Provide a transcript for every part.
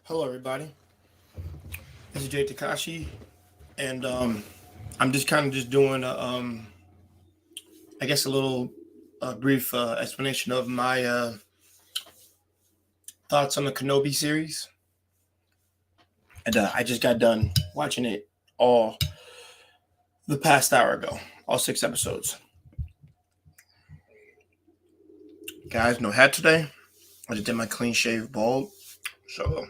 Hello, everybody. This is Jay Takashi, and I'm just kind of just doing I guess, a little brief explanation of my thoughts on the Kenobi series. And I just got done watching it all the past hour ago, all 6 episodes. Guys, no hat today. I just did my clean shave bald, so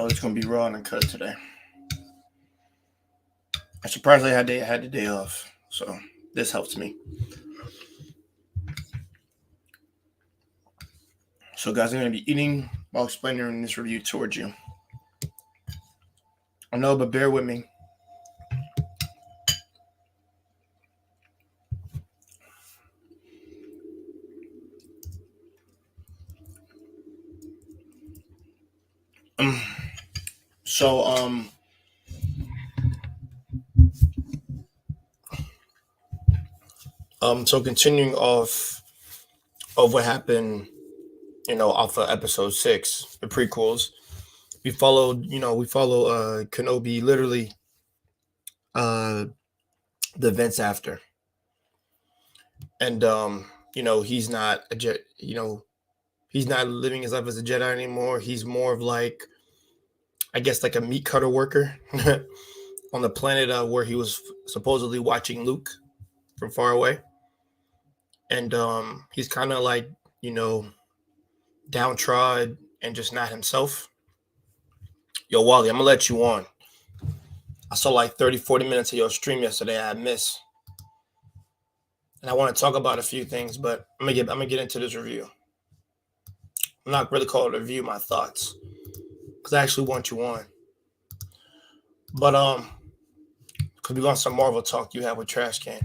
it's gonna be raw and uncut today. I'm surprised I had the day off, so this helps me. So, guys, I'm going to be eating while explaining this review towards you. I know, but bear with me. So, so continuing off of what happened, off of episode 6, the prequels, we follow Kenobi literally uh the events after. And he's not a jet, he's not living his life as a Jedi anymore. He's more of like, I guess, like a meat cutter worker on the planet where he was supposedly watching Luke from far away. And he's kind of like, downtrodden and just not himself. Yo, Wally, I'm gonna let you on. I saw like 30-40 minutes of your stream yesterday. I missed, and I want to talk about a few things, but I'm gonna get into this review. I'm not really calling it a review, my thoughts, because I actually want you on. But because we want some Marvel talk you have with Trash Can.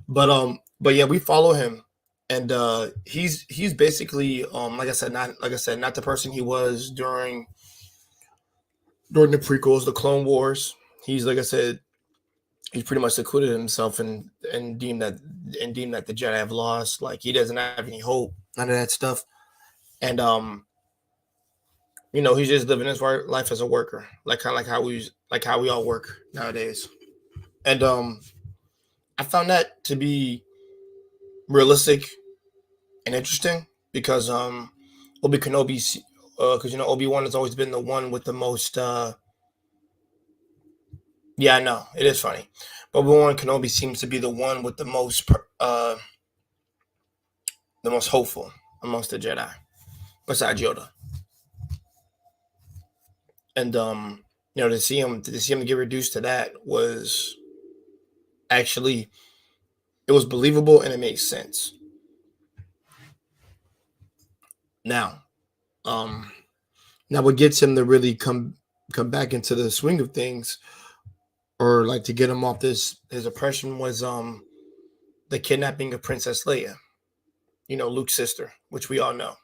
But yeah, we follow him, and he's basically not the person he was during the prequels, the Clone Wars. He's, like I said, he's pretty much secluded himself and deemed that the Jedi have lost. Like, he doesn't have any hope, none of that stuff. And he's just living his life as a worker, like kind of like how we all work nowadays. And I found that to be realistic and interesting because Obi Kenobi, because Obi-Wan has always been the one with the most. Yeah, I know it is funny, but Obi-Wan Kenobi seems to be the one with the most hopeful amongst the Jedi, besides Yoda. And to see him get reduced to that was actually, it was believable and it made sense. Now what gets him to really come back into the swing of things, or like to get him off his oppression, was the kidnapping of Princess Leia, Luke's sister, which we all know.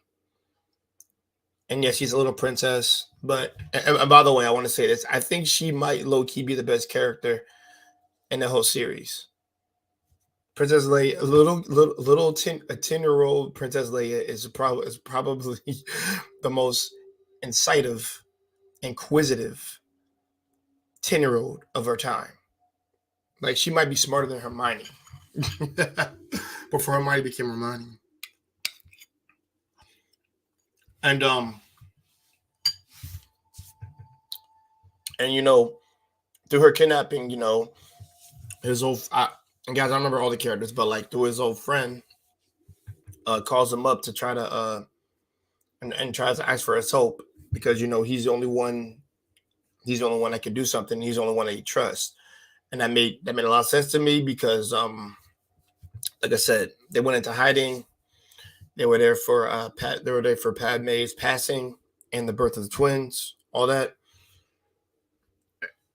And yes, she's a little princess, but and by the way, I want to say this: I think she might low key be the best character in the whole series. Princess Leia, a 10-year-old Princess Leia is probably the most incisive, inquisitive 10-year-old of her time. Like, she might be smarter than Hermione before Hermione became Hermione. And through her kidnapping, his old and guys, I don't remember all the characters, but like through his old friend, calls him up to try to and tries to ask for his help, because he's the only one that can do something. He's the only one that he trusts. And that made a lot of sense to me, because like I said, they went into hiding. They were there for Padme's passing and the birth of the twins, all that.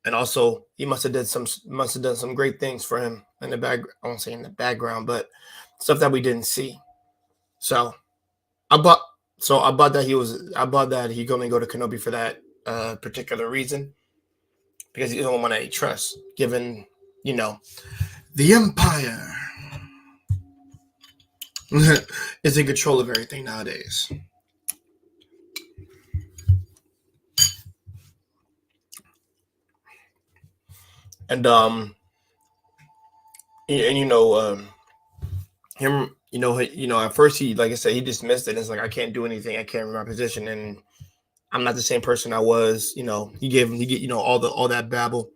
And also, he must have done some great things for him in the back. I won't say in the background, but stuff that we didn't see. So I bought that he gonna go to Kenobi for that particular reason, because he's the only one that he trusts, given the Empire is in control of everything nowadays. And him, at first he, like I said, he dismissed it. It's like, I can't do anything. I can't remember my position, and I'm not the same person I was. He get all that babble,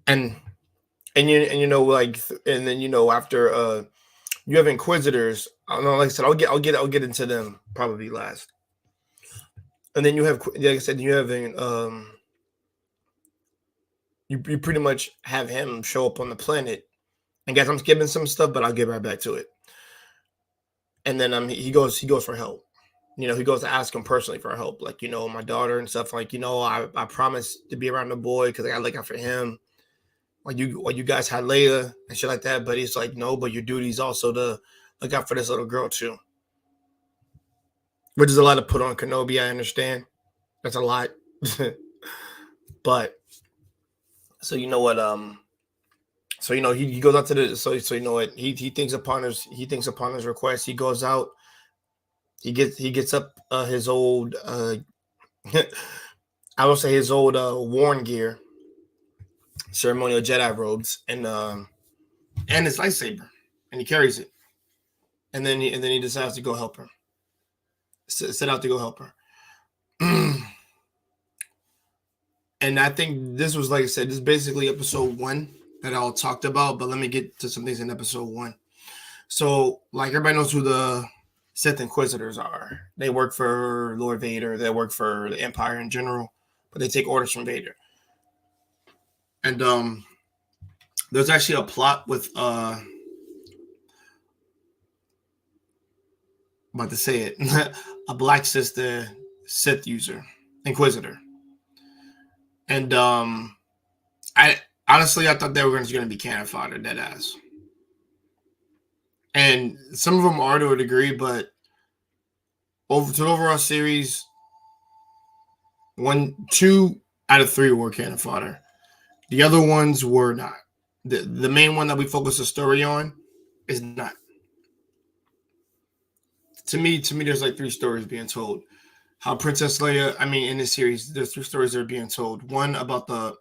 and like, and then after you have Inquisitors. I don't know, like I said, I'll get into them probably last, and then you have, like I said, you have you pretty much have him show up on the planet. And guys, I'm skipping some stuff, but I'll get right back to it. And then he goes for help. He goes to ask him personally for help, like, my daughter and stuff. Like, I promised to be around the boy because I got to look out for him. Like, you guys had Leia and shit like that. But he's like, no, but your duty is also to look out for this little girl too. Which is a lot to put on Kenobi, I understand. That's a lot. But so you know what, so he goes out to the so you know what, he thinks upon his request. He goes out, he gets up his old I will say his old worn gear, ceremonial Jedi robes, and his lightsaber, and he carries it, and then he decides to go help her. Set out to go help her. And I think this was, like I said, this is basically episode 1 that I all talked about, but let me get to some things in episode 1. So, like, everybody knows who the Sith Inquisitors are. They work for Lord Vader. They work for the Empire in general, but they take orders from Vader. And there's actually a plot with I'm about to say it, a black sister Sith Inquisitor. And I thought they were going to be cannon fodder, dead ass. And some of them are to a degree, but over to the overall series, 2 out of 3 were cannon fodder. The other ones were not. The main one that we focus the story on is not. To me, there's like 3 stories being told. How Princess Leia, in this series, there's 3 stories that are being told. One about the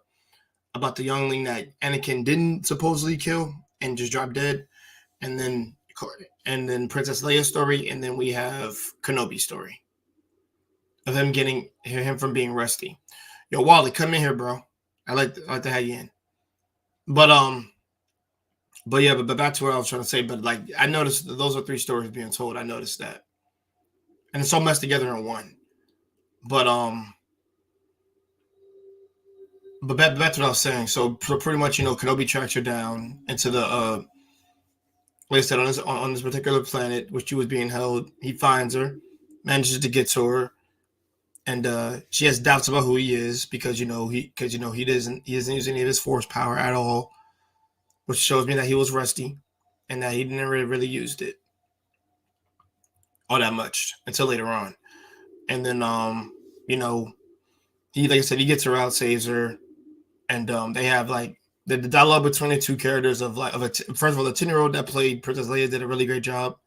youngling that Anakin didn't supposedly kill and just drop dead, and then Princess Leia's story, and then we have Kenobi's story of him from being rusty. Yo, Wally, come in here, bro. I like to have you in. But back to what I was trying to say. But like, I noticed those are 3 stories being told. I noticed that, and it's all messed together in one. But back to what I was saying. So pretty much, Kenobi tracks her down into the like I said, on this particular planet, which she was being held. He finds her, manages to get to her, and she has doubts about who he is because he isn't using any of his force power at all, which shows me that he was rusty and that he never really used it all that much until later on. And then he, like I said, he gets her out, saves her, and they have like the dialogue between the 2 characters first of all, the 10-year-old that played Princess Leia did a really great job,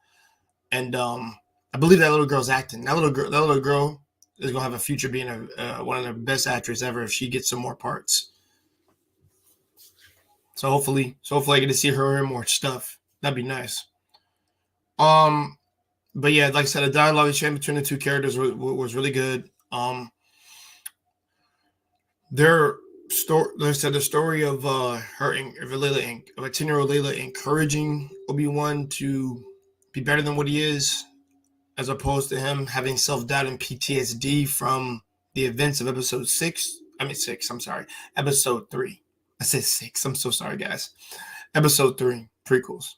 and I believe that little girl's acting. That little girl is gonna have a future being one of the best actresses ever if she gets some more parts. So hopefully I get to see her in more stuff. That'd be nice. But yeah, like I said, the dialogue exchange between the 2 characters was really good. The story of her, of a 10-year-old Layla encouraging Obi-Wan to be better than what he is, as opposed to him having self-doubt and PTSD from the events of episode 6. I'm sorry, episode 3. I said 6. I'm so sorry, guys. Episode 3 prequels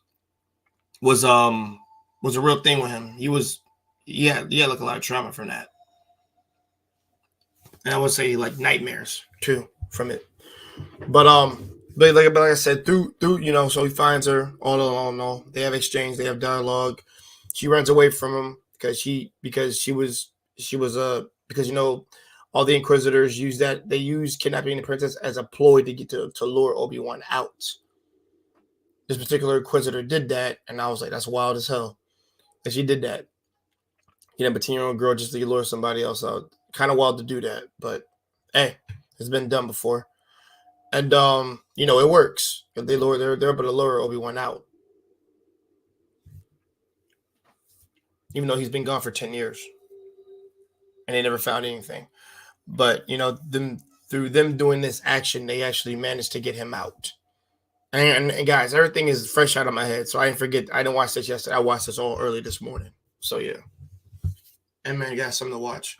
was a real thing with him. He had like a lot of trauma from that, and I would say like nightmares too from it. But like I said, through so he finds her all alone. All they have exchange, they have dialogue. She runs away from him because all the Inquisitors use kidnapping the princess as a ploy to get to lure Obi-Wan out. This particular Inquisitor did that, and I was like, that's wild as hell. And she did that. But 10-year-old girl just to lure somebody else out. Kind of wild to do that, but hey, It's been done before. And it works. They're able to lure Obi-Wan out. Even though he's been gone for 10 years. And they never found anything. But through them doing this action, they actually managed to get him out. And guys, everything is fresh out of my head. So I didn't forget. I didn't watch this yesterday. I watched this all early this morning. So yeah. And man, you got something to watch.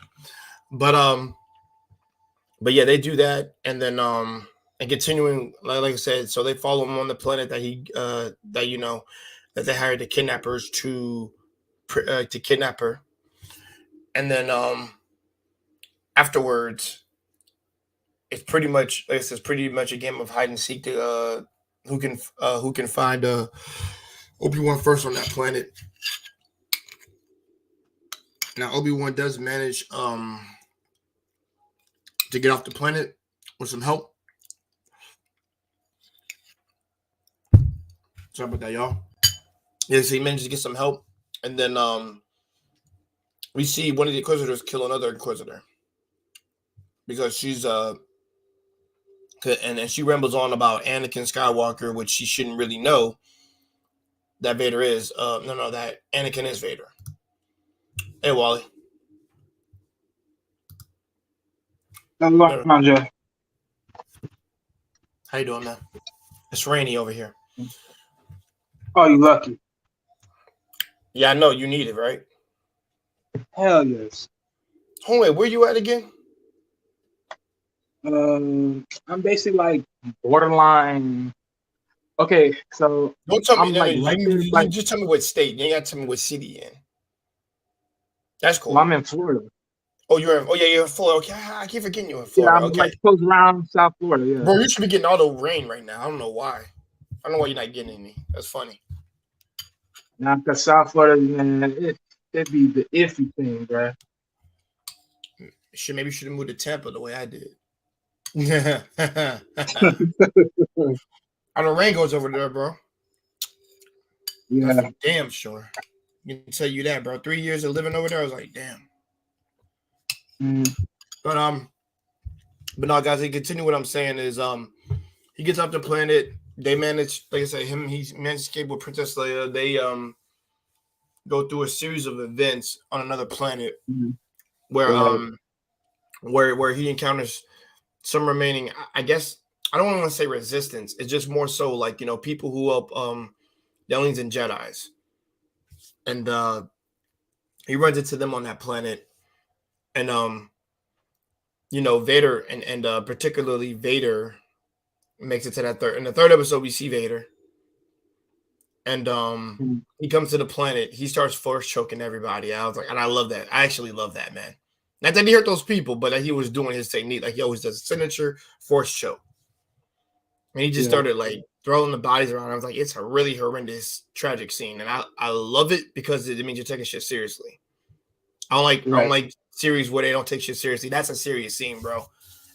But yeah, they do that, and then and continuing, like I said, so they follow him on the planet that that they hired the kidnappers to kidnap her, and then afterwards, it's pretty much a game of hide and seek to who can find Obi-Wan first on that planet. Now Obi-Wan does manage to get off the planet with some help. Sorry about that, y'all. Yes, he managed to get some help, and then we see one of the Inquisitors kill another Inquisitor because she's and she rambles on about Anakin Skywalker, which she shouldn't really know that Vader is. That Anakin is Vader. Hey, Wally. How you doing, man? It's rainy over here. Oh, you lucky. Yeah, I know you need it, right? Hell yes. Oh, wait, where you at again? I'm basically like borderline. Okay, so don't tell me. I'm just tell me what state. You ain't got to tell me what city in. That's cool. Well, I'm in Florida. Oh, you're in Florida. Okay, I keep forgetting you're in Florida. Yeah, I'm like close around South Florida. Yeah, bro, you should be getting all the rain right now. I don't know why. I don't know why you're not getting any. That's funny. Now, because South Florida, man, it'd be the iffy thing, bro. Maybe you should have moved to Tampa the way I did. I know rain goes over there, bro. Yeah, that's damn sure. You can tell you that, bro. 3 years of living over there, I was like, damn. But no, guys. To continue, what I'm saying is, he gets off the planet. They manage, like I said, he managed to escape with Princess Leia. They go through a series of events on another planet where he encounters some remaining. I guess I don't want to say resistance. It's just more so like people who help younglings and Jedis, and he runs into them on that planet, and Vader and particularly Vader makes it to that in the third episode. We see Vader, and he comes to the planet. He starts force choking everybody. I was like, and I love that. I actually love that, man. Not that he hurt those people, but that he was doing his technique, like he always does, signature force choke. And he just started like throwing the bodies around. I was like, it's a really horrendous, tragic scene, and I love it because it means you're taking shit seriously. I don't like series where they don't take shit seriously. That's a serious scene, bro.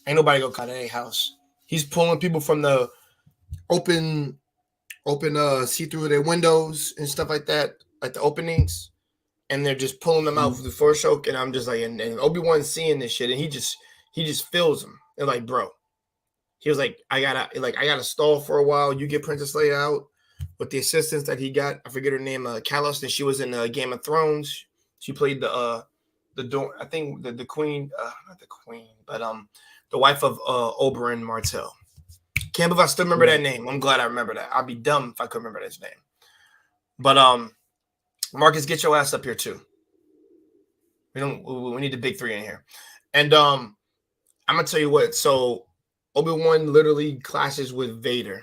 Ain't nobody go cut a house. He's pulling people from the open see through their windows and stuff like that, like the openings, and they're just pulling them out for the force choke. And I'm just like, and Obi-Wan's seeing this shit, and he just feels them. And like, bro, he was like, I gotta stall for a while. You get Princess Leia out with the assistance that he got. I forget her name, Kalos, and she was in Game of Thrones. She played the I think the queen, not the queen, but the wife of Oberyn Martell. Can't believe I still remember that name. I'm glad I remember that. I'd be dumb if I couldn't remember his name. But Marcus, get your ass up here too. We need the big three in here. And I'm gonna tell you what. So Obi-Wan literally clashes with Vader,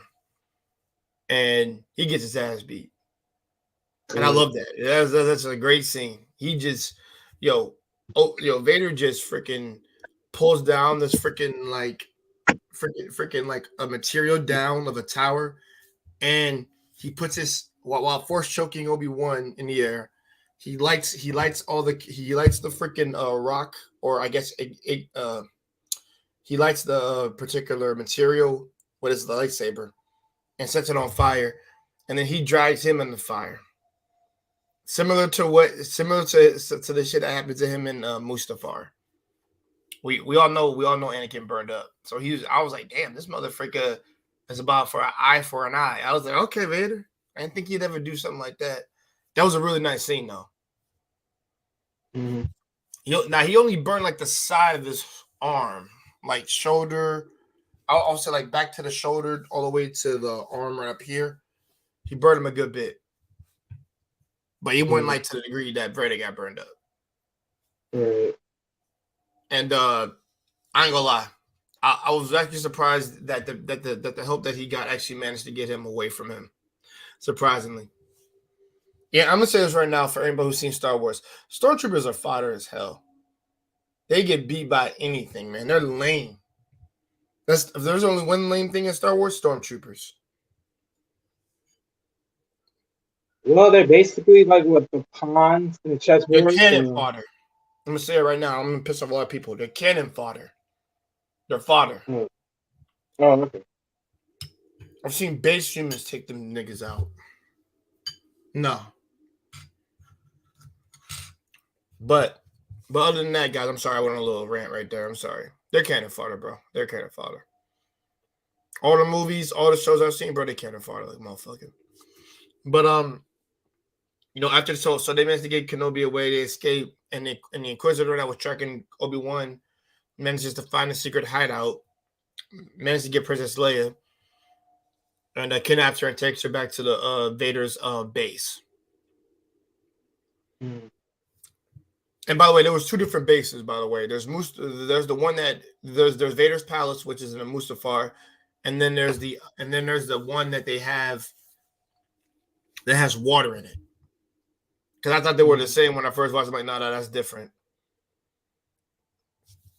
and he gets his ass beat. And I love that. That's a great scene. He just, Vader just freaking pulls down this freaking like a material down of a tower, and he puts his while force choking Obi-Wan in the air. He lights the freaking rock, or I guess he lights the particular material. What is the lightsaber? And sets it on fire, and then he drags him in the fire. Similar to the shit that happened to him in Mustafar. we all know Anakin burned up. So I was like, damn, this motherfucker is about for an eye for an eye. I was like, okay, Vader. I didn't think he'd ever do something like that. That was a really nice scene though. Mm-hmm. Now he only burned like the side of his arm, like shoulder. I'll say like back to the shoulder, all the way to the arm right up here. He burned him a good bit, but he went like to the degree that Vader got burned up. Right. And I ain't gonna lie, I was actually surprised that the help that he got actually managed to get him away from him. Surprisingly, yeah, I'm gonna say this right now for anybody who's seen Star Wars. Stormtroopers are fodder as hell. They get beat by anything, man. They're lame. If there's only one lame thing in Star Wars, Stormtroopers. Well, they're basically like what the pawns in the They're chessboard. cannon So, fodder. I'm gonna say it right now. I'm gonna piss off a lot of people. They're cannon fodder. They're fodder. oh, okay. I've seen base humans take them niggas out. No, but other than that, guys, I'm sorry. I went on a little rant right there. I'm sorry. They're cannon fodder, bro. They're cannon fodder. All the movies, all the shows I've seen, bro, they cannon fodder like motherfucking. But after so they managed to get Kenobi away, they escape, and the Inquisitor that was tracking Obi-Wan manages to find a secret hideout, manages to get Princess Leia, and kidnaps her and takes her back to the Vader's base. Mm. And by the way, there was two different bases. By the way, there's the one that there's Vader's palace, which is in the Mustafar, and then there's the one that they have that has water in it. Because I thought they were the same when I first watched. I'm like, no, that's different.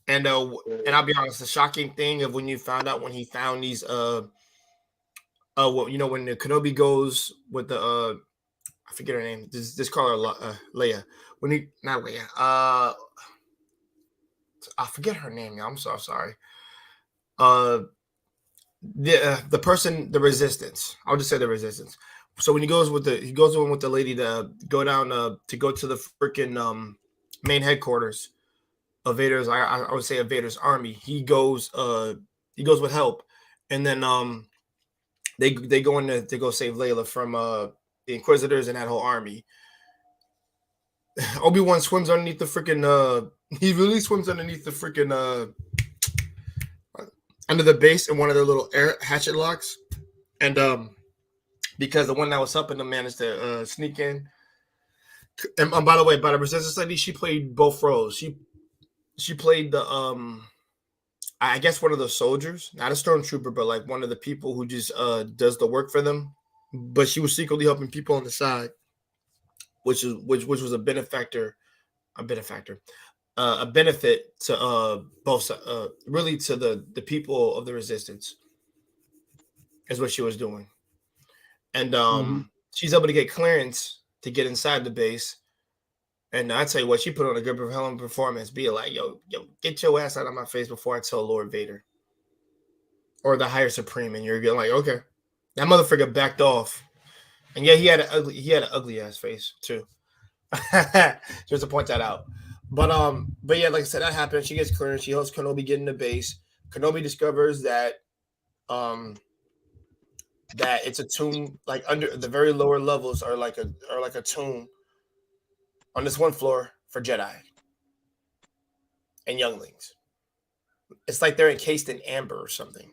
And I'll be honest, the shocking thing of when he found these when the Kenobi goes with the I forget her name. This call her Leia. When he not Leia. I forget her name. I'm so sorry. The person, the Resistance. I'll just say the Resistance. So when he goes in with the lady to go down to go to the freaking main headquarters of Vader's, I would say of Vader's army. He goes with help, and then they go in to go save Layla from the Inquisitors and that whole army. Obi-Wan swims underneath the freaking he really swims underneath the freaking under the base in one of their little air hatchet locks, and because the one that was helping them managed to sneak in. And by the way, by the Resistance lady, she played both roles. She played the I guess one of the soldiers, not a stormtrooper, but like one of the people who just does the work for them. But she was secretly helping people on the side, which was a benefit to both really to the people of the Resistance is what she was doing. And she's able to get clearance to get inside the base. And I tell you what, she put on a good performance. Be like, yo, get your ass out of my face before I tell Lord Vader or the Higher Supreme. And you're like, okay, that motherfucker backed off. And yeah, he had an ugly ass face too. Just to point that out. But yeah, like I said, that happened. She gets clearance. She helps Kenobi get in the base. Kenobi discovers that it's a tomb, like under the very lower levels are like a tomb on this one floor for Jedi and younglings. It's like they're encased in amber or something.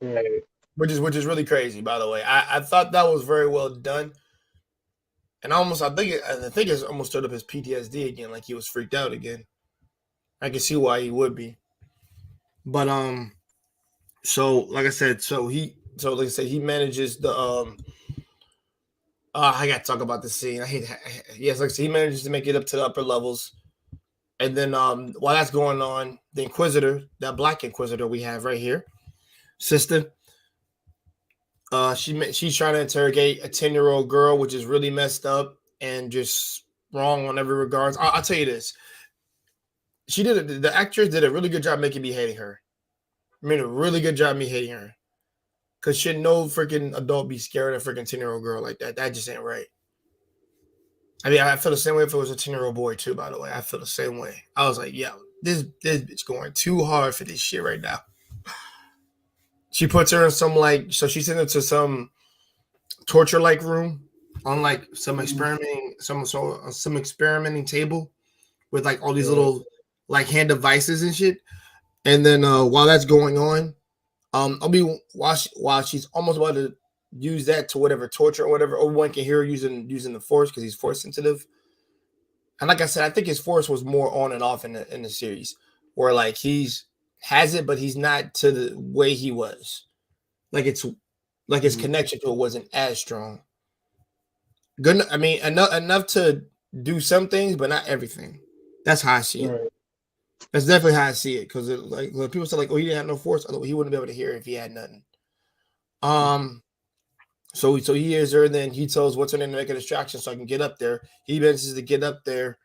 Right. Which is really crazy, by the way. I thought that was very well done. And I think it almost stirred up his PTSD again, like he was freaked out again. I can see why he would be. But so like I said, he manages the I gotta talk about the scene. Yes, like I said, he manages to make it up to the upper levels. And then while that's going on, the Inquisitor, that Black Inquisitor we have right here, sister, she's trying to interrogate a 10-year-old girl, which is really messed up and just wrong on every regards. I'll tell you this. The actress did a really good job making me hating her. I mean, a really good job me hating her. Because should no freaking adult be scared of a freaking 10-year-old girl like that? That just ain't right. I mean, I feel the same way if it was a 10-year-old boy too, by the way. I feel the same way. I was like, yeah, this bitch going too hard for this shit right now. She puts her in some like so she sent her to some torture like room on like some experimenting table with like all these Right. little like hand devices and shit. And then while that's going on, Obi while she's almost about to use that to whatever torture or whatever, Obi-Wan can hear her using the force because he's force sensitive. And like I said, I think his force was more on and off in the series, where like he's has it, but he's not to the way he was. Like it's like his Mhm. connection to it wasn't as strong. Good. I mean, enough to do some things, but not everything. That's how I see it. Right. That's definitely how I see it. Because like when people say like, "Oh, he didn't have no force," he wouldn't be able to hear if he had nothing. Um. So he hears her, and then he tells what's her name to make a distraction so I can get up there. He manages to get up there.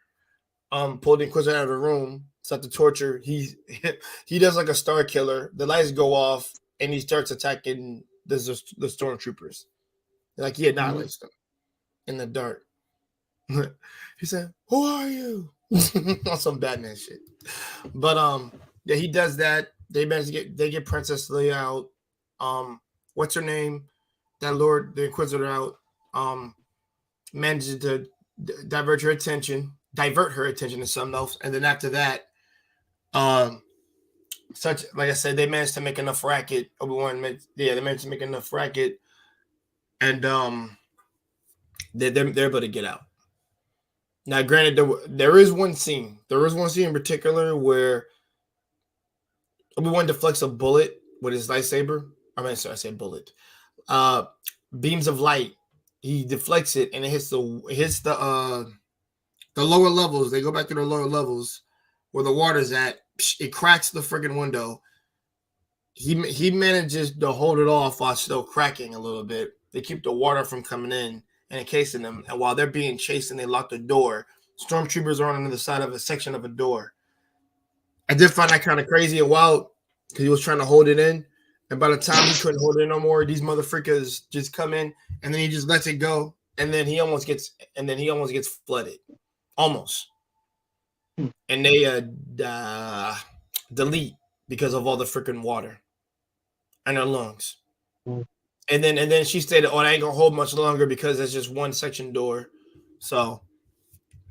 Pull the Inquisitor out of the room, start to torture. He does like a star killer. The lights go off, and he starts attacking the stormtroopers. Like he Mhm. annihilates them in the dark. He said, "Who are you?" On some Batman shit. But yeah, he does that. They get Princess Leia out. What's her name? That Lord the Inquisitor out. Um, manages to divert her attention to something else, and then after that, um, such like I said, they managed to make enough racket. They managed to make enough racket, and they're able to get out. Now, granted, there is one scene. There is one scene in particular where Obi-Wan deflects a bullet with his lightsaber. I mean, sorry, I said bullet. Uh, beams of light. He deflects it, and it hits the lower levels. They go back to the lower levels where the water's at. It cracks the freaking window. He manages to hold it off while still cracking a little bit. They keep the water from coming in and encasing them. And while they're being chased and they lock the door, stormtroopers are on the other side of a section of a door. I did find that kind of crazy and wild because he was trying to hold it in. And by the time he couldn't hold it no more, these motherfuckers just come in and then he just lets it go. And then he almost gets flooded. Almost. And they delete because of all the freaking water in her lungs. And then she stated, "Oh, I ain't gonna hold much longer because there's just one section door." So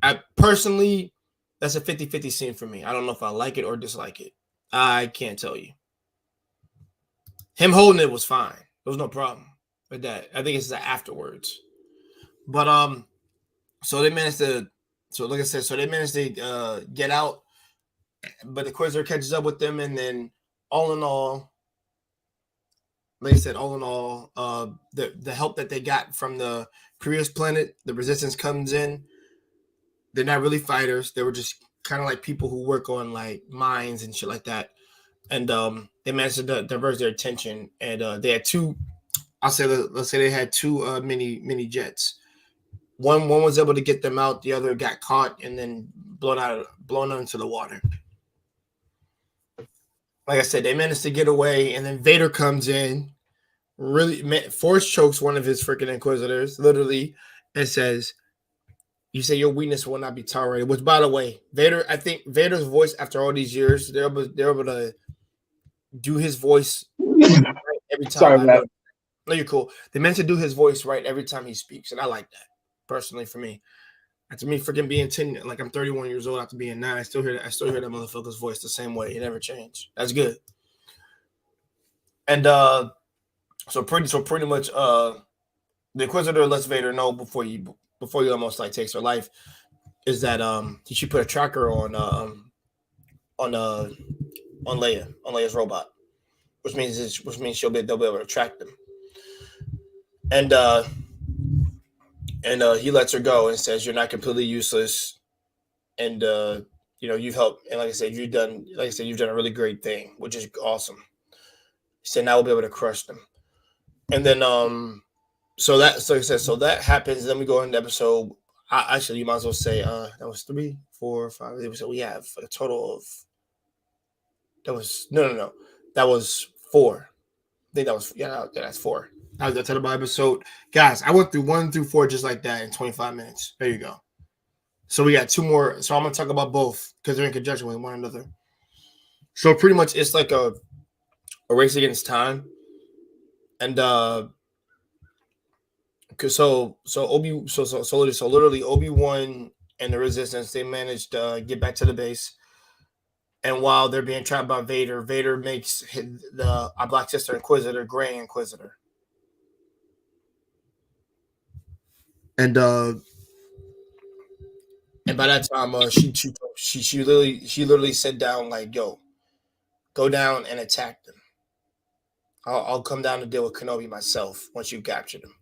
I personally, that's a 50-50 scene for me. I don't know if I like it or dislike it. I can't tell you. Him holding it was fine. There was no problem with that. I think it's the afterwards. But so they managed to, so like I said, so they managed to get out, but the Quasar catches up with them, and then all in all, like I said, all in all, the help that they got from the previous planet, the resistance comes in. They're not really fighters. They were just kind of like people who work on like mines and shit like that. And they managed to divert their attention. And they had two. Let's say they had two mini jets. One was able to get them out. The other got caught and then blown out into the water. Like I said, they managed to get away, and then Vader comes in, really force chokes one of his freaking Inquisitors, literally, and says, "You say your weakness will not be tolerated." Which, by the way, I think Vader's voice after all these years, they're able to do his voice right every time. Sorry I about know. No, you're cool. They meant to do his voice right every time he speaks, and I like that personally for me. To me, freaking being 10, like I'm 31 years old after being 9, I still hear that motherfucker's voice the same way. It never changed. That's good. And so pretty much the Inquisitor lets Vader know before he almost like takes her life is that he should put a tracker on uh on Leia's robot, which means they'll be able to track them. And he lets her go and says, "You're not completely useless, and you've helped, and like I said you've done a really great thing, which is awesome." He said, "Now we'll be able to crush them." And then so he says so that happens. Then we go into episode. Actually, you might as well say that was 3, 4, 5. So we have a total of that was no that was 4. I think that was that's 4. That was the title of my episode, guys. I went through 1 through 4 just like that in 25 minutes. There you go. So we got two more. So I'm gonna talk about both because they're in conjunction with one another. So pretty much it's like a race against time, and so literally Obi-Wan and the Resistance, they managed to get back to the base, and while they're being trapped by Vader, Vader makes the our Black Sister Inquisitor Gray Inquisitor, and by that time she literally said down like, yo, go down and attack them. I'll come down to deal with Kenobi myself once you captured him.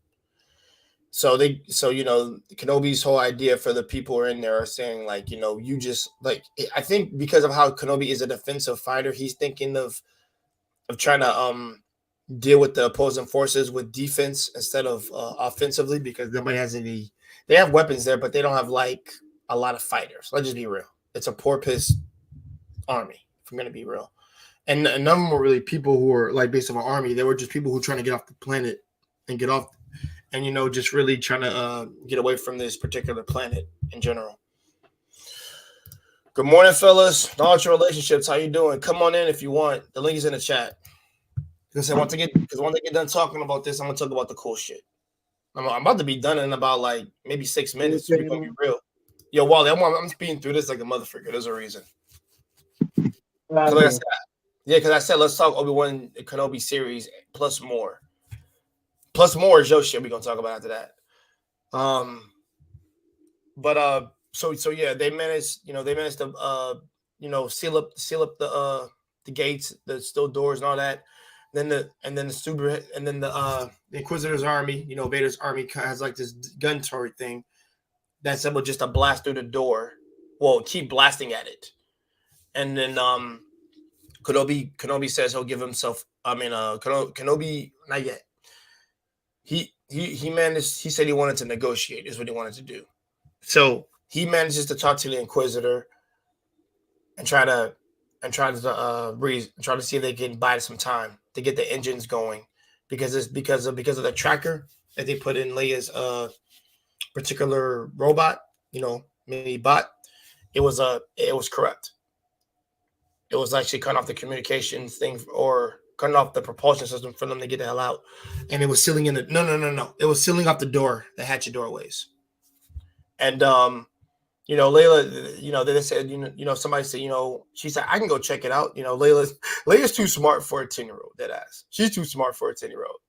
So Kenobi's whole idea for the people who are in there are saying like, you just like, I think because of how Kenobi is a defensive fighter, he's thinking of trying to deal with the opposing forces with defense instead of offensively, because nobody has any. They have weapons there, but they don't have like a lot of fighters. Let's just be real. It's a poor piss army. If I'm gonna be real, and none of them were really people who were like based on an army. They were just people who were trying to get off the planet and get off, and just really trying to get away from this particular planet in general. Good morning, fellas. Knowledge relationships. How you doing? Come on in if you want. The link is in the chat. Because once they get done talking about this, I'm gonna talk about the cool shit. I'm about to be done in about like maybe 6 minutes. We're gonna be real. Yo, Wally, I'm speeding through this like a motherfucker. There's a reason. Because I said let's talk Obi-Wan Kenobi series plus more. Plus more is your shit. We're gonna talk about after that. So yeah, they managed to seal up the gates, the steel doors and all that. The Inquisitor's army, Vader's army has like this gun turret thing that's able just to blast through the door. Well, keep blasting at it. And then Kenobi says he'll give himself. Kenobi not yet. He said he wanted to negotiate. Is what he wanted to do. So he manages to talk to the Inquisitor and try to see if they can buy some time to get the engines going, because of the tracker that they put in Leia's particular robot, mini bot. It was corrupt. It was actually cutting off the communications thing or cutting off the propulsion system for them to get the hell out, and it was sealing in the no. It was sealing off the door, the hatchet doorways, and Layla, they said, somebody said, she said, I can go check it out. Layla's too smart for a 10-year-old, dead ass. She's too smart for a 10-year-old.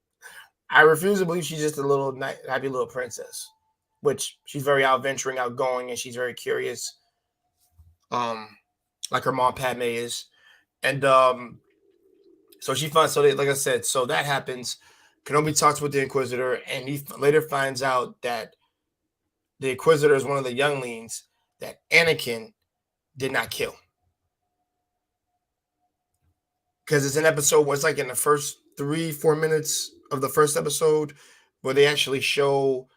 I refuse to believe she's just a little happy little princess, which she's very outventuring, outgoing, and she's very curious. Like her mom Padme is. And so she finds, like I said, so that happens. Kenobi talks with the Inquisitor, and he later finds out that the Inquisitor is one of the younglings that Anakin did not kill. Because it's an episode where it's like in the first 3-4 minutes of the first episode where they actually show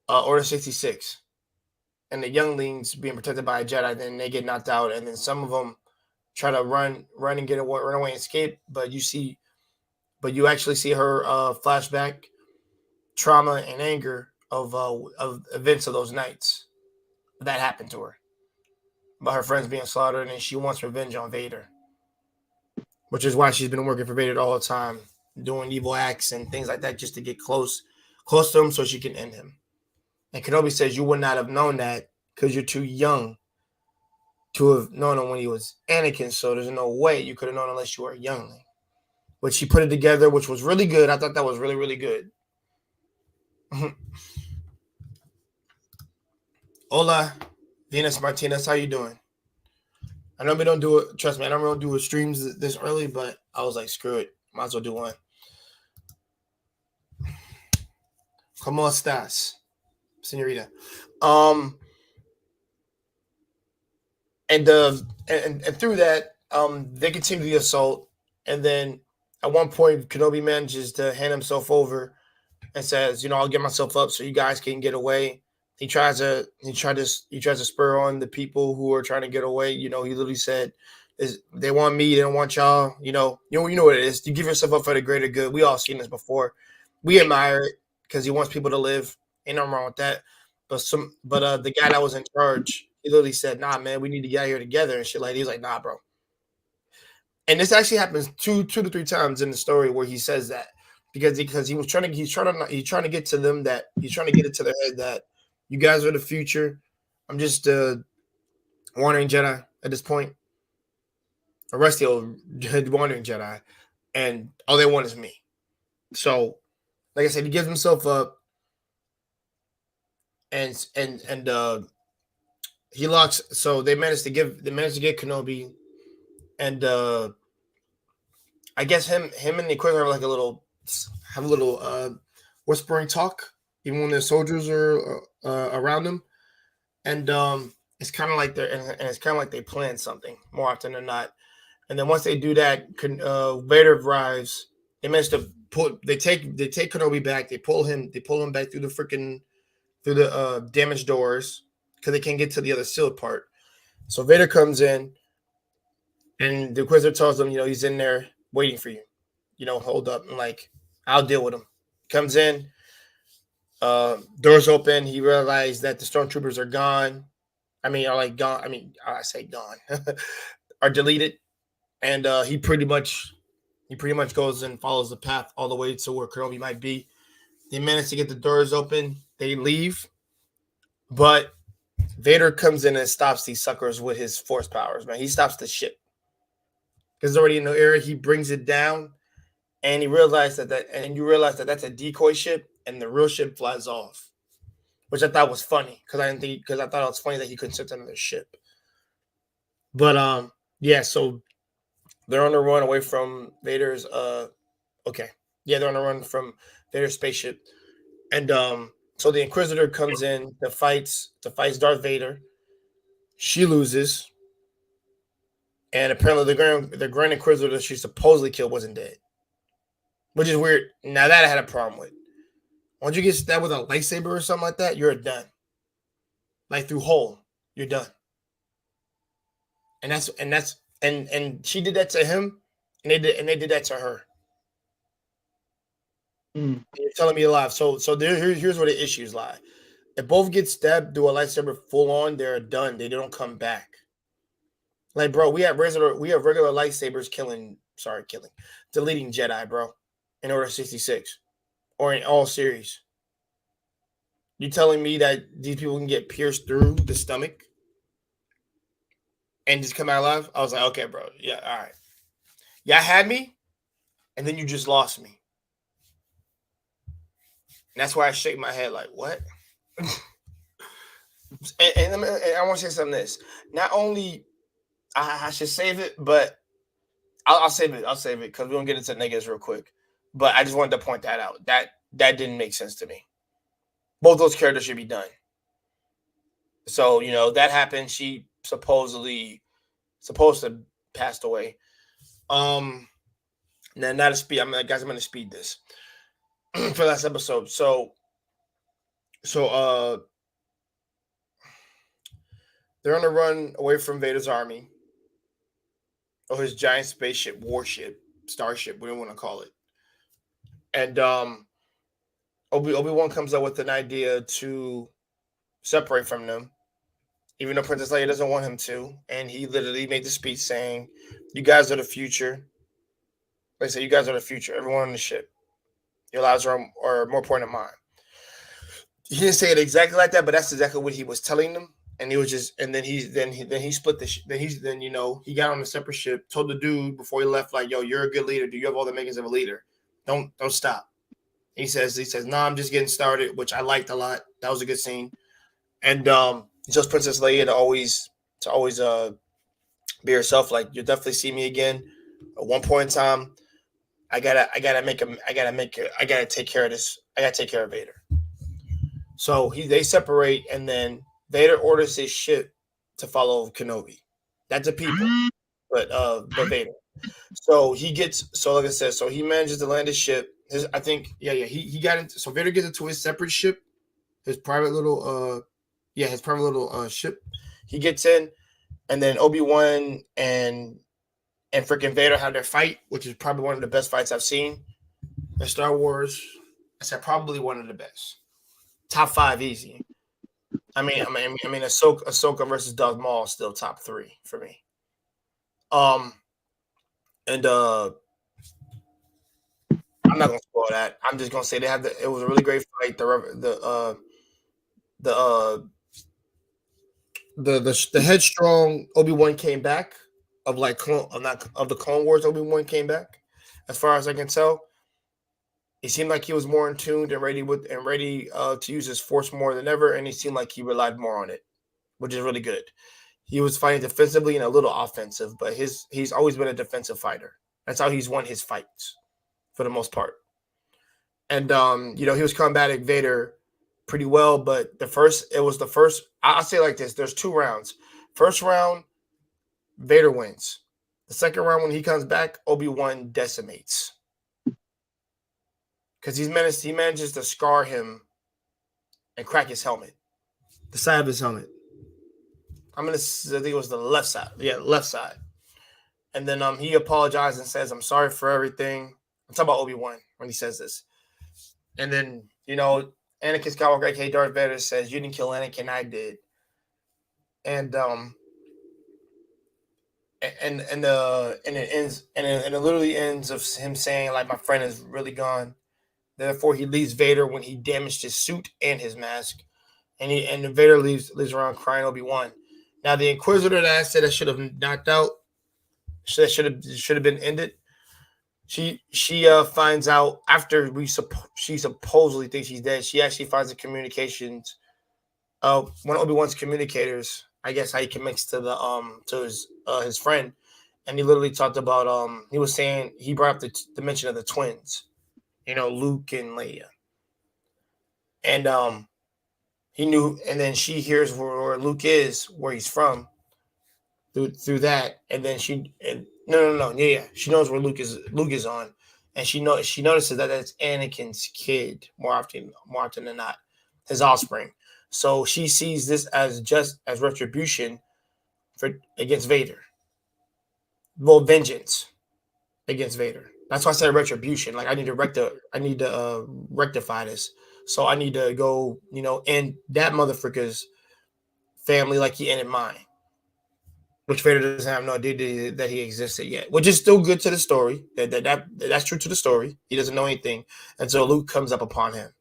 Order 66 and the younglings being protected by a Jedi. Then they get knocked out, and then some of them try to run and run away and escape. But you actually see her flashback, trauma, and anger of events of those nights that happened to her, about her friends being slaughtered, and she wants revenge on Vader, which is why she's been working for Vader all the time, doing evil acts and things like that just to get close to him so she can end him. And Kenobi says you would not have known that because you're too young to have known him when he was Anakin, so there's no way you could have known unless you were a youngling. Which she put it together, which was really good. I thought that was really, really good. Hola, Venus Martinez, how you doing? I know we don't do it. Trust me, I don't really do streams this early, but I was like, screw it. Might as well do one. ¿Cómo estás, señorita? And through that, they continue the assault, and then at one point, Kenobi manages to hand himself over and says, I'll get myself up so you guys can get away. He tries to spur on the people who are trying to get away. He literally said, they want me, they don't want y'all. You know what it is. You give yourself up for the greater good. We all seen this before. We admire it because he wants people to live. Ain't nothing wrong with that. but the guy that was in charge, he literally said, "Nah, man, we need to get out here together," and shit like. He was like, "Nah, bro." And this actually happens two to three times in the story where he says that because he's trying to get to them that he's trying to get it to their head that you guys are the future. I'm just wandering Jedi at this point, a rusty old wandering Jedi, and all they want is me. So, like I said, he gives himself up, and he locks. So they managed to get Kenobi, and I guess him and the Inquisitor have a little whispering talk, even when the soldiers are around them, and it's kind of like it's kind of like they plan something more often than not. And then once they do that, Vader arrives. They manage to they take Kenobi back. They pull him back through the damaged doors because they can't get to the other sealed part. So Vader comes in, and the Inquisitor tells them, he's in there waiting for you. Hold up, and like, I'll deal with him. Comes in, doors open. He realized that the stormtroopers are gone. I mean, are like gone. I mean, I say gone, are deleted, and he pretty much goes and follows the path all the way to where Kenobi might be. They manage to get the doors open. They leave, but Vader comes in and stops these suckers with his force powers. Man, he stops the ship because it's already in the air. He brings it down, and you realize that that's a decoy ship, and the real ship flies off, which I thought was funny because I thought it was funny that he couldn't sit another ship. But yeah, so they're on the run away from Vader's they're on the run from Vader's spaceship, and so the Inquisitor comes in to fights Darth Vader. She loses, and apparently the Grand Inquisitor that she supposedly killed wasn't dead, which is weird. Now that I had a problem with. Once you get stabbed with a lightsaber or something like that, you're done. Like through hole, you're done. And she did that to him, and they did that to her. You're telling me a lie. So here's where the issues lie. If both get stabbed through a lightsaber full on, they're done. They don't come back. Like, bro, we have regular lightsabers deleting Jedi, bro, in Order 66 or in all series. You telling me that these people can get pierced through the stomach and just come out alive? I was like, okay, bro. Yeah, all right. Y'all had me, and then you just lost me. And that's why I shake my head like, what? and I want to say something this. Not only I should save it, but I'll save it. I'll save it because we don't get into negatives real quick. But I just wanted to point that out. That didn't make sense to me. Both those characters should be done. So that happened. She supposed to passed away. Now not a speed. Guys, I'm gonna speed this for last episode. So they're on the run away from Vader's army. Or his giant spaceship, warship, starship, whatever you want to call it. And Obi-Wan comes up with an idea to separate from them, even though Princess Leia doesn't want him to. And he literally made the speech saying, "You guys are the future." Like I said, "You guys are the future. Everyone on the ship. Your lives are more important than mine." He didn't say it exactly like that, but that's exactly what he was telling them. And he was just, and then he split the, he got on a separate ship, told the dude before he left, like, "Yo, you're a good leader. Do you have all the makings of a leader? Don't stop." He says, "Nah, I'm just getting started," which I liked a lot. That was a good scene. And he tells Princess Leia to always be herself. Like, you'll definitely see me again. At one point in time, I gotta take care of this. I gotta take care of Vader. So they separate, and then Vader orders his ship to follow Kenobi. That's the people, but Vader. So like I said, so he manages to land his ship. He got into. So Vader gets into his separate ship, his private little ship. He gets in, and then Obi-Wan and freaking Vader have their fight, which is probably one of the best fights I've seen in Star Wars. I said probably one of the best. Top 5 easy. Ahsoka versus Darth Maul is still top three for me. Um, and I'm not gonna spoil that. I'm just gonna say it was a really great fight. The the headstrong Obi-Wan came back of like clone of not of the Clone Wars. Obi-Wan came back, as far as I can tell. He seemed like he was more in tune and ready to use his force more than ever, and he seemed like he relied more on it, which is really good. He was fighting defensively and a little offensive, but he's always been a defensive fighter. That's how he's won his fights for the most part. And he was combating Vader pretty well, but the first. I'll say it like this: there's two rounds. First round, Vader wins. The second round, when he comes back, Obi-Wan decimates because he manages to scar him and crack his helmet, the side of his helmet. I think it was the left side. Yeah, left side. And then he apologizes and says, "I'm sorry for everything." I'm talking about Obi-Wan when he says this. And then Anakin Skywalker, aka Darth Vader, says, "You didn't kill Anakin, I did." And it literally ends of him saying like, "My friend is really gone." Therefore, he leaves Vader when he damaged his suit and his mask, and Vader leaves around crying Obi-Wan. Now the Inquisitor that I said I should have knocked out, should have been ended. She finds out after she supposedly thinks he's dead. She actually finds the communications of one of Obi-Wan's communicators. I guess how he connects to his friend, and he literally talked about he was saying he brought up the mention of the twins, Luke and Leia, and he knew, and then she hears where Luke is, where he's from, through that, and then no, yeah, she knows where Luke is on, and she notices that that's Anakin's kid more often than not, his offspring. So she sees this as just as retribution for against Vader, well, vengeance against Vader. That's why I said retribution. Like I need to rectify this. So I need to go, end that motherfucker's family like he ended mine. Which Vader doesn't have no idea that he existed yet, which is still good to the story. That's true to the story. He doesn't know anything until Luke comes up upon him.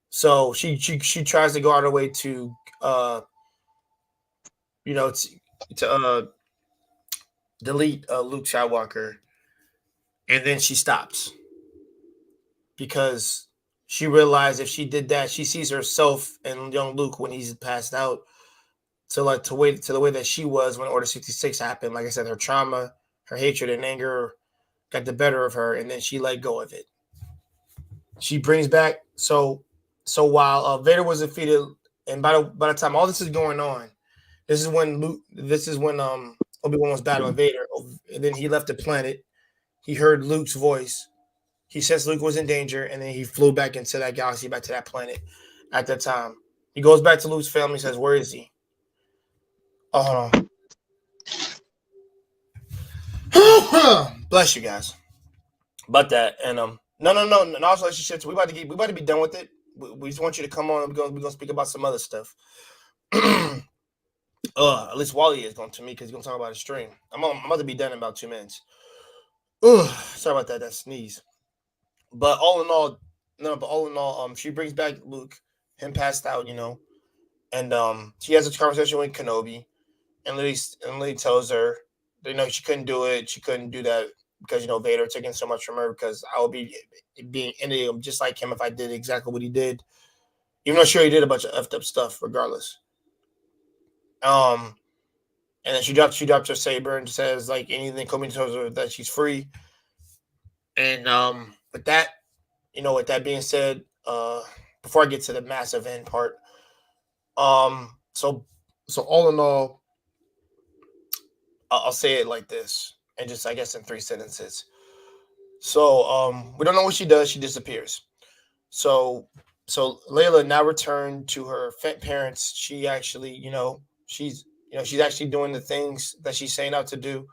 So she tries to go out of her way to you know to delete Luke Skywalker, and then she stops because she realized if she did that, she sees herself and young Luke when he's passed out to the way that she was when Order 66 happened. Like I said, her trauma, her hatred and anger got the better of her, and then she let go of it. She brings back while Vader was defeated, and by the time all this is going on, this is when Obi-Wan was battling Vader, and then he left the planet. He heard Luke's voice. He says Luke was in danger, and then he flew back into that galaxy, back to that planet. At that time, he goes back to Luke's family. Says, "Where is he?" Oh, hold on. Bless you guys. But that and no. Also, relationships. We about to be done with it. We just want you to come on. We're gonna speak about some other stuff. At least Wally is going to me because he's gonna talk about a stream. I'm about to be done in about 2 minutes. Sorry about that. That sneeze. But all in all, no. But all in all, she brings back Luke, him passed out, and she has a conversation with Kenobi, and Lily tells her, she couldn't do it. She couldn't do that because Vader taking so much from her. Because I would be being ended just like him if I did exactly what he did. Even though sure he did a bunch of effed up stuff, regardless. And then she drops her saber and says like anything Kobe tells her that she's free. And with that being said, before I get to the massive end part, so all in all, I'll say it like this, and just I guess in 3 sentences. So we don't know what she does. She disappears. So Layla now returned to her parents. She actually, she's actually doing the things that she's saying out to do.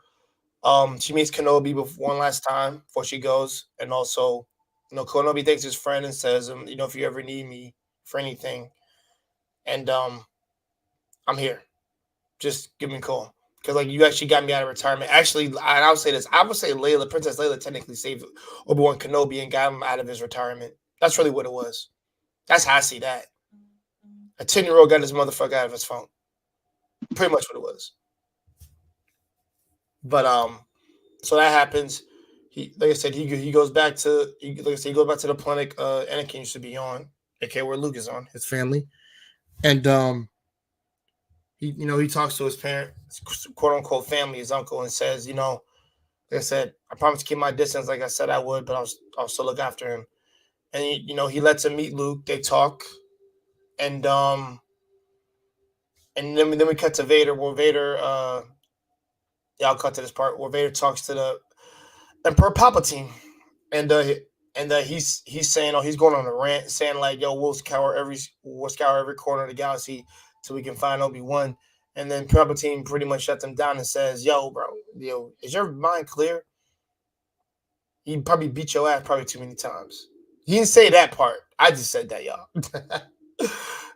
She meets Kenobi one last time before she goes, and also, Kenobi thanks his friend and says, if you ever need me for anything, and I'm here. Just give me a call. Because like you actually got me out of retirement. Actually, I would say this. I would say Layla, Princess Layla, technically saved Obi-Wan Kenobi and got him out of his retirement. That's really what it was. That's how I see that. A 10-year-old got his motherfucker out of his phone. Pretty much what it was. But so that happens. He, like I said, he goes back to like I said, he goes back to the planet Anakin used to be on, aka where Luke is on, his family, and he talks to his parent, quote unquote family, his uncle, and says, like I said, I promised to keep my distance, like I said I would, but I'll still look after him. And he lets him meet Luke. They talk, and then we cut to Vader, where Vader, yeah, I'll cut to this part where Vader talks to the Emperor Palpatine, and he's saying, oh, he's going on a rant, saying like, yo, we'll scour every corner of the galaxy so we can find Obi-Wan. And then Palpatine pretty much shuts him down and says, yo, bro, is your mind clear? He probably beat your ass probably too many times. He didn't say that part. I just said that, y'all.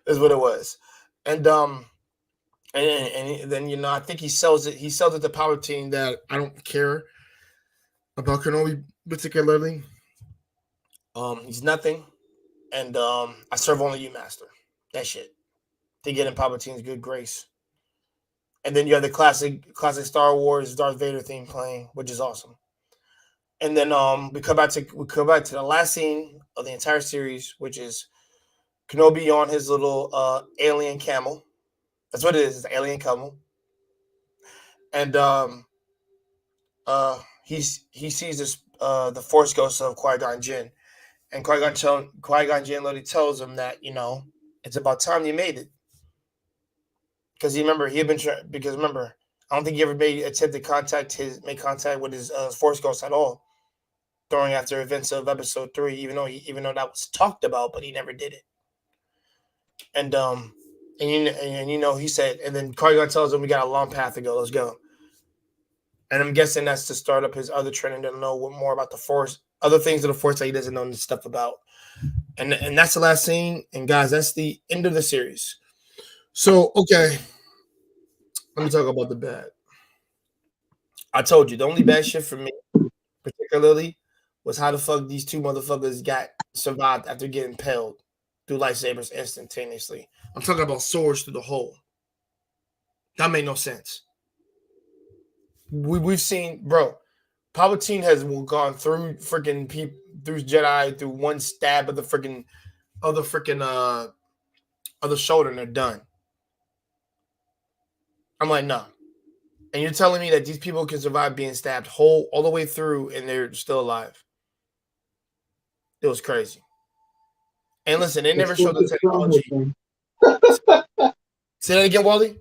Is what it was. And and then I think he sells it. He sells it to Palpatine that I don't care about Kenobi particularly. He's nothing, and I serve only you, Master. That shit. To get in Palpatine's good grace. And then you have the classic Star Wars Darth Vader theme playing, which is awesome. And then we come back to the last scene of the entire series, which is Kenobi on his little alien camel. That's what it is. It's an alien camel. And he sees this the Force ghost of Qui-Gon Jinn, and Qui-Gon Jinn literally tells him that it's about time you made it, because remember I don't think he ever attempted to make contact with his Force ghost at all during after events of Episode 3, even though that was talked about, but he never did it. And he said, and then Qui-Gon tells him we got a long path to go. Let's go. And I'm guessing that's to start up his other training to know more about the Force, other things of the Force that he doesn't know stuff about. And that's the last scene. And guys, that's the end of the series. So, okay. Let me talk about the bad. I told you, the only bad shit for me, particularly, was how the fuck these two motherfuckers survived after getting impaled through lightsabers instantaneously. I'm talking about swords through the hole. That made no sense. We've seen, bro, Palpatine has gone through freaking people, through Jedi, through one stab of the freaking other shoulder, and they're done. I'm like, no. And you're telling me that these people can survive being stabbed whole all the way through and they're still alive? It was crazy. And listen, they never showed the technology. Say that again, Wally?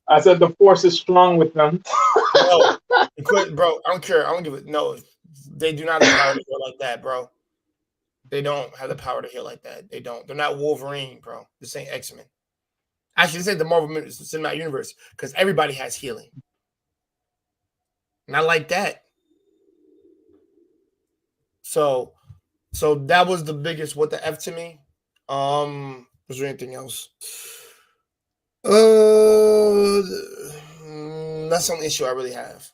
I said the Force is strong with them. No, bro, I don't care. I don't give it. No, they do not have the power to heal like that, bro. They don't have the power to heal like that. They don't. They're not Wolverine, bro. This ain't X-Men. Actually, this ain't the Marvel Cinematic Universe, because everybody has healing. Not like that. So that was the biggest what the F to me. Was there anything else? That's the only issue I really have.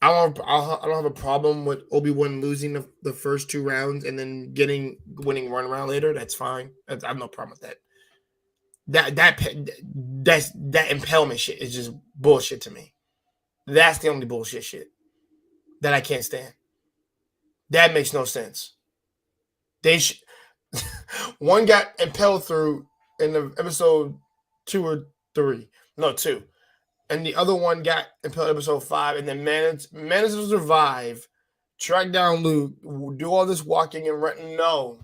I don't have a problem with Obi-Wan losing the first 2 rounds and then winning 1 round later. That's fine. I have no problem with that. That impalement shit is just bullshit to me. That's the only bullshit shit that I can't stand. That makes no sense. One got impaled through in the episode 2 or 3. No, 2. And the other one got impaled episode 5 and then managed to survive, track down Luke, do all this walking and running. No.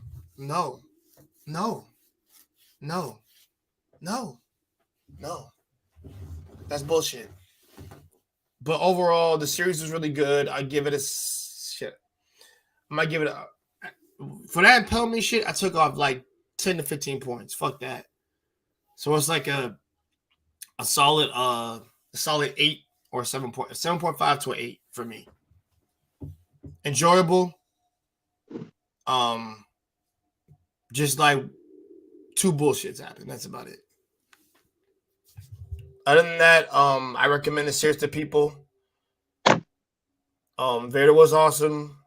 That's bullshit. But overall, the series was really good. I give it a shit. I might give it a for that impalement shit. I took off like 10 to 15 points. Fuck that. So it's like a solid 8 or 7.5 to an 8 for me. Enjoyable. Just like 2 bullshits happened. That's about it. Other than that, I recommend the series to people. Vader was awesome.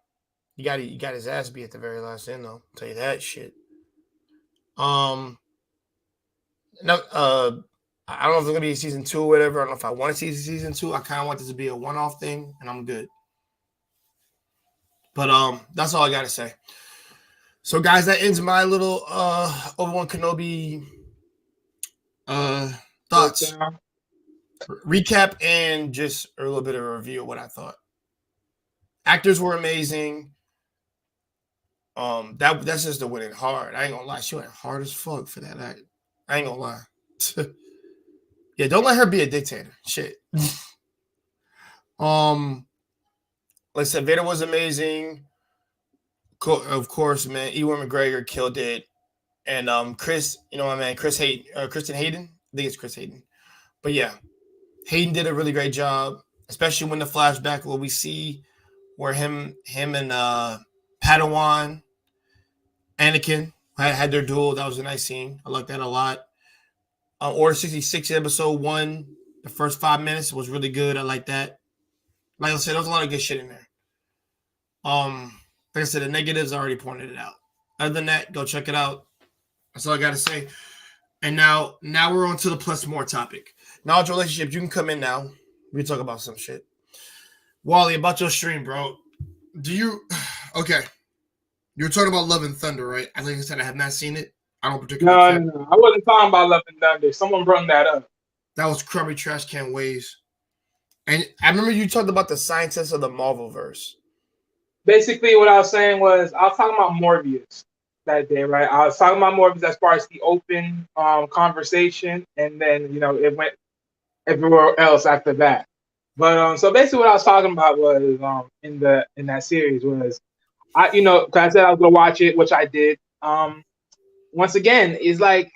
He got his ass beat at the very last end, though. I'll tell you that shit. Um, no, I don't know if it's gonna be season 2 or whatever. I don't know if I want to see season 2. I kind of want this to be a one-off thing, and I'm good. But that's all I gotta say. So, guys, that ends my little Obi-Wan Kenobi thoughts, recap, and just a little bit of a review of what I thought. Actors were amazing. That's just the winning hard. I ain't gonna lie, she went hard as fuck for that act. I ain't gonna lie. Yeah, don't let her be a dictator. Shit. Like I said, Vader was amazing. Of course, man. Ewan McGregor killed it, and Chris, you know what, man, Kristen Hayden. I think it's Chris Hayden. But yeah, Hayden did a really great job, especially when the flashback where we see where him and Padawan, Anakin had their duel. That was a nice scene. I like that a lot. Order 66 episode 1, the first 5 minutes was really good. I like that. Like I said, there was a lot of good shit in there. Like I said, the negatives I already pointed it out. Other than that, go check it out. That's all I gotta say. And now we're on to the plus more topic. Knowledge relationships, you can come in now. We can talk about some shit. Wally, about your stream, bro. Do you okay? You were talking about Love and Thunder, right? I think I said I have not seen it. I don't particularly care. No. I wasn't talking about Love and Thunder. Someone brought that up. That was crummy trash can ways. And I remember you talked about the scientists of the Marvelverse. Basically, what I was saying was I was talking about Morbius that day, right? I was talking about Morbius as far as the open conversation, and then it went everywhere else after that. But so basically, what I was talking about was in that series was because I said I was gonna watch it, which I did. Once again, is like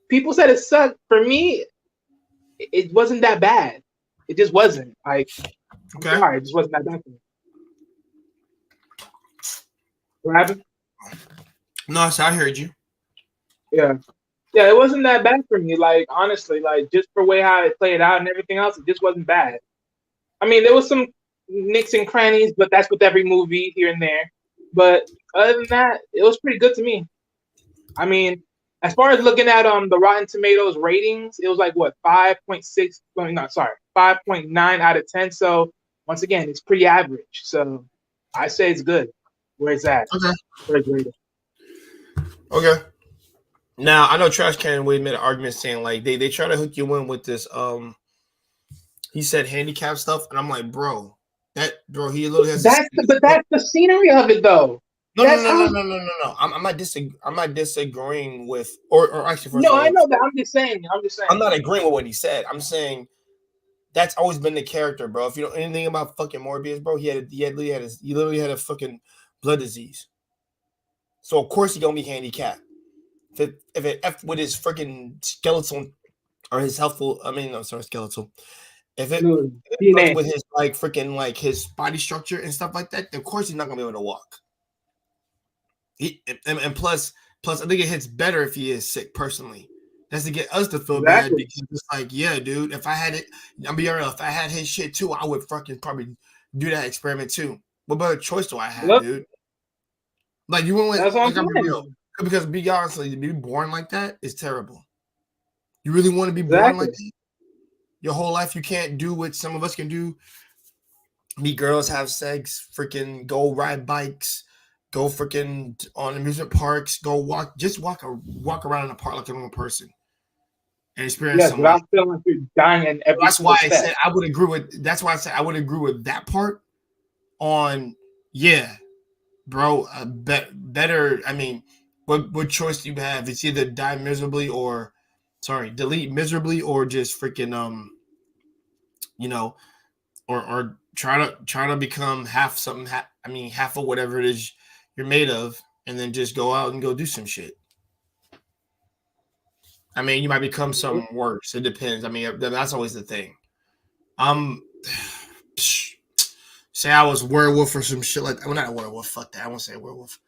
people said it sucked. For me, it wasn't that bad. It just wasn't. Like, Okay. I'm sorry, it just wasn't that bad for me. What happened? No, I heard you. Yeah, it wasn't that bad for me. Like, honestly, like just for way how it played out and everything else, it just wasn't bad. I mean, there was some nicks and crannies, but that's with every movie here and there. But other than that, it was pretty good to me. I mean, as far as looking at the Rotten Tomatoes ratings, it was like what 5.6. No, sorry, 5.9 out of 10. So once again, it's pretty average. So I say it's good. Where it's at. Okay. Where it's rated. Okay. Now I know Trash Can Wade made an argument saying like they try to hook you in with this he said handicap stuff, and I'm like, bro, he literally has that's the scenery of it though. No. I'm not disagreeing with or actually first I know that. I'm just saying. I'm not agreeing with what he said. I'm saying that's always been the character, bro. If you know anything about fucking Morbius, bro, he literally had a fucking blood disease. So of course he gonna be handicapped. If it F with his freaking skeletal or his skeletal. If it with his like freaking like his body structure and stuff like that, then of course he's not gonna be able to walk. And plus, I think it hits better if he is sick personally. That's to get us to feel bad because it's like, yeah, dude, if I had it, I'll be real. If I had his shit too, I would fucking probably do that experiment too. What better choice do I have, dude? Like you went with, like I'm real. Because be honest, to be born like that is terrible. You really want to be born like that? Your whole life you can't do what some of us can do. Meet girls, have sex, freaking go ride bikes, go freaking on amusement parks, go walk around in the park like a normal person. And experience some life. I feel like you're dying in every That's why I said I would agree with that part on bro, better. I mean, what choice do you have? It's either die miserably or, delete miserably or just freaking or try to become half something. Half of whatever it is you're made of, and then just go out and go do some shit. I mean, you might become something worse. It depends. I mean, that's always the thing. Say I was werewolf or some shit like that. Well, not a werewolf. Fuck that. I won't say werewolf.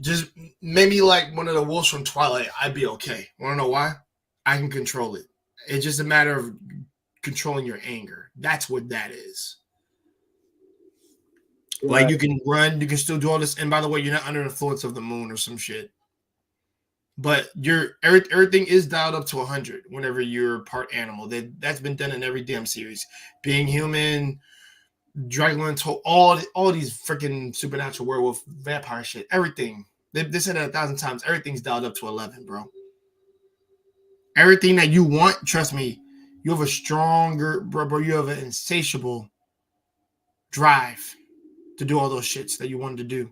Just maybe like one of the wolves from Twilight, I'd be okay. Wanna know why? I can control it. It's just a matter of controlling your anger. That's what that is. Like you Right. can run, you can still do all this. And by the way, you're not under the influence of the moon or some shit. But everything is dialed up to 100 whenever you're part animal. That's been done in every damn series. Being human, Dragon, all these freaking supernatural werewolf vampire shit. Everything. They said it 1,000 times. Everything's dialed up to 11, bro. Everything that you want, trust me, you have a stronger, bro. You have an insatiable drive to do all those shits that you wanted to do.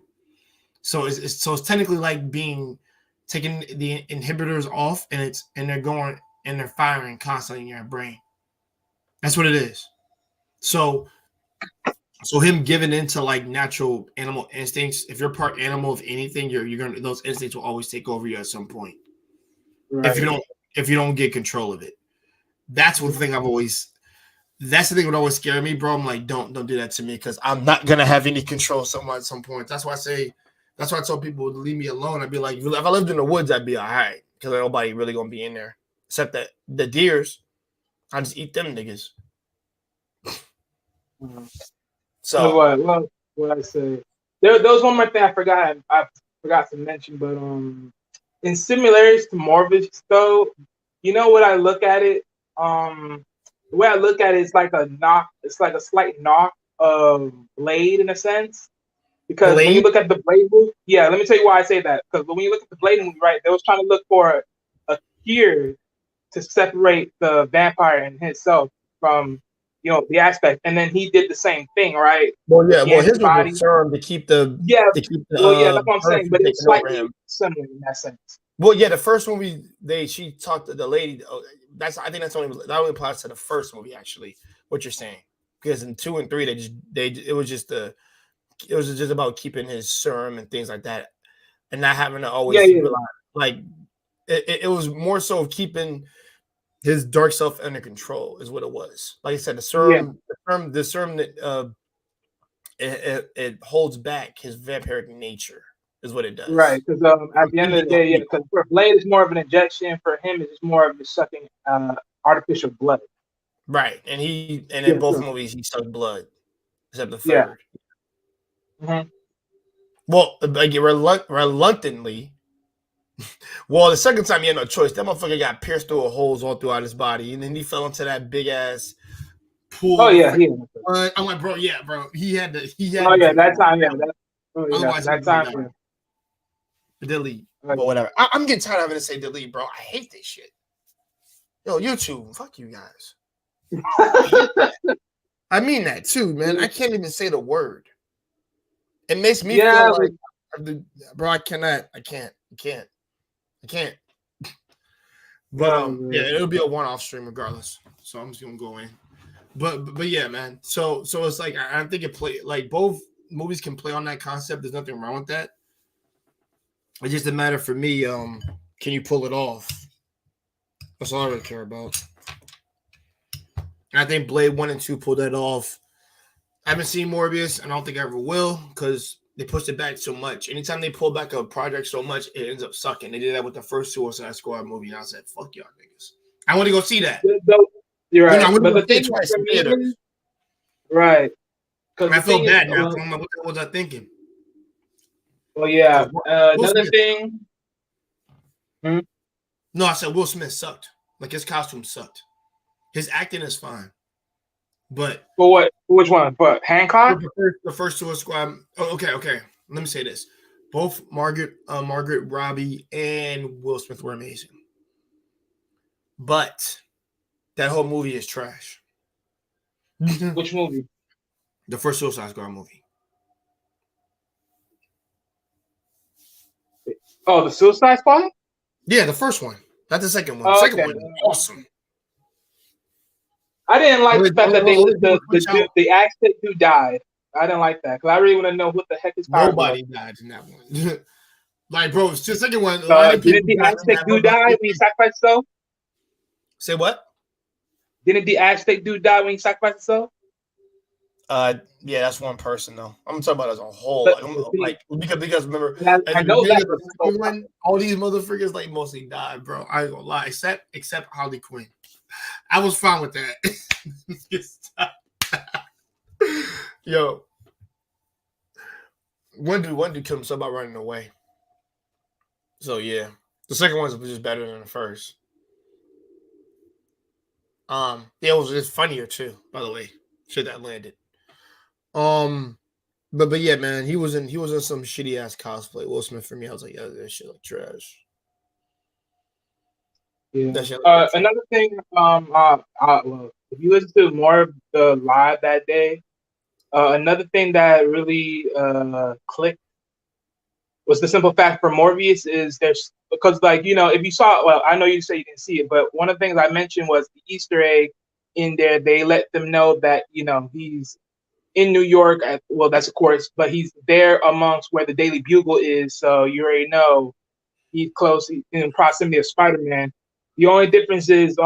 So it's technically like being taking the inhibitors off, and they're firing constantly in your brain. That's what it is. So him giving into like natural animal instincts. If you're part animal of anything, you're gonna those instincts will always take over you at some point. Right. If you don't get control of it, that's what the thing I've always. That's the thing that would always scare me, bro. I'm like, don't do that to me because I'm not gonna have any control of someone at some point. That's why I tell people to leave me alone. I'd be like, if I lived in the woods, I'd be all right because nobody really gonna be in there except that the deers. I just eat them niggas. Mhm. So What I say? There was one more thing I forgot to mention, but in similarities to Morbius, though, you know what I look at it? The way I look at it is like a knock. It's like a slight knock of Blade in a sense. Because when you Blade, look at the Blade movie, yeah, let me tell you why I say that. Because when you look at the Blade movie, right, they was trying to look for a cure to separate the vampire and himself from the aspect, and then he did the same thing, right, well, with yeah, the well, his was a antibody. serum to keep the Yeah, well, yeah, that's what I'm earth saying, from but it was taking over slightly him. similar in that sense. Well, yeah, the first movie she talked to the lady. I think that only applies to the first movie actually. What you're saying because in 2 and 3 it was just about keeping his serum and things like that, and not having to Yeah, always yeah, rely like it was more so of keeping his dark self under control is what it was. Like I said, yeah. the serum that it holds back his vampiric nature is what it Right, does because at from the end of feeding the on day, yeah, because people. for Blade it's more of an injection. For him, it's just more of just sucking artificial blood. Right, and in Yeah, both sure. movies he sucked blood except the Yeah. third. Hmm. Well, like reluctantly. Well, the second time he had no choice. That motherfucker got pierced through holes all throughout his body, and then he fell into that big ass Oh pool of yeah, freaking yeah. blood. I'm like, bro, yeah, bro. He had Oh to yeah, drink that all time, yeah. that. That. Oh yeah, Otherwise, he that was gonna time, die. yeah. Delete, Oh, but whatever. I'm getting tired of having to say delete, bro. I hate this shit. Yo, YouTube, fuck you guys. I hate yeah. that. I mean that too, man. I can't even say the word. It makes me feel Yeah, like, bro, I cannot. I can't. I can't. I can't. But no, yeah, man. it'll be a one-off stream regardless. So I'm just gonna go in. But yeah, man. So it's like I think it play like both movies can play on that concept. There's nothing wrong with that. It's just a matter for me. Can you pull it off? That's all I really care about. And I think Blade 1 and 2 pulled that off. I haven't seen Morbius, and I don't think I ever will because they pushed it back so much. Anytime they pull back a project so much, it ends up sucking. They did that with the first Suicide Squad movie, and I said, "Fuck y'all niggas." I want to go see that. You're No, right, I want to but go the see it thing twice for in me is theaters. right because And I the feel thing is, bad now. I'm like, what the hell was I thinking? well, yeah. Because Will Another Smith. thing. Hmm? No, I said Will Smith sucked. Like his costume sucked. His acting is fine, but For what? For which one? For Hancock? the first Suicide Squad. Oh, okay. Let me say this: both Margaret Robbie and Will Smith were amazing, but that whole movie is trash. The Which movie? first Suicide Squad movie. Oh, the Suicide Squad. Yeah, the first one. Not the second one. The Oh, second okay. one is awesome. I didn't like Only, the fact that they only let thing was the switch dude, out. the Aztec dude died. I didn't like that because I really want to know what the heck his powers was. Nobody died in that one. Like, bro, it's just the second one. A lot of Didn't people the died in Aztec that, dude but die when he sacrificed himself? say what? Didn't the Aztec dude die when he sacrificed himself? Yeah, that's one person though. I'm talking about as a whole. But Like, see, because remember at I the know beginning that of the was so second one, all these motherfuckers like mostly died, bro. I ain't gonna lie, except Harley Quinn. I was fine with that. Yo, one dude killed himself by running away. So yeah, the second one was just better than the first. Yeah, it was just funnier too. By the way, shit that landed. Um, but yeah, man, he was in some shitty ass cosplay. Will Smith for me, I was like, yeah, that shit like trash. yeah. That shit like trash. Another thing, well, if you listen to more of the live that day, another thing that really clicked was the simple fact for Morbius is there's because like if you saw well I know you say you didn't see it but one of the things I mentioned was the Easter egg in there they let them know that he's in New York well that's of course but he's there amongst where the Daily Bugle is so you already know he's close in proximity of Spider-Man. The only difference is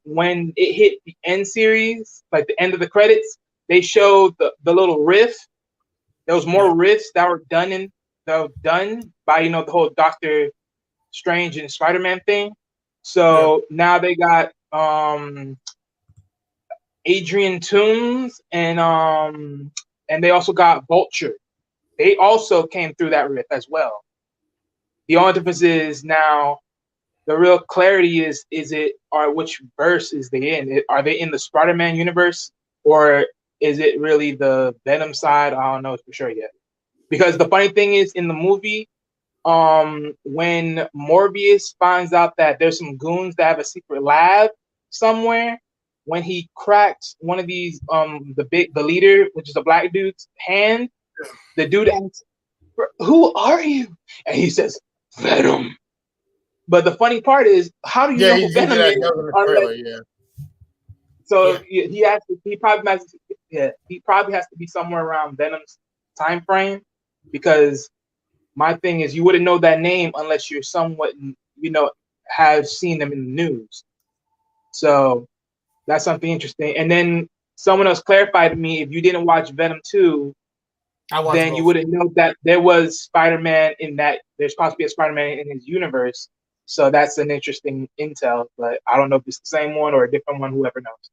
when it hit the end series like the end of the credits they showed the little riff there was Yeah, more riffs that were done by the whole Doctor Strange and Spider Man thing. yeah, So now they got Adrian Toomes and they also got Vulture. They also came through that riff as well. The only difference is now the real clarity is it or which verse is they in? Are they in the Spider Man universe or is it really the Venom side? I don't know for sure yet. Because the funny thing is in the movie, when Morbius finds out that there's some goons that have a secret lab somewhere, when he cracks one of these the leader, which is a black dude's hand, the dude asks, "Who are you?" And he says, "Venom." But the funny part is, how do you yeah. know He, who he did Venom that. is? That was in the Unless trailer. Yeah, so yeah, he has to, he probably has to, yeah, he probably has to be somewhere around Venom's time frame because my thing is you wouldn't know that name unless you're somewhat have seen them in the news. So that's something interesting. And then someone else clarified to me if you didn't watch Venom 2, I watched then you both. wouldn't know that there was Spider-Man in that there's possibly a Spider-Man in his universe. So that's an interesting intel, but I don't know if it's the same one or a different one, whoever knows.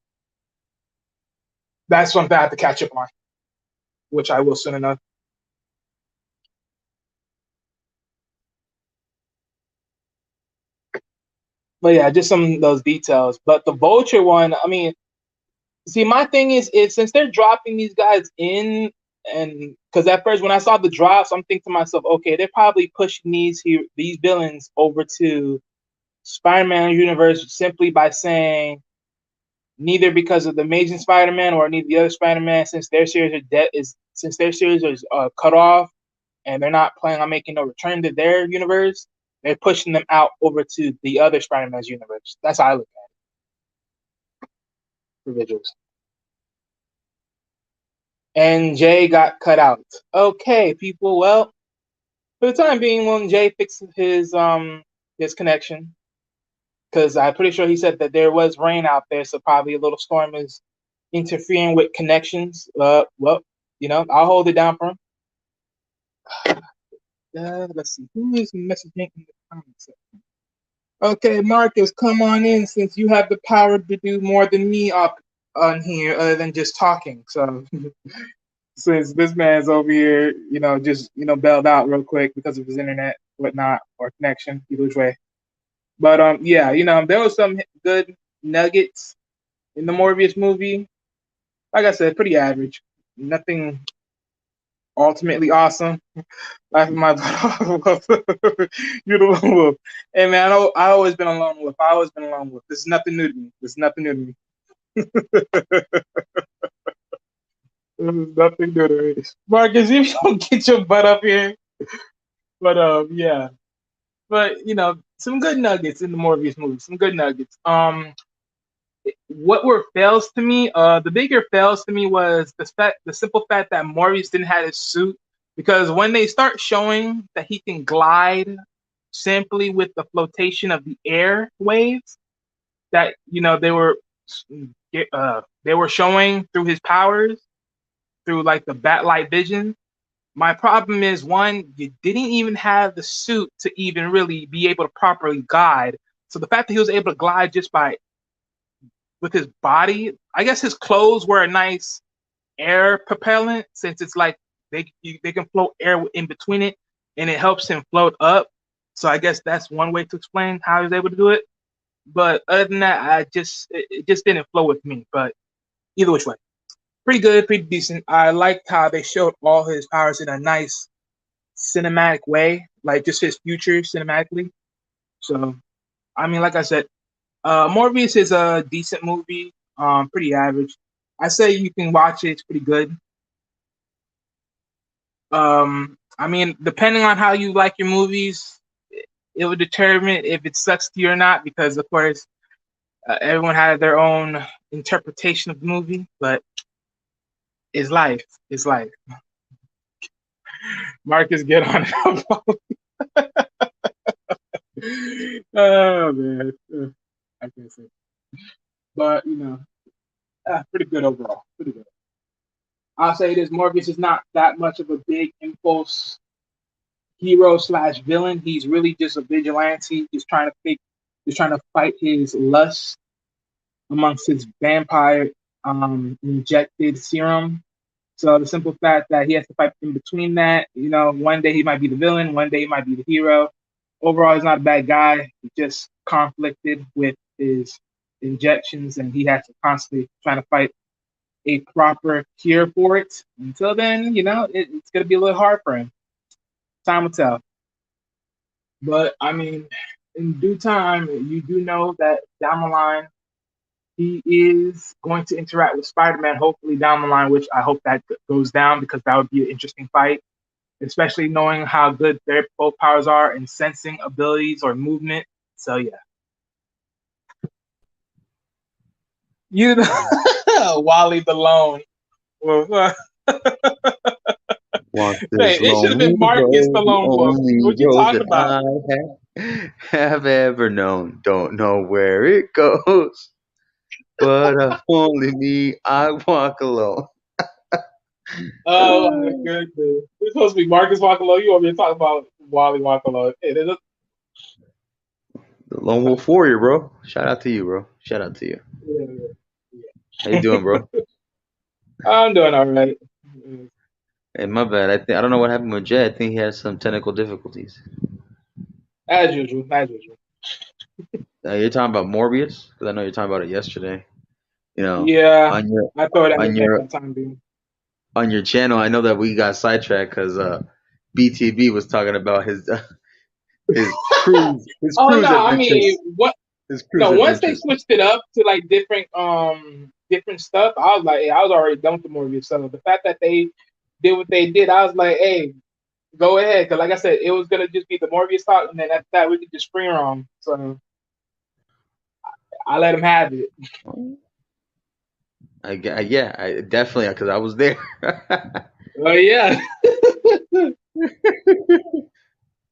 That's something I have to catch up on, which I will soon enough. But yeah, just some of those details. But the Vulture one, I mean, see, my thing is since they're dropping these guys in, and because at first when I saw the drops, I'm thinking to myself, okay, they're probably pushing these villains over to Spider-Man universe simply by saying neither because of the Amazing Spider-Man or neither the other Spider-Man since their series is cut off and they're not planning on making a return to their universe, they're pushing them out over to the other Spider-Man's universe. That's how I look at it, individuals. And Jay got cut out. Okay, people. Well, for the time being, when Jay fixes his connection, because I'm pretty sure he said that there was rain out there, so probably a little storm is interfering with connections. Well, I'll hold it down for him. Let's see who is messaging in the comments. Okay, Marcus, come on in since you have the power to do more than me up on here, other than just talking. So since this man's over here, just bailed out real quick because of his internet, whatnot, or connection, either which way. But yeah, there was some good nuggets in the Morbius movie. Like I said, pretty average. Nothing ultimately awesome. Laughing my butt off. You the lone wolf. Hey man, I always been a lone wolf. I always been a lone wolf. This is nothing new to me. This is nothing new to me. This is nothing new to me. Marcus, you don't get your butt up here. But yeah. But some good nuggets in the Morbius movie. Some good nuggets. What were fails to me? The bigger fails to me was the simple fact that Morbius didn't have his suit. Because when they start showing that he can glide simply with the flotation of the air waves, that they were showing through his powers. through like the bat light vision. My problem is one, you didn't even have the suit to even really be able to properly glide. So the fact that he was able to glide just by with his body, I guess his clothes were a nice air propellant since it's like they can float air in between it and it helps him float up. So I guess that's one way to explain how he was able to do it. But other than that, it just didn't flow with me. But either which way, pretty good, pretty decent. I liked how they showed all his powers in a nice cinematic way, like just his future cinematically. So I mean, like I said, Morbius is a decent movie, pretty average. I say you can watch it; it's pretty good. I mean, depending on how you like your movies, it would determine if it sucks to you or not. Because of course, everyone has their own interpretation of the movie, but it's life. It's life. Marcus, get on it. Oh man, I can't say, but pretty good overall. Pretty good. I'll say this: Morbius is not that much of a big impulse hero slash villain. He's really just a vigilante. He's trying to fight his lust amongst his vampire injected serum. So the simple fact that he has to fight in between that, one day he might be the villain, one day he might be the hero. Overall, he's not a bad guy. He's just conflicted with his injections, and he has to constantly trying to fight a proper cure for it. Until then, it's going to be a little hard for him. Time will tell. But I mean, in due time, you do know that down the line, he is going to interact with Spider-Man, hopefully down the line, which I hope that goes down because that would be an interesting fight, especially knowing how good their both powers are in sensing abilities or movement. So yeah. Wally the Lone. Want Hey, this it should have been lonely Marcus the road, the Lone Wolf. only What you road talking that about? I have ever known. Don't know where it goes, but only me, I walk alone. Oh my The goodness. It's supposed to be Marcus Wakalo. You over here talking about Wally Wakalo. Hey, Lone Wolf Warrior, bro. Shout out to you, bro. Shout out to you. yeah, How you doing, bro? I'm doing all right. Hey, my bad. I don't know what happened with Jay. I think he has some technical difficulties. As usual, as usual. You're talking about Morbius, because I know you're talking about it yesterday. You know, Yeah, on your I thought that was on that your for the time being. on your channel. I know that we got sidetracked because BTB was talking about his Oh no, cruise I mean adventures. what His cruise no, once they adventures. switched it up to like different stuff, I was like, hey, I was already done with the movie. So the fact that they did what they did, I was like, hey, go ahead. Cause like I said, it was gonna just be the Morbius talk, and then after that we could just free roam. So I let him have it. Yeah, I definitely because I was there. Oh yeah.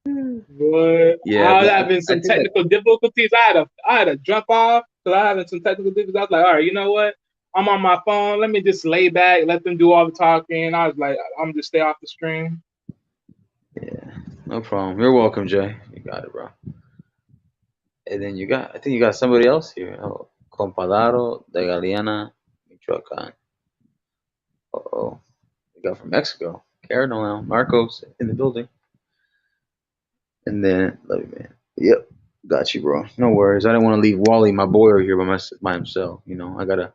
But Yeah, I was but having I some think that technical difficulties. I had to jump off because I was having some technical difficulties. I was like, all right, you know what? I'm on my phone. Let me just lay back, let them do all the talking. I was like, I'm just stay off the stream. yeah, no problem. You're welcome, Jay. You got it, bro. And then I think you got somebody else here. Oh, Compadaro de Galeana, Michoacan. Oh, you got from Mexico. Cardinal Marcos in the building. And then, love you, man. Yep, got you, bro. No worries. I didn't want to leave Wally, my boy, over here by himself. I gotta,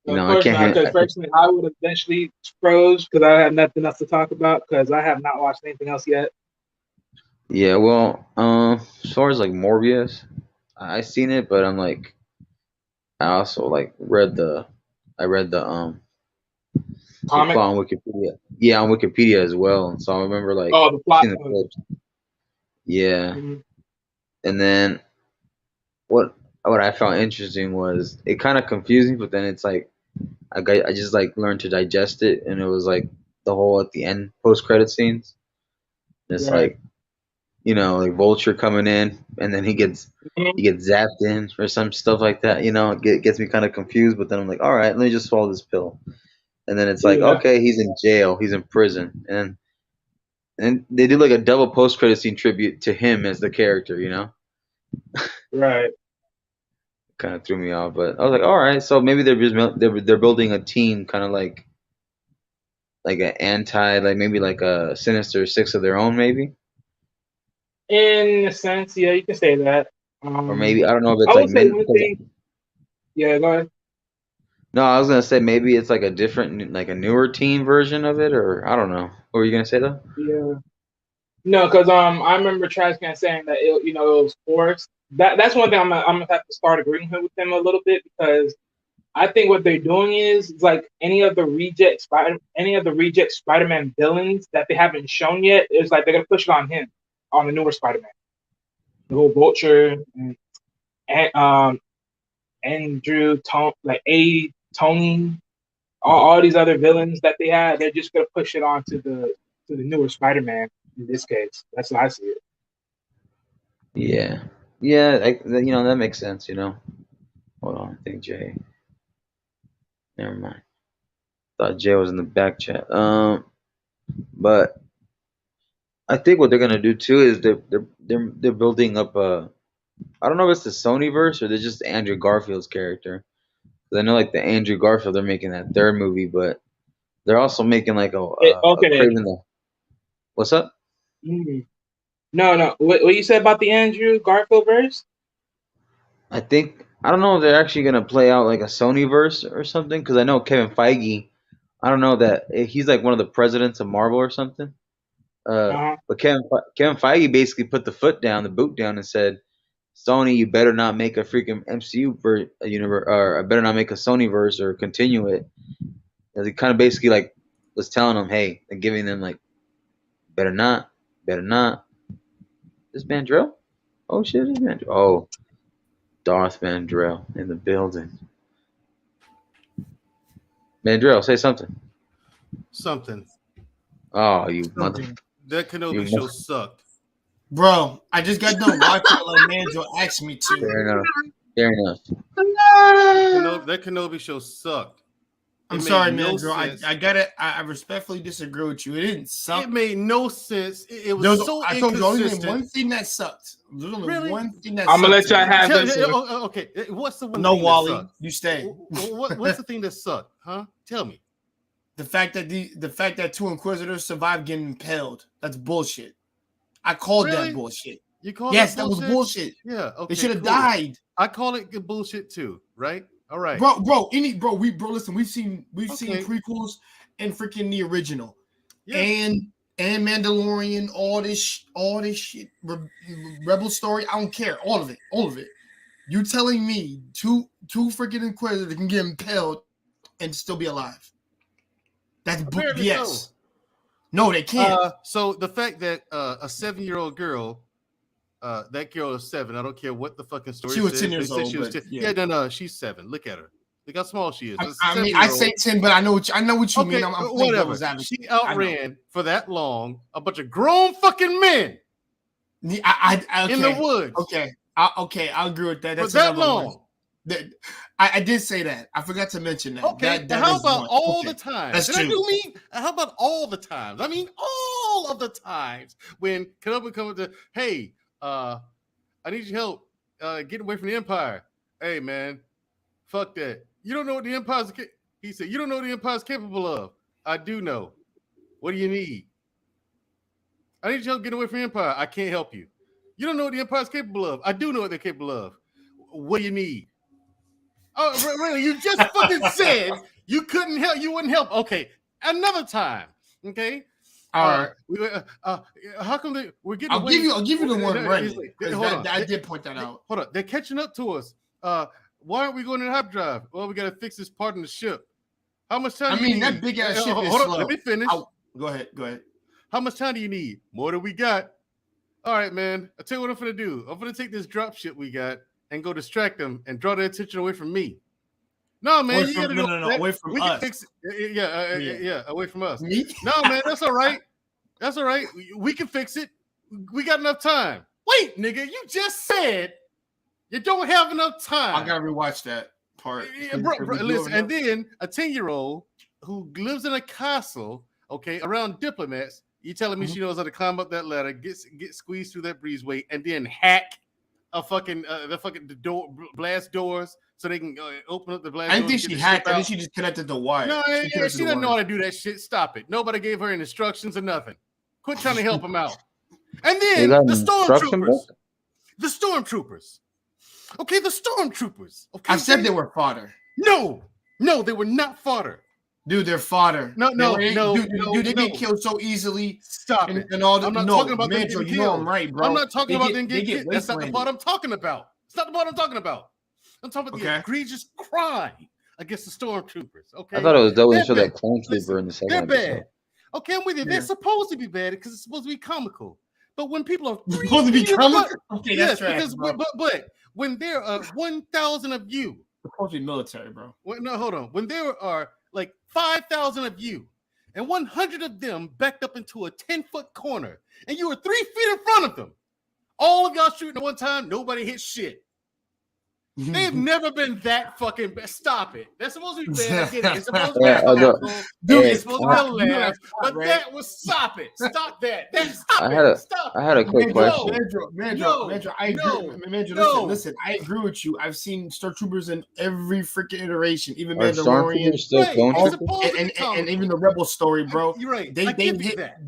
Of I course can't. not, because personally, I would eventually froze because I have nothing else to talk about because I have not watched anything else yet. Yeah, well, as far as like Morbius, I seen it, but I'm like, I also like I read the Comic? plot on Wikipedia. Yeah, on Wikipedia as well. And so I remember like Oh, the plot. seeing the clips. Yeah, Mhm. and then what what I found interesting was it kind of confusing, but then it's like I just like learned to digest it, and it was like the whole at the end post credit scenes. It's Right. like like Vulture coming in, and then Mhm. he gets zapped in or some stuff like that. It gets me kind of confused, but then I'm like, all right, let me just swallow this pill. and then it's like, Yeah. okay, he's in jail, he's in prison, and they do like a double post credit scene tribute to him as the character, you know. Right. Kind of threw me off, but I was like, all right, so maybe they're building a team, kind of like an anti, like maybe like a Sinister Six of their own, maybe, In a sense, yeah, you can say that. or maybe I don't know if I it's like would say men. one thing. Yeah, go ahead. No, I was gonna say maybe it's like a different, like a newer team version of it, or I don't know. What were you gonna say though? Yeah. No, because I remember Trash Can saying that it was forced. That's one thing I'm gonna have to start agreeing with him a little bit because I think what they're doing is like any of the reject Spider-Man villains that they haven't shown yet is like they're gonna push it on him, on the newer Spider-Man, the whole Vulture and Andrew Tony, all these other villains that they had. They're just gonna push it on to the newer Spider-Man in this case. That's how I see it. Yeah, yeah, that makes sense. Hold on, I think Jay. Never mind. Thought Jay was in the back chat. But I think what they're gonna do too is they're building up a. I don't know if it's the Sony verse or they're just Andrew Garfield's character. 'Cause I know like the Andrew Garfield, they're making that third movie, but they're also making like a Okay. Craven the. What's up? Mm. No, no. What you said about the Andrew Garfield verse? I think I don't know if they're actually gonna play out like a Sony verse or something because I know Kevin Feige. I don't know that he's like one of the presidents of Marvel or something. Uh-huh. But Kevin Feige basically put the foot down, the boot down, and said, "Sony, you better not make a freaking MCU universe, or I better not make a Sony verse or continue it." And he kind of basically like was telling them, "Hey," and giving them like, "Better not, better not." This Mandrell? Oh shit, this Mandrell. Oh, Darth Mandrell in the building. Mandrell, say something. Something. Oh, you mother! Something. That Kenobi You show sucked. Bro, I just got done watching it like Manjo asked me to. Fair enough. Fair enough. That Kenobi show sucked. I'm It sorry, made no Mandro. sense. I gotta. I respectfully disagree with you. It didn't suck. It made no sense. It was so I told you only inconsistent. one thing that sucked. There's only Really? one thing that I'm gonna sucked. let y'all have Tell- this. okay, what's the one No, thing Wally, that sucked? you stay. What's the thing that sucked? Huh? Tell me. The fact that two Inquisitors survived getting impaled. That's bullshit. I called Really? that bullshit. You call Yes, it that was bullshit. Yeah, okay. They should have cool. died. I call it good bullshit too, right? All right. Bro, listen, we've seen Okay. prequels and freaking the original. Yeah. And Mandalorian, all this shit, Rebel story, I don't care, all of it. You telling me two freaking Inquisitors can get impaled and still be alive? That's Apparently yes. so. No, they can't. So the fact that a 7-year-old girl, that girl is 7. I don't care what the fucking story She was says. 10 They years said old, she was but 10. yeah. No, she's 7. Look at her. Look how small she is. I mean, I say 10, but I know what you Okay, mean. I'm playing whatever. devil's advocate. She outran for that long a bunch of grown fucking men Okay. in the woods. Okay, I'll agree with that. For That's that another one. long. I did say that. I forgot to mention that. Okay, that how is about one. all Okay. the times? That's Did I two. do me? How about all the times? I mean, all of the times when Kenobi comes to, hey, I need your help getting away from the Empire. Hey, man, fuck that. You don't know what the Empire's. He said, you don't know what the Empire's capable of. I do know. What do you need? I need your help getting away from the Empire. I can't help you. You don't know what the Empire's capable of. I do know what they're capable of. What do you need? Oh, really? You just fucking said you couldn't help. You wouldn't help. Okay, another time. Okay. All right. How come we're getting? I'll give you the one running. Hold on. I did point that out. Hold on. They're catching up to us. Why aren't we going in hyperdrive? Well, we got to fix this part in the ship. How much time? I mean, that big ass ship is hold slow. on. Let me finish. Go ahead. How much time do you need? More than we got. All right, man. I'll tell you what I'm going to do. I'm going to take this drop ship we got and go distract them and draw their attention away from me. No, man. Away from us. Fix it. Yeah, away from us. Me? No, man. That's all right. That's all right. We can fix it. We got enough time. Wait, nigga. You just said you don't have enough time. I got to rewatch that part. Bro, listen, and then a 10-year-old who lives in a castle, okay, around diplomats. You telling me she knows how to climb up that ladder, get squeezed through that breezeway, and then hack the door, blast doors so they can open up the blast. I doors think and she get the hacked. ship I out? think she just connected the wire. No, she connected the doesn't know wire. how to do that shit. Stop it. Nobody gave her instructions or nothing. Quit trying to help him out. And You then got the an instruction stormtroopers. book? The stormtroopers. Okay, the stormtroopers. Okay, I said they were fodder. No, they were not fodder. Dude, they're fodder. No, Dude, they get killed so easily. Stop it. And all the, I'm not talking about them Mandro, getting you know killed. I'm right, bro. I'm not talking about them they getting killed. That's not the part I'm talking about. It's not the part I'm talking about. I'm talking about the egregious crime against the stormtroopers. Okay, I thought it was dope when they They're showed that bad. clone trooper Listen, in the second they're episode. bad. Okay, I'm with you. They're supposed to be bad because it's supposed to be comical. But when people are supposed to be comical, okay, yes, that's trash, because bro. but when there are 1,000 of you, It's supposed to be military, bro. no, hold on. When there are like 5,000 of you, and 100 of them backed up into a 10-foot corner, and you were 3 feet in front of them, all of y'all shooting at one time, nobody hit shit. They've never been that fucking bad. Stop it. That's supposed to be bad. I get it. It's supposed to be comical. Dude, it's supposed to be a laugh. But that was stop it. Stop that. Stop it. Stop it. I had a quick question. Mandro, I agree. Mandro, listen, I agree with you. I've seen stormtroopers in every freaking iteration, even Are Mandalorian, stormtroopers still clone troopers? and even the Rebel story, bro. You're right. They hit that.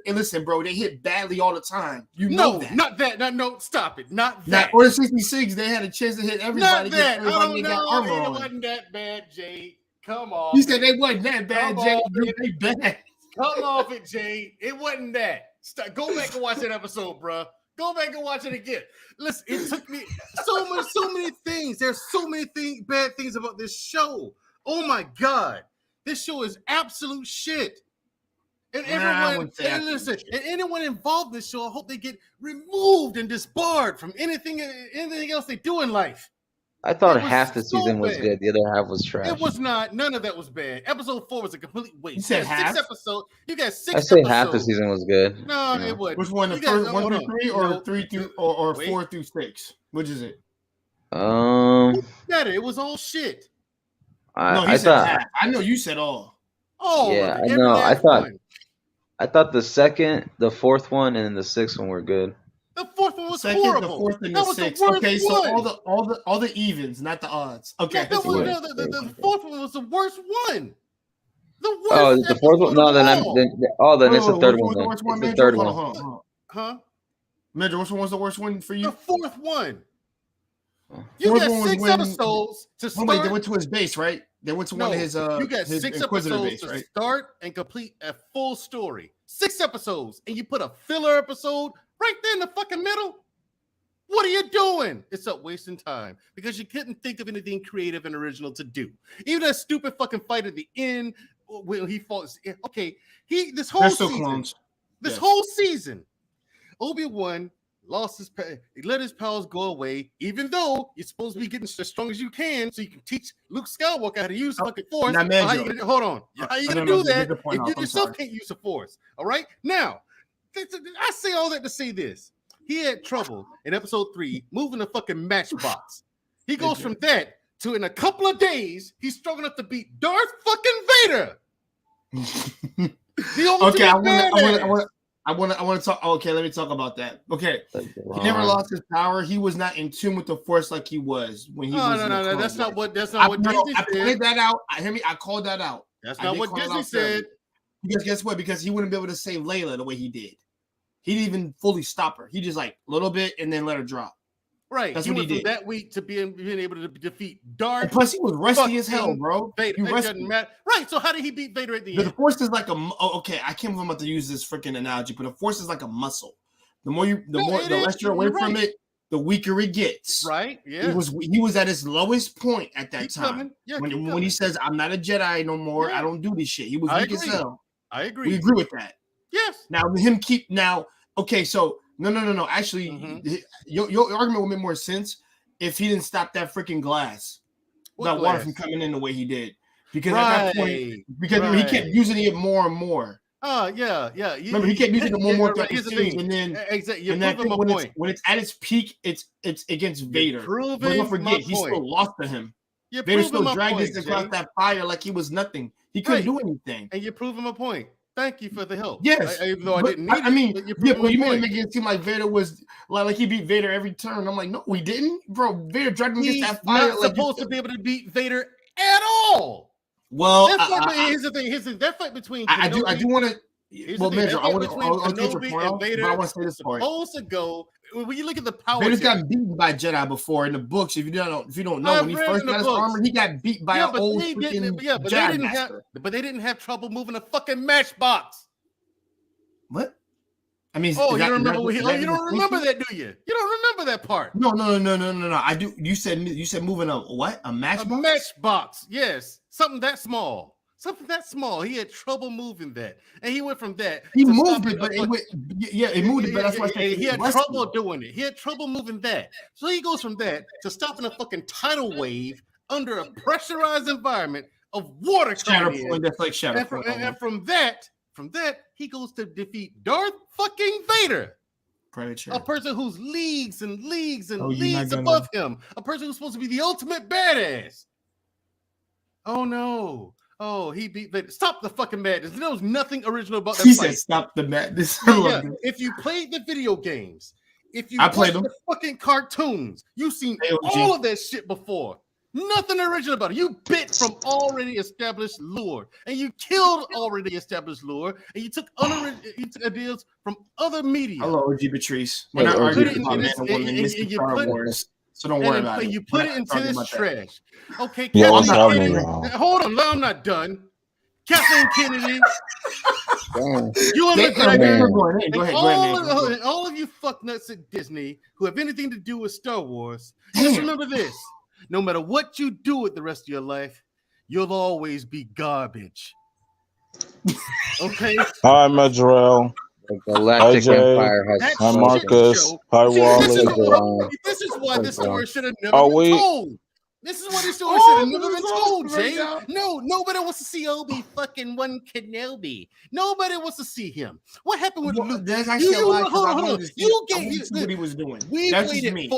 And listen, bro, they hit badly all the time. You know that. Not that. No, stop it. Not that. that. Order 66, they had a chance to hit everybody. Not that. I don't know. It wasn't that bad, Jay. Come on. You said they wasn't that bad, Jay. They bad. Come off it, Jay. It wasn't that. Go back and watch that episode, bro. Go back and watch it again. Listen, it took me so many things. There's so many bad things about this show. Oh my god, this show is absolute shit. And everyone, and listen, and anyone involved in this show, I hope they get removed and disbarred from anything else they do in life. I thought half the season was good. The other half was trash. It was not. None of that was bad. Episode 4 was a complete waste. You said half? 6 episodes. You got 6 I say episodes. half the season was good. No, it wasn't. Which one? The first 1 through 3 or 3 through or 4 through 6? Which is it? Better. It was all shit. I said half. I know you said all. Oh yeah, I know. I thought the second, the fourth one, and the sixth one were good. The fourth one was second, horrible. The fourth, and the sixth. Okay, so all the evens, not the odds. Okay, yeah, the fourth one was the worst one. The worst. Oh, the fourth one. No, then it's the third one. It's the third one. Huh? Major, which one was the worst one for you? The fourth one. You got 6 episodes to start. Wait, they went to his base, right? They went to one of his. You got 6 episodes base, to right? start and complete a full story. 6 episodes, and you put a filler episode right there in the fucking middle. What are you doing? It's up wasting time because you couldn't think of anything creative and original to do. Even that stupid fucking fight at the end when he falls. Okay, this whole season. Whole season, Obi-Wan lost his power. He let his powers go away, even though you're supposed to be getting as strong as you can, so you can teach Luke Skywalker how to use the fucking Force. Hold on, how you gonna do that if you yourself can't use the Force? All right, now I say all that to say this: he had trouble in Episode 3 moving the fucking matchbox. He goes from that to in a couple of days he's strong enough to beat Darth fucking Vader. Okay, I want to talk. Okay, let me talk about that. Okay, he never lost his power. He was not in tune with the Force like he was when he was. No. That's not what Disney said. I pointed that out. I called that out. That's not what Disney said. Because guess what? Because he wouldn't be able to save Layla the way he did. He didn't even fully stop her. He just like a little bit and then let her drop. Right. That's what he did. That week to being able to defeat Darth. And plus, he was rusty as hell, bro. Vader. It doesn't matter. Right. So how did he beat Vader at the end? The Force is like okay. I can't believe I'm about to use this freaking analogy, but the Force is like a muscle. The less you're away from it, the weaker it gets. Right. Yeah. He was at his lowest point at that time. Yeah, when he says, "I'm not a Jedi no more. I don't do this shit." He was weak as hell. I agree. We agree with that. Yes. Now okay, so no. Actually, your argument would make more sense if he didn't stop that freaking glass, that water from coming in the way he did. Because at that point, he kept using it more and more. Oh, yeah. Remember, he kept using it more throughout the series, and then exactly. When it's at its peak, it's against Vader. But don't forget, he still lost to him. Vader still dragged us across that fire like he was nothing. He couldn't do anything. And you're proving my point. Thank you for the help. Yes, even though I didn't need I mean, it, but you're yeah, proving but you my made it point. make it seem like Vader was like he beat Vader every turn. I'm like, no, he didn't, bro. Vader dragged him against He's that fire. not supposed to be able to beat Vader at all. Well, here's the thing. Here's that fight between Kenobi, I do want to. Well, Major, I want to Kenobi and Vader. but I want to say this part. Supposed to go when you look at the power. Vader's got beaten by Jedi before in the books. If you don't know, when he first got his armor, he got beat by an old freaking Jedi master. But they didn't have trouble moving a fucking matchbox. What? I mean, you don't remember that, do you? You don't remember that part? No. I do. You said moving a what? A matchbox? A matchbox. Yes, something that small. He had trouble moving that, and he went from that. He moved it, but it moved it. But that's why he had trouble doing it. He had trouble moving that. So he goes from that to stopping a fucking tidal wave under a pressurized environment of water coming in. That's like shadow. And from that, he goes to defeat Darth fucking Vader. Predator. A person who's leagues and leagues and leagues above him. A person who's supposed to be the ultimate badass. Oh no. Oh, he beat Vader. Stop the fucking madness. There was nothing original about that fight. He said stop the madness. If you played the video games, if you played the fucking cartoons, you've seen all of that shit before. Nothing original about it. You bit from already established lore, and you killed already established lore, and you took ideas from other media. Hello, OG Patrice. We're not arguing about man and woman. This is Star Wars, so don't worry about it. You put it into this trash. Okay, Hold on, I'm not done. Kathleen Kennedy, Ewan McGregor, go ahead, all of you fucknuts at Disney who have anything to do with Star Wars, just remember this. No matter what you do with the rest of your life, you'll always be garbage. Okay? Hi, Majorel. The Galactic Empire has. Hi, Marcus. Hi, Wally. This is why this story should have never been told. This is why this story should have never been told, Jay. No, nobody wants to see Obi fucking one Kenobi. Nobody wants to see him. What happened with Luke? That's actually a lie. Hold on. You gave what he was doing. We waited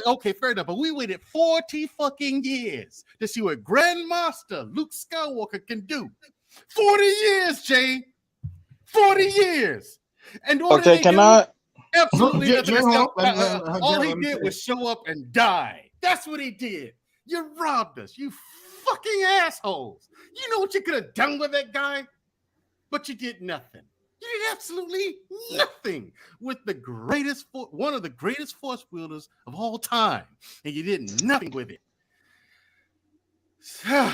okay, fair enough, but we waited 40 fucking years to see what Grandmaster Luke Skywalker can do. 40 years, Jay. 40 years. And okay, can I? Absolutely nothing. All he did was show up and die. That's what he did. You robbed us, you fucking assholes. You know what you could have done with that guy? But you did nothing. You did absolutely nothing with one of the greatest force wielders of all time. And you did nothing with it. All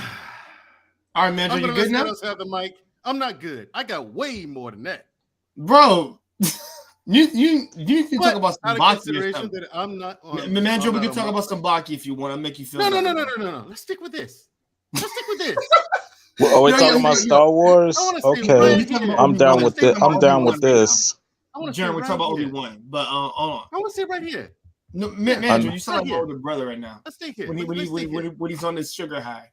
right, man, are you good now? Have the mic. I'm not good. I got way more than that. Bro, you can talk about some Baki. That I'm not on. Manager, we can talk about some Baki if you want. I'll make you feel. No. Let's stick with this. Well, are we talking about Star Wars? Okay, I'm down with it. I'm down with this. Jared, we're talking about Obi-Wan, but hold on. I want to sit right here. No, Manager, you sound like my older brother right now. Let's stay here. When he's on this sugar high.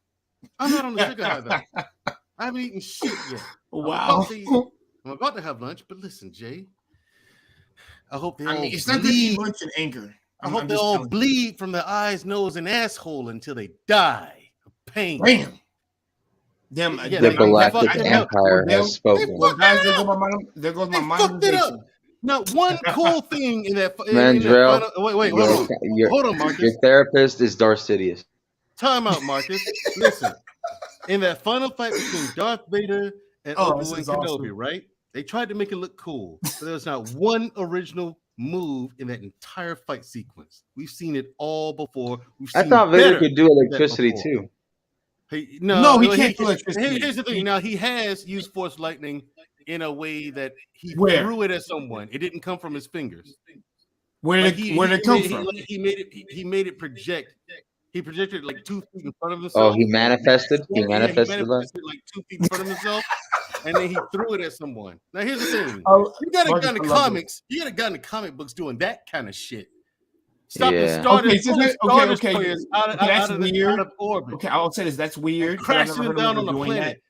I'm not on the sugar high though. I haven't eaten shit yet. Wow. I'm about to have lunch, but listen, Jay. I hope they all it's not that you lunch and anger. I hope they all bleed from their eyes, nose, and asshole until they die of pain. Damn. The Galactic Empire has spoken. Guys, there goes my mind. Fucked it up. Not one cool thing in that. Mandrell, wait, hold on, Marcus. Your therapist is Darth Sidious. Time out, Marcus. Listen, in that final fight between Darth Vader and Obi-Wan Kenobi, right? They tried to make it look cool, but there was not one original move in that entire fight sequence. We've seen it all before. I thought Vader could do electricity too. No, he can't do electricity. Here's the thing. Now he has used Force Lightning in a way that he threw it at someone. It didn't come from his fingers. Where did it come from? He made it project. He projected like 2 feet in front of himself. Oh, he manifested. He manifested like 2 feet in front of himself, and then he threw it at someone. Now here's the thing: you got a guy in the comics. You got a guy in the comic books doing that kind of shit. Stop the starters. Okay. Out of orbit. Okay, I'll say this. That's weird. Crashing them down on the planet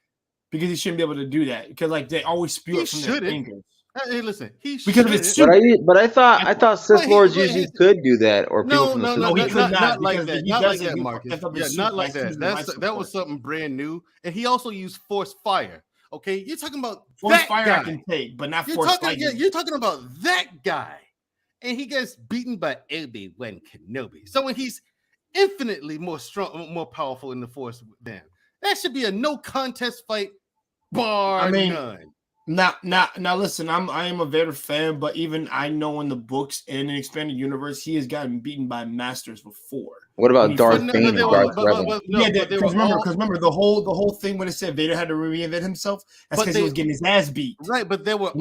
because he shouldn't be able to do that because like they always spew it from their fingers. Hey, listen, he Because of his shouldn't. suit. But I thought Sith Lords But usually could do that, or people no, from the no, Sith no, No, he Lords. could not like because that. he Not does like it. that, He Marcus. fucked up Yeah, his suit not by like that. using life That was support. something brand new, and he also used force fire. Okay, you're talking about Force that fire guy. I can take, but not You're force talking, lightning. you're talking about that guy, and he gets beaten by Obi-Wan Kenobi. So when he's infinitely more strong, more powerful in the force than that, should be a no contest fight, bar none. Now listen, I am a Vader fan, but even I know in the books and in expanded universe, he has gotten beaten by masters before. What about Darth Bane and Darth Revan? Because remember the whole thing when it said Vader had to reinvent himself, that's because he was getting his ass beat. Right, but they were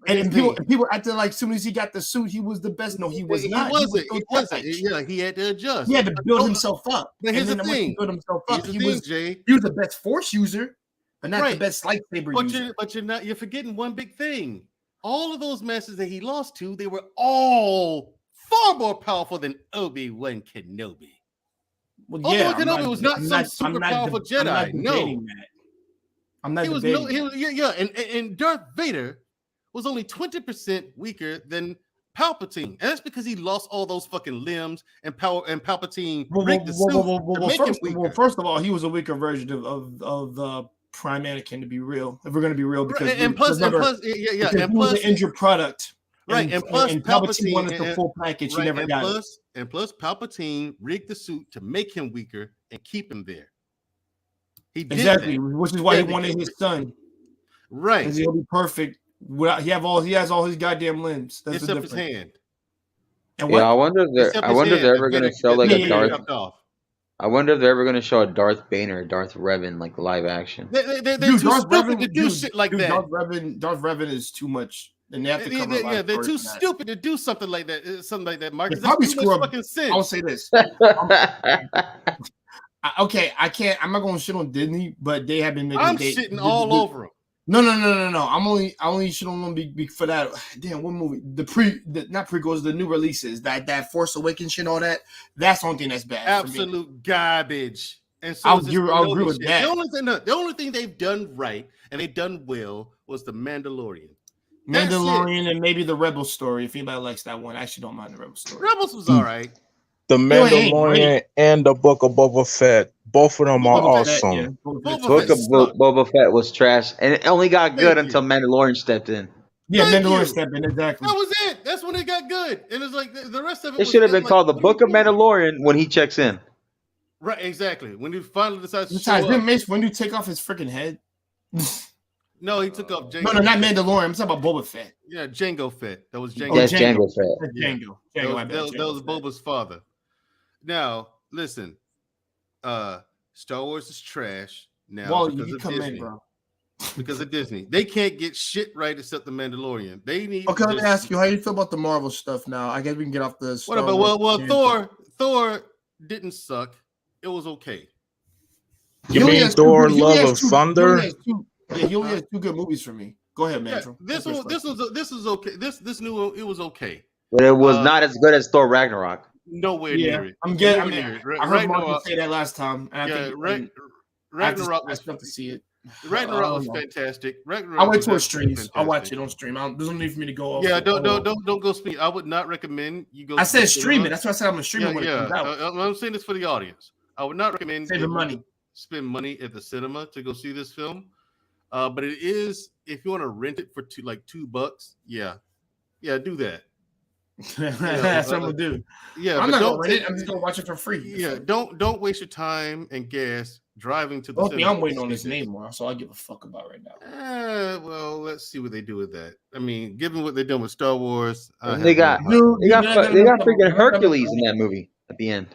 and people acted like as soon as he got the suit, he was the best. No, he was not. He wasn't. Yeah, he had to adjust. He had to build himself up. But here's the thing. He built himself up. He was Jay. He was the best force user, but not the best lightsaber user. But you're forgetting one big thing. All of those masters that he lost to, they were all far more powerful than Obi-Wan Kenobi. Well, yeah, Obi-Wan Kenobi was not some super powerful Jedi. No, I'm not debating. And Darth Vader was only 20% weaker than Palpatine, and that's because he lost all those fucking limbs and Palpatine rigged the suit to make him weaker. First of all, he was a weaker version of the Prime Anakin, to be real. If we're going to be real, because he was an injured product. Right, and Palpatine wanted the full package. He never got it. And plus, Palpatine rigged the suit to make him weaker and keep him there. He did exactly, that. Which is why he wanted his son. Right, because he'll be perfect. He has all his goddamn limbs. That's except his hand. And I wonder if they're ever going to show like a Darth. I wonder if they're ever going to show a Darth Bane or a Darth Revan like live action. They're too stupid to do shit like that. Darth Revan is too much. And they have to cover they're too stupid to do something like that. Marcus, that's too much fucking sense. I'll say this. Okay, I can't. I'm not going to shit on Disney, but they have been making. I'm shitting all over them. No. I only shit on them for that. Damn, what movie? Not prequels, the new releases. That Force Awakens shit, all that. That's the only thing that's bad. Absolute garbage. And so I'll agree with that. The only thing they've done right and they've done well was the Mandalorian. And maybe the Rebel story. If anybody likes that one, I actually don't mind the Rebel story. Rebels was all right. The Mandalorian and the Book of Boba Fett, both of them are awesome. Book of Boba Fett was trash, and it only got good until Mandalorian stepped in. Yeah, Mandalorian stepped in, exactly. That was it. That's when it got good. And it's like the rest of it. It should have been called the Book of Mandalorian when he checks in. Right, exactly. When he finally decides to show up. Mace, when you take off his freaking head. No, he took off Jango. No, not Mandalorian. I'm talking about Boba Fett. Yeah, Jango Fett. That was Jango. That's Jango Fett. Jango. That was Boba's father. Now, listen. Star Wars is trash now because of Disney. Bro. Because of Disney. They can't get shit right except the Mandalorian. They need. Okay, let me ask you, how you feel about the Marvel stuff now? I guess we can get off the Star Wars. Well, Thor didn't suck. It was okay. You mean Thor: Love of Thunder? He only has 2 good movies for me. Go ahead, man. Yeah, this is okay. This new it was okay. But it was not as good as Thor Ragnarok. Nowhere near it. I heard Marcus say that last time. And I think Ragnarok was tough to see it. Ragnarok was fantastic. I went to streams. I'll watch it on stream. There's no need for me to go. Yeah, don't go stream. I would not recommend you go. I said stream it. That's why I said I'm a streamer. Yeah, I'm saying this for the audience. I would not recommend spend money at the cinema to go see this film. But it is, if you want to rent it for $2, yeah, do that. That's what I'm gonna do. Yeah, I'm not gonna rent it. I'm just gonna watch it for free. Yeah, don't waste your time and gas driving to the cinema. I'm waiting on his name more, so I give a fuck about right now. Well, let's see what they do with that. I mean, given what they're doing with Star Wars, they got freaking Hercules in that movie at the end.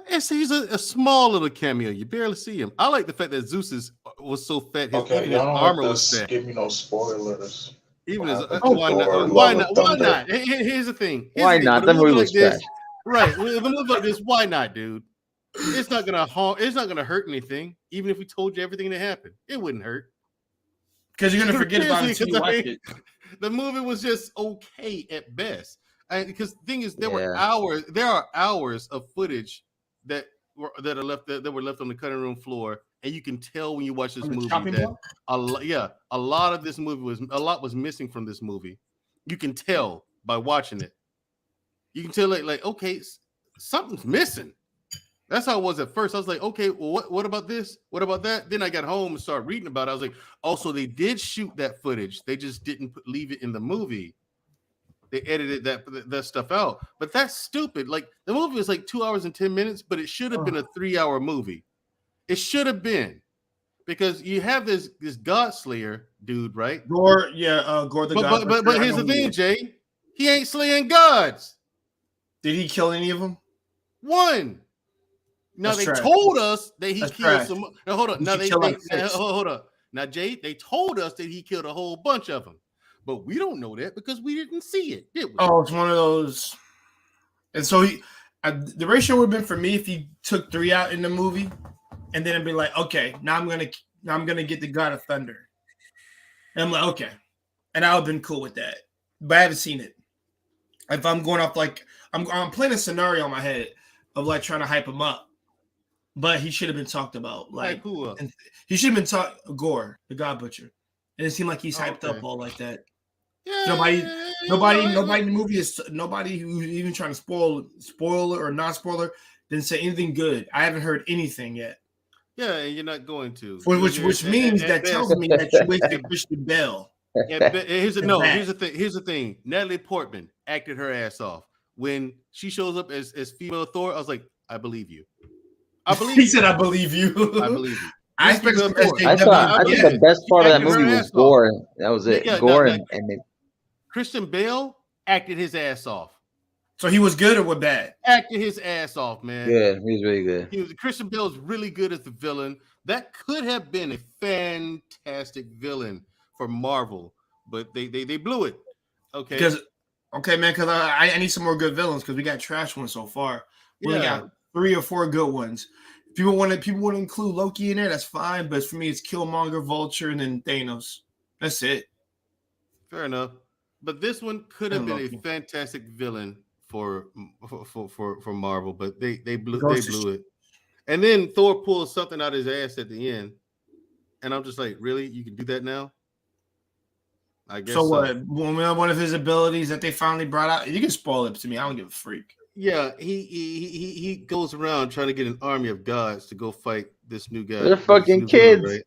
And so he's a small little cameo. You barely see him. I like the fact that Zeus was so fat. His armor was fat. Give me no spoilers. Even as why not? Here's the thing. Why not? The movie was trash. Right. With a movie like this, why not, dude? It's not gonna harm. It's not gonna hurt anything. Even if we told you everything that happened, it wouldn't hurt. Because you're gonna forget about it until you watch it. The movie was just okay at best. Because the thing is, there are hours of footage that were left on the cutting room floor, and you can tell when you watch this On the movie chopping that block? a lot of this movie was missing from this movie. You can tell by watching it. You can tell like okay, something's missing. That's how it was at first. I was like, okay, well, what about this? What about that? Then I got home and started reading about it. I was like, oh, so they did shoot that footage. They just didn't leave it in the movie. They edited that stuff out. But that's stupid. Like the movie was like 2 hours and 10 minutes, but it should have been a 3-hour movie. It should have been. Because you have this God Slayer dude, right? Gore, Gore the God. But here's the thing, Jay. He ain't slaying gods. Did he kill any of them? One. Now That's they trash. told us that he That's killed trash. some. Now hold on. He Now should they kill like 6. hold up. Now Jay, they told us that he killed a whole bunch of them, but we don't know that because we didn't see it, did we? Oh, it's one of those. And so the ratio would have been for me if he took 3 out in the movie, and then it'd be like, okay, now I'm gonna get the God of Thunder, and I'm like, okay, and I would have been cool with that, but I haven't seen it. If I'm going off like I'm playing a scenario in my head of like trying to hype him up. But he should have been talked about. Like and he should have been talked Gore, the God Butcher. And it seemed like he's hyped up all like that. Yeah, nobody in the movie is nobody who's even trying to spoiler or not spoiler didn't say anything good. I haven't heard anything yet. Yeah, and you're not going to. Which means that tells me that you wasted Christian Bale. Here's the thing. Natalie Portman acted her ass off. When she shows up as female Thor, I was like, I believe you. He said, "I believe you." I believe you. I think the best part of that movie was Gore. That was it. Gore and Christian Bale acted his ass off. So he was good or was bad? Acted his ass off, man. Yeah, he was really good. Christian Bale's really good as the villain. That could have been a fantastic villain for Marvel, but they blew it. Okay. Because I need some more good villains because we got trash ones so far. We only got 3 or 4 good ones. People want to include Loki in there. That's fine, but for me, it's Killmonger, Vulture, and then Thanos. That's it. Fair enough. But this one could have been a fantastic villain for Marvel, but they blew it. And then Thor pulls something out of his ass at the end, and I'm just like, really? You can do that now? I guess. So what? One of his abilities that they finally brought out. You can spoil it to me. I don't give a freak. Yeah, he goes around trying to get an army of gods to go fight this new guy. They're fucking kids. Right?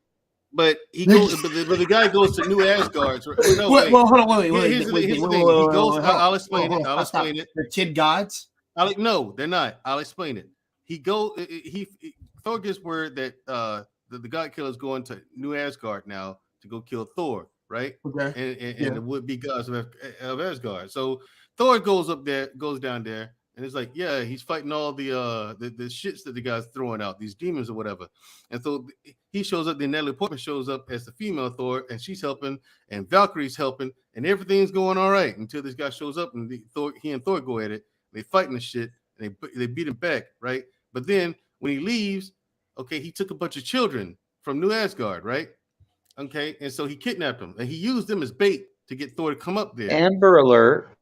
But he goes, but the guy goes to New Asgard. No, wait. Hold on, wait. Here's the thing. He goes. I'll explain it. I'll explain it. They're kid gods? No, they're not. I'll explain it. Thor gets word that the god killer is going to New Asgard now to go kill Thor, right? Okay. And the would-be gods of Asgard. So Thor goes down there. And it's like, yeah, he's fighting all the shits that the guy's throwing out, these demons or whatever. And so he shows up, then Natalie Portman shows up as the female Thor, and she's helping, and Valkyrie's helping, and everything's going all right until this guy shows up, and he and Thor go at it. They fighting the shit, and they beat him back, right? But then when he leaves, okay, he took a bunch of children from New Asgard, right? Okay, and so he kidnapped them, and he used them as bait to get Thor to come up there. Amber Alert.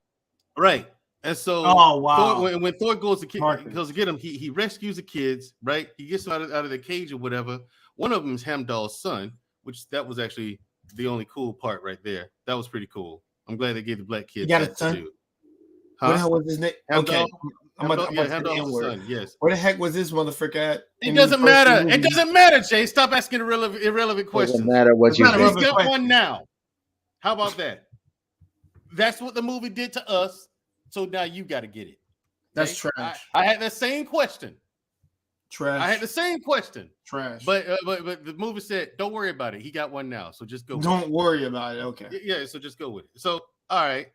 Right. And so, Thor, when Thor goes to get him, he rescues the kids, right? He gets them out of the cage or whatever. One of them is Heimdall's son, which that was actually the only cool part right there. That was pretty cool. I'm glad they gave the black kid that to do. What the hell was his name? Heimdall, Heimdall's son, yes. Where the heck was this motherfucker at? It doesn't matter. It doesn't matter, Jay. Stop asking irrelevant questions. Doesn't matter what you think. He's got one now. How about that? That's what the movie did to us. So now you got to get it. That's trash. I had the same question. Trash. I had the same question. Trash. But the movie said, don't worry about it. He got one now. So just go. Don't worry about it. Okay. Yeah. So just go with it. So, all right.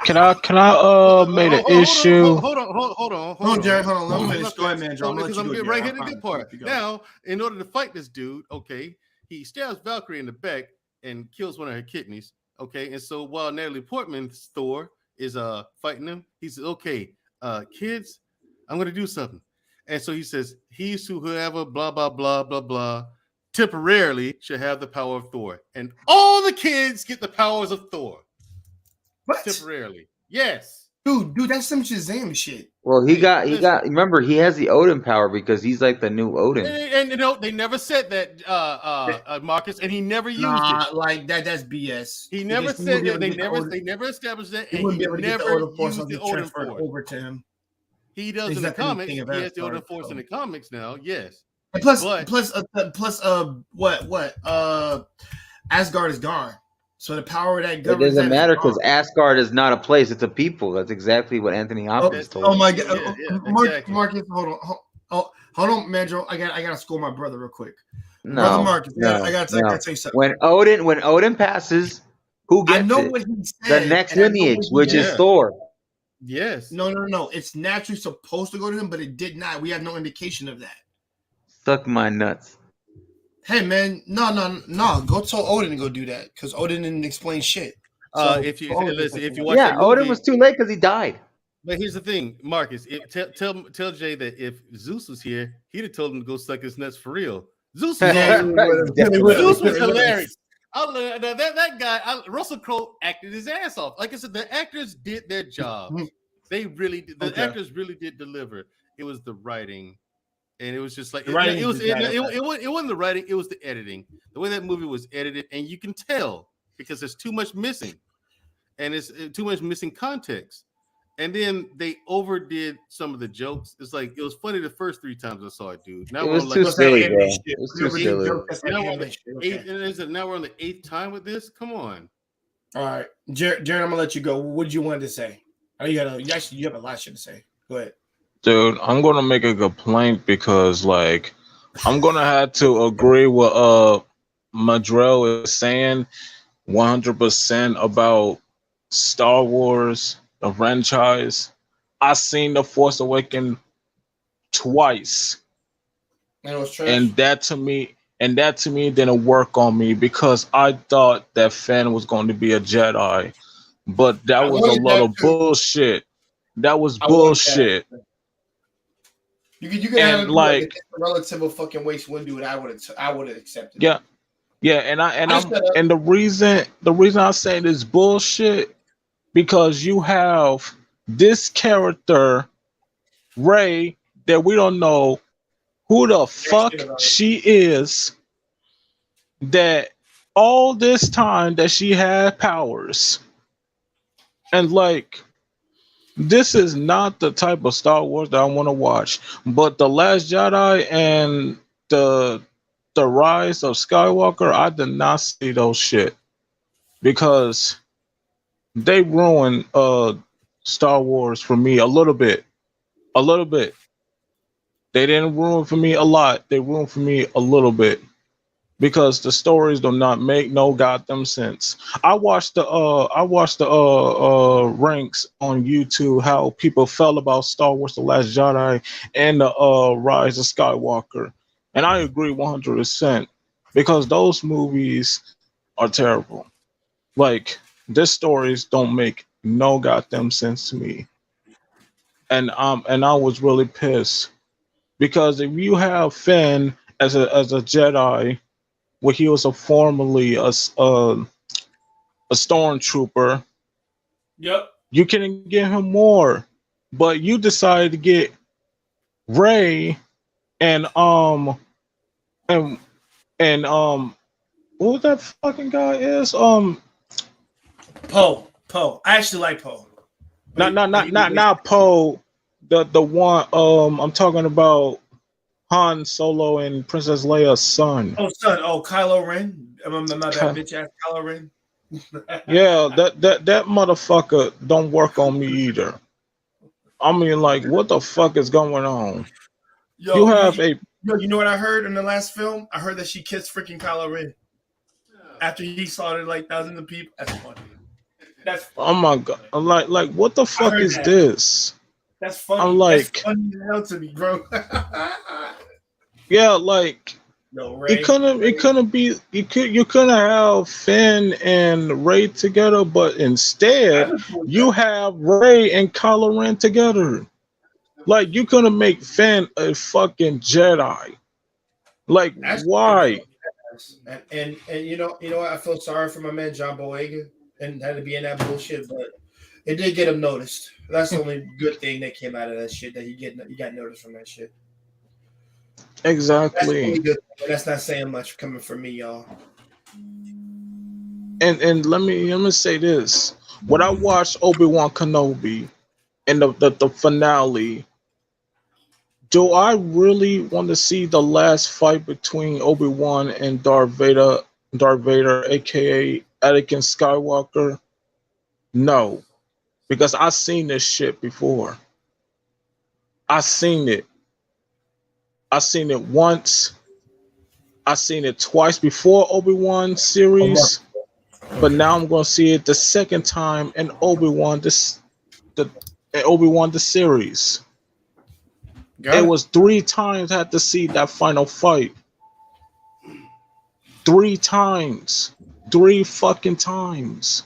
Can I make an issue? Hold on, Jared. Hold on. Let me finish. Go ahead, man. Because I'm getting right here to the good part. Now, in order to fight this dude, okay, he stabs Valkyrie in the back and kills one of her kidneys. Okay, and so while Natalie Portman's Thor is fighting him, he says, okay, kids, I'm gonna do something. And so he says, whoever blah blah blah blah blah temporarily should have the power of Thor. And all the kids get the powers of Thor. What? Temporarily. Yes. Dude, that's some Shazam shit. Well, he Hey, got. listen. Remember, he has the Odin power because he's like the new Odin. And you know, they never said that, Marcus, and he never used Nah, it. like that's BS. He never Because he wouldn't said be able that. to get the Odin- They never established that, He and wouldn't he be able to get the never Odin Force used the until Odin transferred Force. over to him. He does He's in the not anything comics. of He has the Odin Asgard, Force in so. the comics now. Yes, And plus, but what? Asgard is gone. So the power that It governs doesn't that is matter gone. because Asgard is not a place; it's a people. That's exactly what Anthony Hopkins told Oh us. my God, yeah, exactly. Marcus, hold on, Mandro. I gotta school my brother real quick. Brother No, Marcus, I gotta tell you something. When Odin passes, who I gets know it? what he The said. next and I know lineage, what which he is did. Thor. Yes. No. It's naturally supposed to go to him, but it did not. We have no indication of that. Suck my nuts. Hey man, no. Go tell Odin to go do that because Odin didn't explain shit. So If you watch that Odin movie, was too late because he died. but here's the thing, Marcus. Tell Jay that if Zeus was here, he'd have told him to go suck his nuts for real. Zeus was Definitely. Zeus was hilarious. That guy, Russell Crowe acted his ass off. Like I said, the actors did their jobs. They really did. The actors really did deliver. It was the writing, and it was just like it wasn't the writing. It was the editing. The way that movie was edited, and you can tell because there's too much missing, and it's too much missing context. And then they overdid some of the jokes. It's like it was funny the first 3 times I saw it, dude. Now It we're was on too like silly, bro. It was too silly. now we're on the 8th time with this. Come on. All right, Jared, I'm gonna let you go. What did you want to say? Oh, you have a lot shit to say. Go ahead, Dude, I'm gonna make a complaint because like I'm gonna have to agree with Madrell is saying 100% about Star Wars, the franchise. I seen The Force Awakens twice, and it was trash. and that to me didn't work on me because I thought that Finn was going to be a Jedi, but that was a lot of bullshit. That was bullshit. You can have like a relative of fucking waste wouldn't do it. I would have accepted. Yeah. Yeah, and the reason I say this bullshit because you have this character Rey that we don't know who the fuck she is, that all this time that she had powers, and like this is not the type of Star Wars that I want to watch. But The Last Jedi and the Rise of Skywalker, I did not see those shit because they ruined Star Wars for me a little bit. A little bit. They didn't ruin for me a lot. They ruined for me a little bit because the stories do not make no goddamn sense. I watched the ranks on YouTube how people felt about Star Wars: The Last Jedi and the Rise of Skywalker, and I agree 100% because those movies are terrible. Like, these stories don't make no goddamn sense to me, and I was really pissed because if you have Finn as a Jedi, where he was formerly a stormtrooper. Yep. You can get him more, but you decided to get Rey and and what that fucking guy is Poe. I actually like Poe. Not Poe. The one I'm talking about Han Solo and Princess Leia's son. Kylo Ren. That bitch ass Kylo Ren. Yeah, that motherfucker don't work on me either. I mean, like, what the fuck is going on? You know what I heard in the last film? I heard that she kissed freaking Kylo Ren after he slaughtered like thousands of people. That's funny. Oh my god! Like, what the fuck is this? That's funny. I'm like, that's funny as hell to me, bro. Yeah, like. Rey, it couldn't be you couldn't have Finn and Rey together, but instead you have Rey and Kylo Ren together. Like, you couldn't make Finn a fucking Jedi. Like, why? And you know what? I feel sorry for my man John Boyega and had to be in that bullshit, but It did get him noticed. That's the only good thing that came out of that shit. That he got noticed from that shit. That's the only Exactly. good thing, but that's not saying much coming from me, y'all. And let me say this. When I watched Obi-Wan Kenobi and the finale, do I really want to see the last fight between Obi-Wan and Darth Vader, aka Anakin Skywalker? No, because I've seen this shit before. I've seen it. I've seen it once. I've seen it twice before Obi-Wan series, but now I'm gonna see it the second time in Obi-Wan the series. Got It it? was 3 times I had to see that final fight. 3 times. 3 fucking times.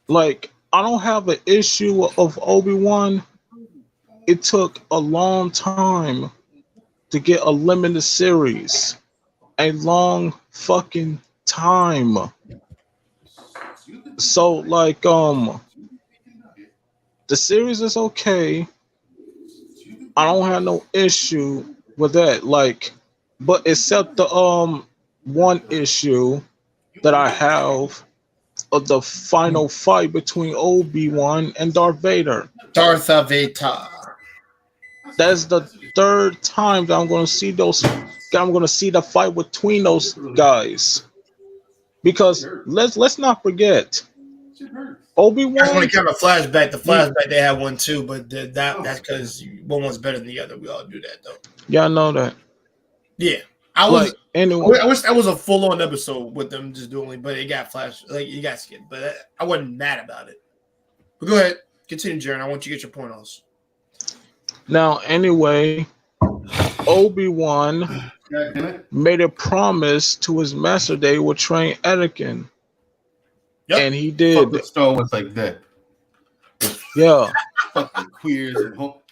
Like, I don't have an issue of Obi-Wan. It took a long time to get a limited series. A long fucking time. So like the series is okay. I don't have no issue with that. Like, but except the one issue that I have of the final fight between Obi-Wan and Darth Vader. Darth Vader. That's the third time that I'm gonna see those. I'm gonna see the fight between those guys. Because let's not forget, That's when Obi-Wan. it came a flashback. The flashback they had one too, but that's because one was better than the other. We all do that though. Yeah, I know that. Yeah, I was. Like, anyway, I wish that was a full on episode with them just doing it, but it got it got skipped. But I wasn't mad about it. But go ahead, continue, Jaron. I want you to get your point off. now anyway, Obi-Wan made a promise to his master that he would train Anakin. Yep. And he Fuck did. with Star Wars like that. Yeah.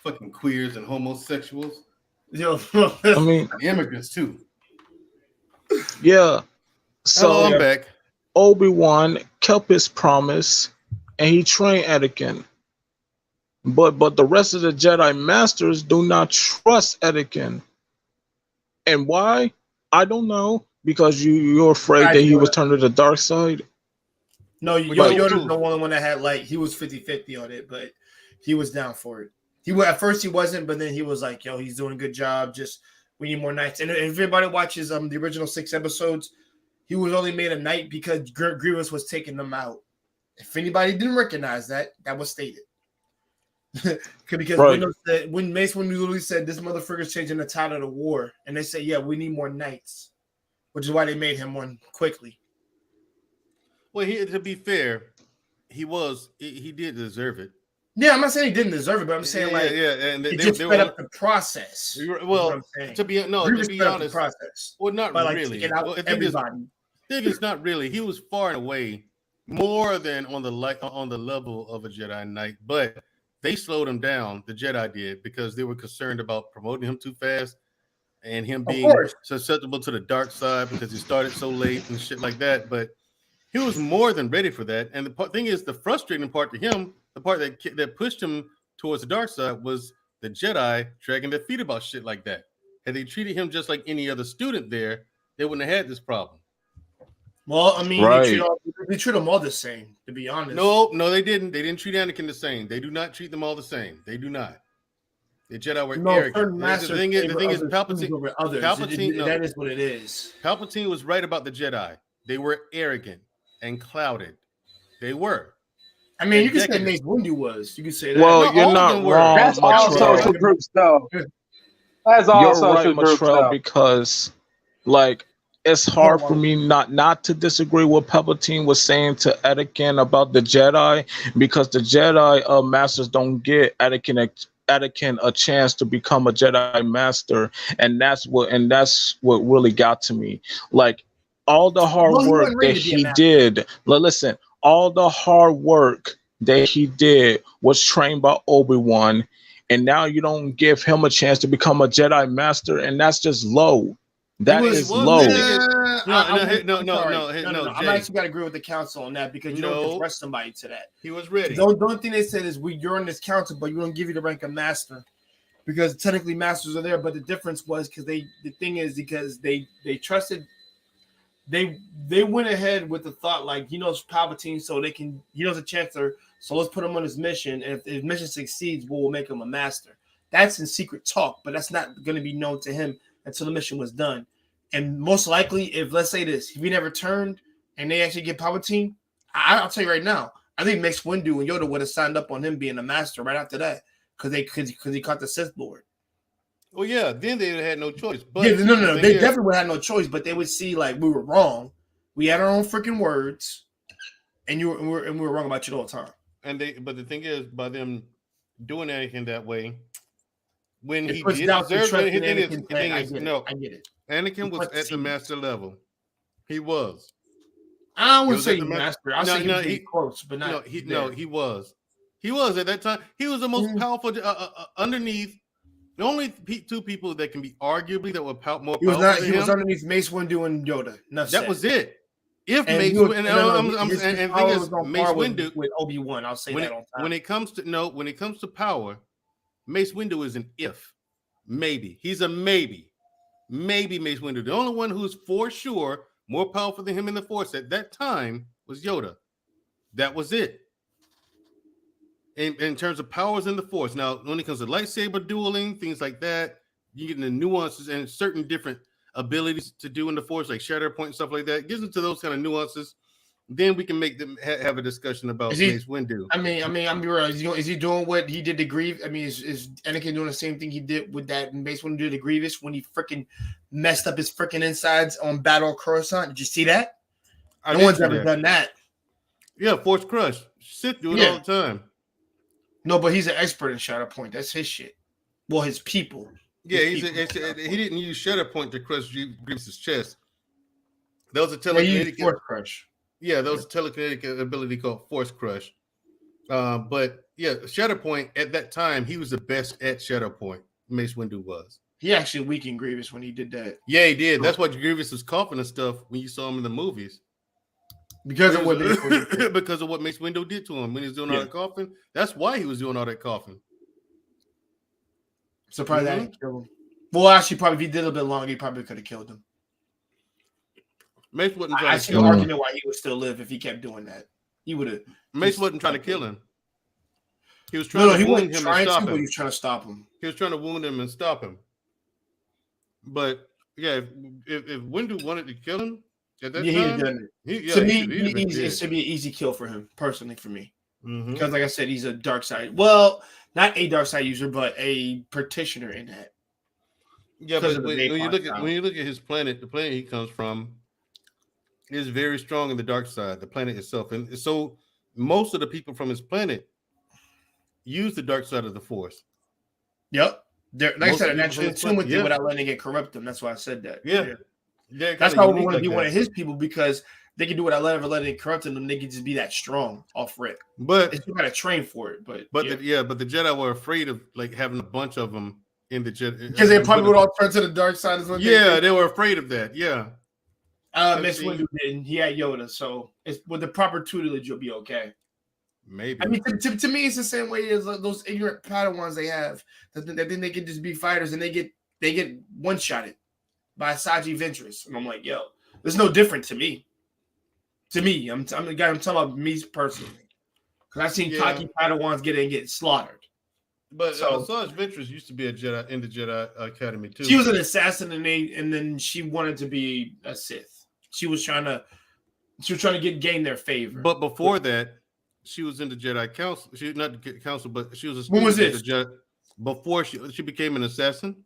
fucking queers and homosexuals. Yo, I mean, and immigrants too. yeah. So Hello, I'm back. Obi-Wan kept his promise and he trained Anakin. But the rest of the Jedi Masters do not trust Anakin. And why? I don't know. Because you're afraid that he was turned to the dark side. No, Yoda's the only one that had he was 50-50 on it, but he was down for it. At first he wasn't, but then he was like, "Yo, he's doing a good job. Just we need more knights." And if everybody watches the original 6 episodes, he was only made a knight because Grievous was taking them out. If anybody didn't recognize that, that was stated. Because right. when Mace Windu said this motherfucker's changing the tide of the war, and they said, "Yeah, we need more knights," which is why they made him one quickly. Well, to be fair, he did deserve it. Yeah, I'm not saying he didn't deserve it, but I'm saying and it just sped up the process. Well, to be honest, process. Well, not really. Everybody. Thing is, not really. He was far and away more than on the level of a Jedi Knight, but they slowed him down. The Jedi did because they were concerned about promoting him too fast and him being susceptible to the dark side because he started so late and shit like that. But he was more than ready for that. And the thing is, the frustrating part to him, the part that pushed him towards the dark side, was the Jedi dragging their feet about shit like that. Had they treated him just like any other student there, they wouldn't have had this problem. Well, I mean, they treat them all the same, to be honest. No, they didn't. They didn't treat Anakin the same. They do not treat them all the same. They do not. The Jedi were arrogant. The thing is, Palpatine. That is what it is. Palpatine was right about the Jedi. They were arrogant and clouded. They were. I mean, you can say Mace Windu was. You can say that. Well, you're not wrong. That's all social groups, though. That's all social groups, though. Because, it's hard for me not to disagree with Palpatine was saying to Anakin about the Jedi, because the Jedi Masters don't get Anakin a chance to become a Jedi Master, and that's what really got to me. All the hard work that he did. Listen, all the hard work that he did was trained by Obi-Wan, and now you don't give him a chance to become a Jedi Master, and that's just low. That was is was low. No. I'm Jay. actually got to agree with the council on that because you don't just rush somebody to that. He was ready. The only thing they said is you're in this council, but you don't give you the rank of master because technically masters are there. But the difference was because they trusted. They went ahead with the thought like he knows Palpatine, so he knows a chancellor, so let's put him on his mission. And if his mission succeeds, we'll make him a master. That's in secret talk, but that's not going to be known to him until the mission was done. And most likely, if let's say this, if he never turned and they actually get Palpatine, I'll tell you right now, I think Mace Windu and Yoda would have signed up on him being a master right after that because he caught the Sith Lord. Well, yeah, then they had no choice. But yeah, no. They definitely would have no choice, but they would see like we were wrong. We had our own freaking words, and we were wrong about you the whole time. But the thing is, by them doing anything that way, when he puts did doubt and deserve trust it, in his Anakin's thing plan. is, I get it. Anakin was at the master level. He was. I wouldn't say master. I'll say he was close, but not. He was. He was at that time. He was the most powerful underneath. The only two people that can be arguably that were more powerful than him. He was underneath Mace Windu and Yoda. That was it. If and Mace Windu with Obi-Wan, I'll say that on time. When it comes to power, Mace Windu is an if, maybe. He's a maybe. Maybe Mace Windu. The only one who's for sure more powerful than him in the Force at that time was Yoda. That was it. In terms of powers in the Force. Now, when it comes to lightsaber dueling, things like that, you get into nuances and certain different abilities to do in the Force, like Shatter Point and stuff like that. It gets into those kind of nuances. Then we can make them have a discussion about Mace Windu. I'm real. Is he doing what he did to Grievous? I mean, is Anakin doing the same thing he did with that Mace Windu did to Grievous when he freaking messed up his freaking insides on Battle of Coruscant? Did you see that? No one's ever done that. Yeah, Force Crush. Sith do it all the time. No, but he's an expert in Shatter Point. That's his shit. Well, his people. Yeah, he didn't use Shatter Point to crush Grievous's chest. That was a telekinetic Force Crush. Yeah, that was a telekinetic ability called Force Crush. But yeah, Shatter Point at that time, he was the best at Shatter Point. Mace Windu was. He actually weakened Grievous when he did that. Yeah, he did. That's why Grievous was coughing and stuff when you saw him in the movies. Because of what Mace Windu did to him when he was doing all that coughing. That's why he was doing all that coughing. So probably that didn't kill him. Well, actually, probably if he did a little bit longer, he probably could have killed him. Mace wasn't trying to kill him. I see no argument why he would still live if he kept doing that. He would have. Mace wasn't trying to kill him. He was trying to wound him and stop him. He was trying to stop him. He was trying to wound him and stop him. But yeah, if Windu wanted to kill him at that time, he'd have done it. To me, it should be an easy kill for him, personally, for me. Because, like I said, he's a dark side. Well, not a dark side user, but a practitioner in that. Yeah, but when you look at his planet, the planet he comes from is very strong in the dark side, the planet itself. And so most of the people from his planet use the dark side of the Force. Like I said, an actual tune with you without letting it corrupt them. That's why I said that. Yeah. That's how we want to be one of his people, because they can do it without ever letting it corrupt them. They can just be that strong off rip. But they still got to train for it. But the Jedi were afraid of like having a bunch of them in the Jedi because they probably would all turn to the dark side. They were afraid of that. Yeah. Mace Windu didn't. He had Yoda, so with the proper tutelage, you'll be okay. Maybe. I mean, to me, it's the same way as those ignorant Padawans they have. That think they can just be fighters, and they get one shotted by Saji Ventress, and I'm like, yo, it's no different to me. To me, I'm the guy. I'm talking about me personally, because I've seen cocky Padawans get slaughtered. But Saji Ventress used to be a Jedi in the Jedi Academy too. She was an assassin, and then she wanted to be a Sith. She was trying to gain their favor. But before that, she was in the Jedi Council. She not the council, but she was a student. When was this? Before she became an assassin.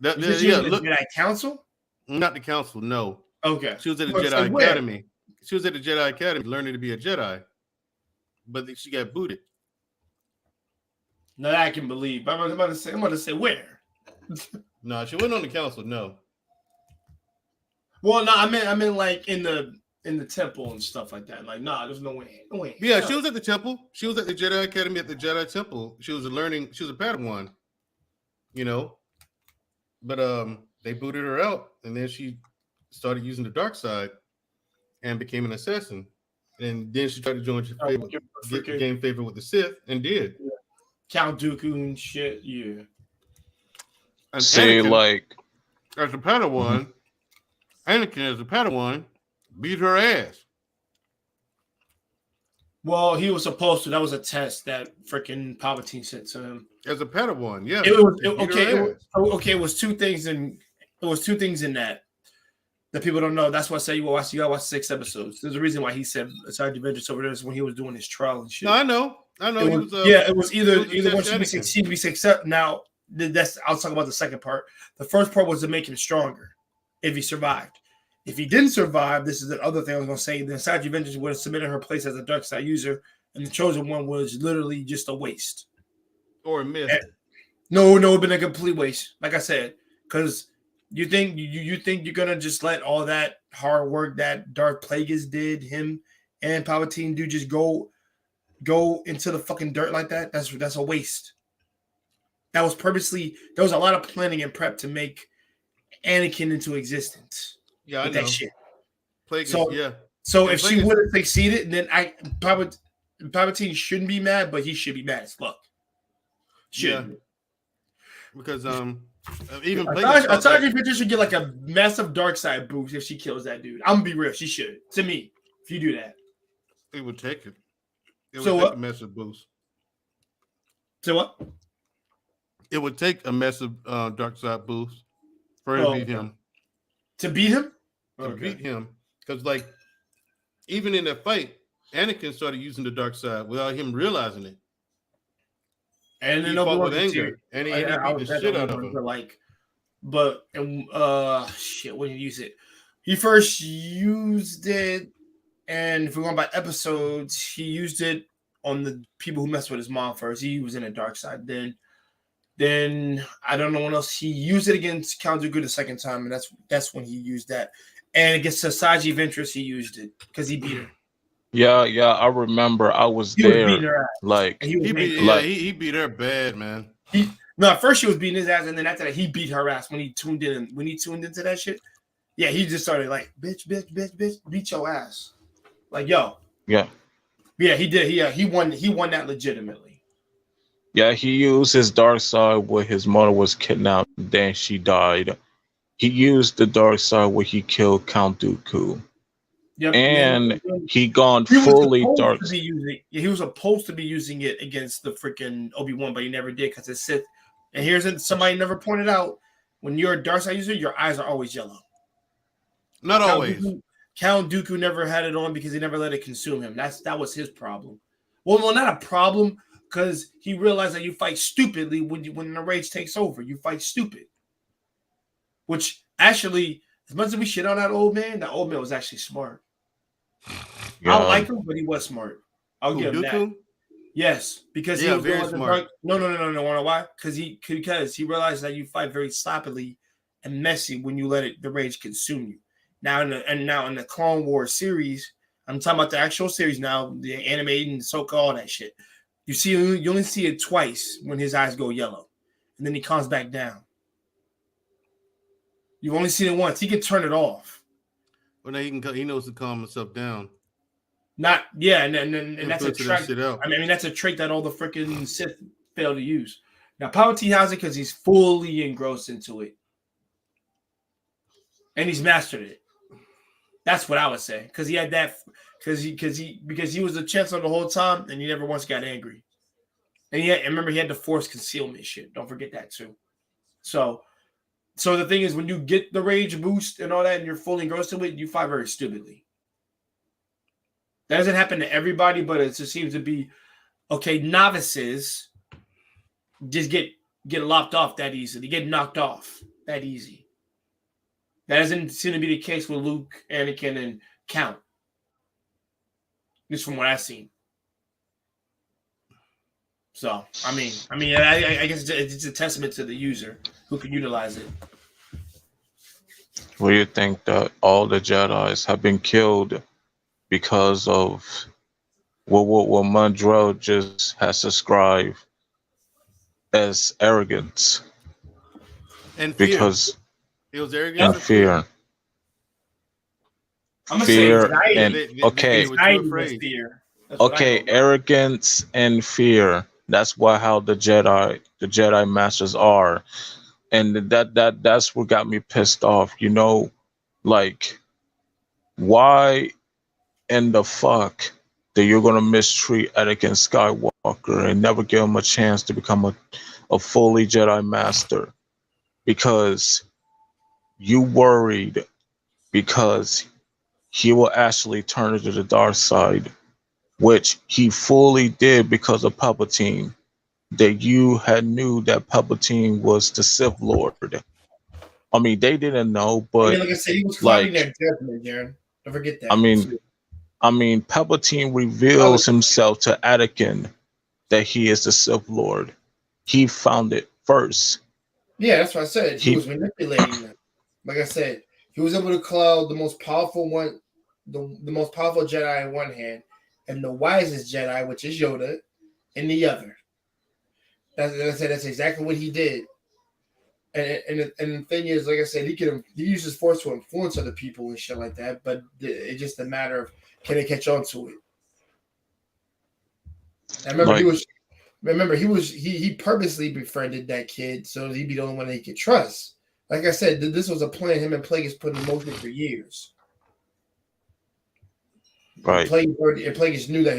She was in the Jedi Council? Not the council, no. Okay. She was at the Jedi Academy. She was at the Jedi Academy learning to be a Jedi. But she got booted. No, that I can believe. I'm about to say where? No, she wasn't on the council, no. Well, no, I meant like in the temple and stuff like that. Like, nah, there's no way. No way. Yeah, she was at the temple. She was at the Jedi Academy at the Jedi Temple. She was a Padawan, you know. But they booted her out and then she started using the dark side and became an assassin. And then she tried to join gain favor with the Sith, and did. Yeah. Count Dooku and shit. Yeah. And See, Anakin, like, as a Padawan, Anakin as a Padawan beat her ass. Well, he was supposed to. That was a test that freaking Palpatine sent to him. As a Padawan, yeah. It was two things in that people don't know. That's why I say you gotta watch 6 episodes. There's a reason why he said Sergeant Vengeance over there is when he was doing his trial and shit. No, I know. It was either once she be successful. Now that's I'll talk about the second part. The first part was to make him stronger if he survived. If he didn't survive, this is the other thing I was gonna say. Then Sergeant Vengeance would have submitted her place as a dark side user, and the chosen one was literally just a waste. Or a myth. No, it'd been a complete waste. Like I said, because you think you're gonna just let all that hard work that Darth Plagueis did, him and Palpatine do, just go into the fucking dirt like that? That's a waste. That was purposely. There was a lot of planning and prep to make Anakin into existence. Yeah, I know. That shit. Plagueis, So if she would have succeeded, then Palpatine shouldn't be mad, but he should be mad as fuck. Yeah. Because even Sergeant Vengeance should get like a massive dark side boost if she kills that dude. I'm gonna be real, she should. To me, if you do that, it would take it. It would So take a massive boost. So what? It would take a massive dark side boost for her to beat him. To beat him? To beat him. Because like even in that fight, Anakin started using the dark side without him realizing it. And then he fought with anger, and he beat the shit out of him. Shit, when did he use it? He first used it, and if we're going by episodes, he used it on the people who messed with his mom first. He was in the dark side. Then I don't know when else he used it against Count Dooku the second time, and that's when he used that. And against Sasaji Ventress, he used it because he beat her. Yeah, I remember. I was there. Like he beat her bad, man. At first she was beating his ass, and then after that he beat her ass when he tuned into that shit. Yeah, he just started like bitch, beat your ass. Like yo. Yeah. Yeah, he did. He won that legitimately. Yeah, he used his dark side where his mother was kidnapped, then she died. He used the dark side where he killed Count Dooku. Yep, and he gone fully dark. He was supposed to be using it against the freaking Obi-Wan, but he never did because it's Sith. And here's somebody never pointed out: when you're a dark side user, your eyes are always yellow. Not always. Count Dooku never had it on because he never let it consume him. That was his problem. Well, not a problem because he realized that you fight stupidly when the rage takes over. You fight stupid, which actually, as much as we shit on that old man was actually smart. Yeah. I don't like him, but he was smart. I'll give him that. Yes, because he was very smart. No. Wanna why? Because he realized that you fight very sloppily and messy when you let the rage consume you. Now in the Clone Wars series, I'm talking about the actual series now, the animated and so-called all that shit. You only see it twice when his eyes go yellow, and then he calms back down. You've only seen it once. He can turn it off. Well, now he knows to calm himself down. And that's a trait. That's a trait that all the freaking Sith fail to use. Now, Palpatine has it because he's fully engrossed into it, and he's mastered it. That's what I would say because he had that because he was the Chancellor the whole time, and he never once got angry. And remember he had the Force concealment shit. Don't forget that too. So the thing is, when you get the rage boost and all that, and you're fully engrossed in it, you fight very stupidly. That doesn't happen to everybody, but it just seems to be okay. Novices just get lopped off that easy. They get knocked off that easy. That doesn't seem to be the case with Luke, Anakin, and Count. Just from what I've seen. So I guess it's a testament to the user who can utilize it. What do you think that all the Jedis have been killed because of what Mondrell just has described as arrogance? And fear. It was arrogance and fear. I'm gonna Fear say anxiety. and okay. They were too Anxiety was afraid. fear. That's what I Okay, go by. arrogance and fear. That's how the Jedi Masters are, and that's what got me pissed off. You know, like why in the fuck that you're gonna mistreat Anakin Skywalker and never give him a chance to become a fully Jedi Master because you worried because he will actually turn into the dark side, which he fully did because of Palpatine. That you had knew that Palpatine was the Sith Lord. I mean, they didn't know, I mean, but like I said, he was clouding like, their judgment, Jaron. Don't forget I that. mean, Palpatine Oh, reveals himself to Anakin that he is the Sith Lord. He found it first. yeah, that's what I said. He He was manipulating them. Like I said, he was able to cloud the most powerful one, the most powerful Jedi in one hand, and the wisest Jedi, which is Yoda, in the other. That's exactly what he did. And the thing is, like I said, he uses force to influence other people and shit like that. But it's just a matter of can they catch on to it. I remember like he purposely befriended that kid so he'd be the only one that he could trust. Like I said, this was a plan him and Plagueis put in motion for years. right, Plagueis knew that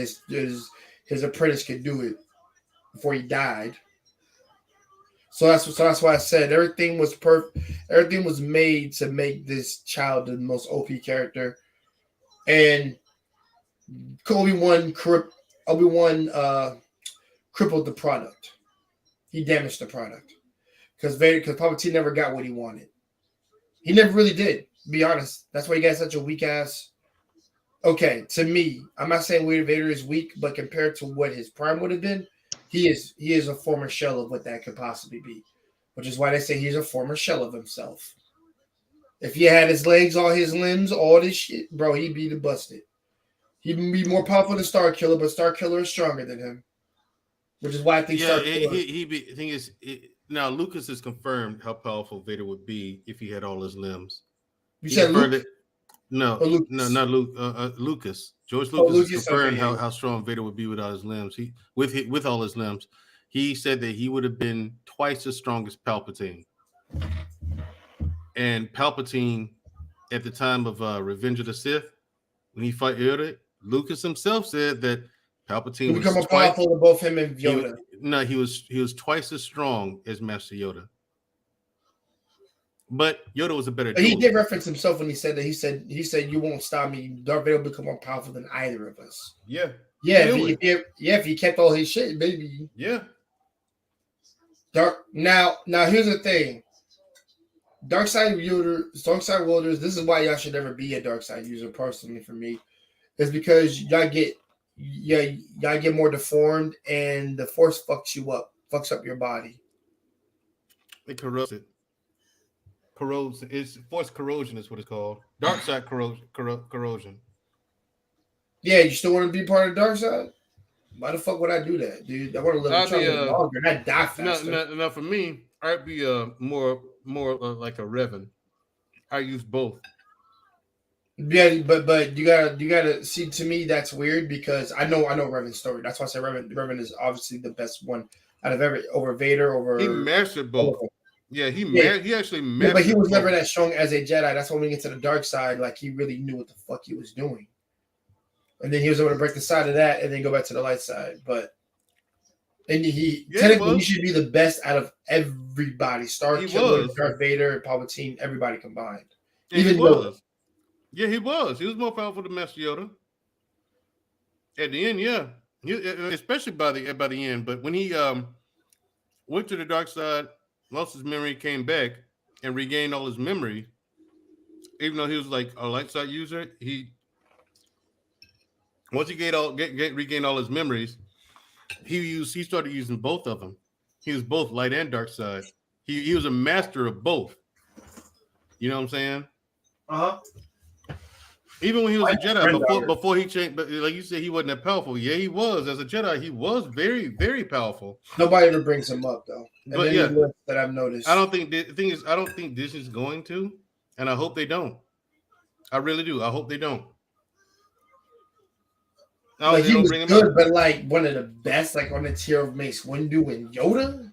his apprentice could do it before he died. So that's why I said everything was perfect. Everything was made to make this child the most OP character, and Obi-Wan crippled the product. He damaged the product because Palpatine never got what he wanted. He never really did. To be honest, that's why he got such a weak ass. Okay, to me, I'm not saying Vader is weak, but compared to what his prime would have been, he is a former shell of what that could possibly be, which is why they say he's a former shell of himself. If he had his legs, all his limbs, all this shit, bro, he'd be busted. He'd be more powerful than Star Killer, but Star Killer is stronger than him, which is why I think Yeah, Star Killer. the thing is, now Lucas has confirmed how powerful Vader would be if he had all his limbs. You He said confirmed Luke? it. No, Or Lucas? no, not Luke. Lucas. George Oh, Lucas has Lucas, confirmed okay, yeah. how strong Vader would be without his limbs. With all his limbs, he said that he would have been twice as strong as Palpatine. And Palpatine, at the time of Revenge of the Sith, when he fought Yoda, Lucas himself said that Palpatine He become was more twice. powerful than both him and Yoda. He was twice as strong as Master Yoda. But Yoda was a better But he duelist. did reference himself when he said that. He said you won't stop me. Darth Vader will become more powerful than either of us. Yeah. Yeah, if he kept all his shit, maybe. Yeah. Now here's the thing. Dark side wielders, this is why y'all should never be a dark side user personally for me. Is because y'all get more deformed and the force fucks up your body. It corrodes it. It's force corrosion is what it's called. Dark side corrosion. Yeah, you still want to be part of the dark side? Why the fuck would I do that, dude? I want to live longer, not die faster. No, for me, I'd be more like a Revan. I use both. Yeah, but you gotta see. To me, that's weird because I know Revan's story. That's why I say Revan is obviously the best one out of over Vader. He mastered both. Yeah, he actually mastered. Yeah, but he was never that strong as a Jedi. That's when we get to the dark side. Like he really knew what the fuck he was doing, and then he was able to break the side of that and then go back to the light side. But technically he should be the best out of everybody. Star Killer, Darth Vader, Palpatine, everybody combined. Yeah, even Yoda. Yeah, he was. He was more powerful than Master Yoda. At the end, yeah, especially by the end. But when he went to the dark side, lost his memory, came back, and regained all his memory, even though he was like a light side user, once he regained all his memories, he started using both of them. He was both light and dark side. He was a master of both. You know what I'm saying? Uh-huh. Even when he was a Jedi, granddaughter. before he changed, but like you said, he wasn't that powerful. Yeah, he was as a Jedi. He was very, very powerful. Nobody ever brings him up though. And But then yeah, the list that I've noticed. I don't think the thing is, I don't think Disney's going to, and I hope they don't. I really do. I hope they don't. Like he was good, but like one of the best, like on the tier of Mace Windu and Yoda.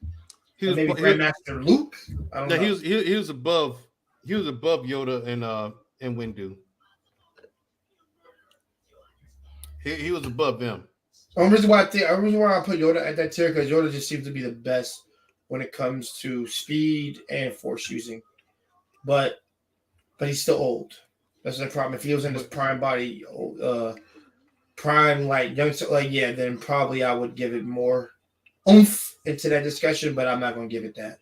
He was maybe Grandmaster Luke. I don't know. He was above Yoda and Windu. He was above them. The reason why I put Yoda at that tier because Yoda just seems to be the best when it comes to speed and force using, but he's still old. That's the problem. If he was in his prime body, prime like youngster, like yeah, then probably I would give it more oomph into that discussion. But I'm not going to give it that.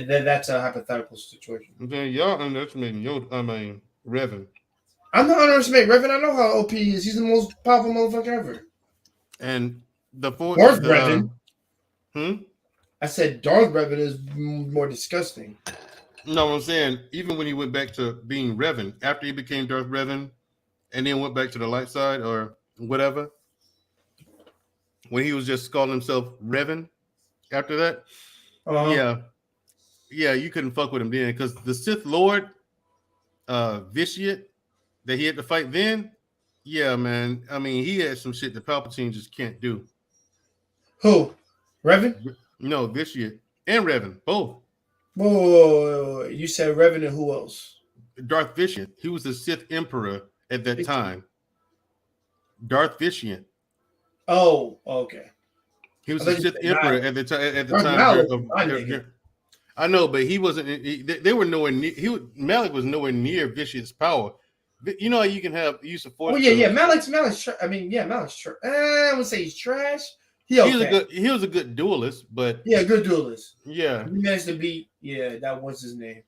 That's a hypothetical situation. Then y'all underestimating Yoda. I mean Revan. I'm not underestimating Revan. I know how OP he is. He's the most powerful motherfucker ever. And the fourth Darth Revan. I said Darth Revan is more disgusting. No, I'm saying even when he went back to being Revan, after he became Darth Revan, and then went back to the light side or whatever, when he was just calling himself Revan after that, yeah, you couldn't fuck with him then because the Sith Lord, Vitiate, that he had to fight then, yeah, man. I mean, he had some shit that Palpatine just can't do. Who? Revan? No, Vitiate and Revan, both. Whoa. You said Revan and who else? Darth Vitiate. He was the Sith Emperor at that time. Darth Vitiate. Oh, okay. He was the Sith Emperor at the time. I know, but he wasn't. They were nowhere near. Malik was nowhere near Vitiate's power. You know how you can have use of force. Oh yeah. Malik's. I mean, yeah, Malik's trash. I would say he's trash. He was a good duelist, but good duelist. Yeah, he managed to beat. Yeah, that was his name.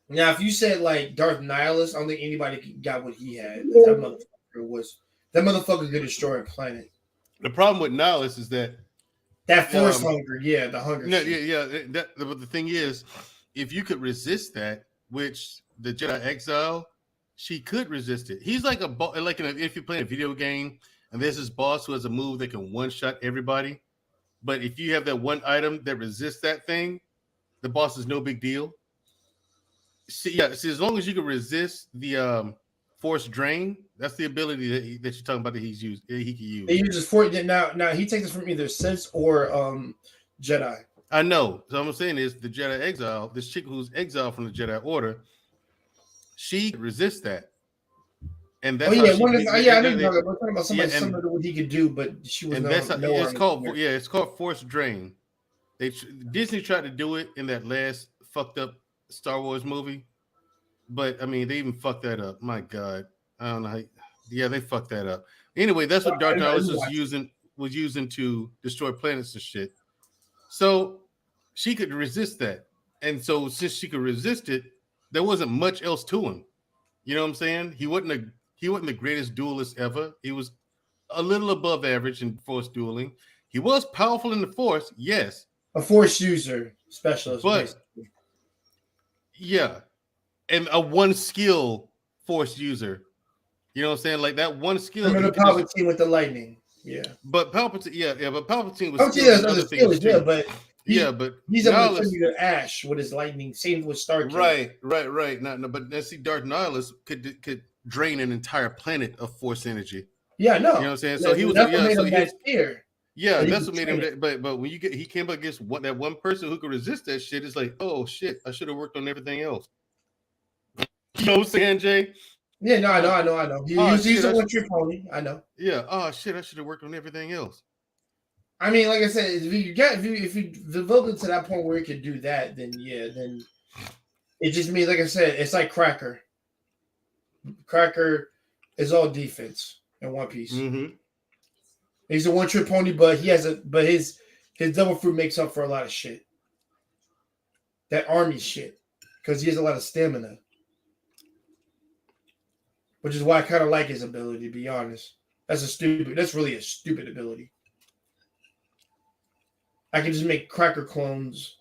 Now, if you said like Darth Nihilus, I don't think anybody got what he had. That motherfucker could destroy a planet. The problem with Nihilus is that force hunger. Yeah, the hunger. But the thing is, if you could resist that, which the Jedi Exile, she could resist it. He's like if you're playing a video game and there's this boss who has a move that can one-shot everybody, but if you have that one item that resists that thing, the boss is no big deal. See, as long as you can resist the force drain, that's the ability that you're talking about that he can use. He uses force. Now he takes it from either Sith or Jedi. I know. So what I'm saying is the Jedi Exile, this chick who's exiled from the Jedi Order, she resists that. And that's I didn't know that. We're talking about somebody similar to what he could do, but she was it's called force drain. Disney tried to do it in that last fucked up Star Wars movie, but I mean they even fucked that up. My God, I don't know. They fucked that up. Anyway, that's what Darth Nihilus was using to destroy planets and shit. So she could resist that, and so since she could resist it, there wasn't much else to him. You know what I'm saying? He wasn't the greatest duelist ever. He was a little above average in force dueling. He was powerful in the force, yes. A force user specialist, but basically. Yeah, and a one skill force user. You know what I'm saying? Like that one skill. Remember the Palpatine with the lightning. Yeah. But Palpatine, but Palpatine was other skills, but he's able to Nihilus, Ash with his lightning. Same with Star Killer. Right. But let's see, Darth Nihilus could drain an entire planet of force energy. Yeah, no. You know what I'm saying? So he was fear. Yeah, that's what made him. But when he came up against that one person who could resist that shit, it's like, oh shit, I should have worked on everything else. You know what I'm saying, Jay? Yeah, no, I know. He's a one-trick pony. I know. Yeah. Oh shit, I should have worked on everything else. I mean, like I said, if you develop it to that point where it could do that, then it just means, like I said, it's like Cracker. Cracker is all defense in One Piece. Mm-hmm. He's a one-trick pony, but his double fruit makes up for a lot of shit. That army shit, because he has a lot of stamina, which is why I kind of like his ability. To be honest, that's really a stupid ability. I can just make Cracker clones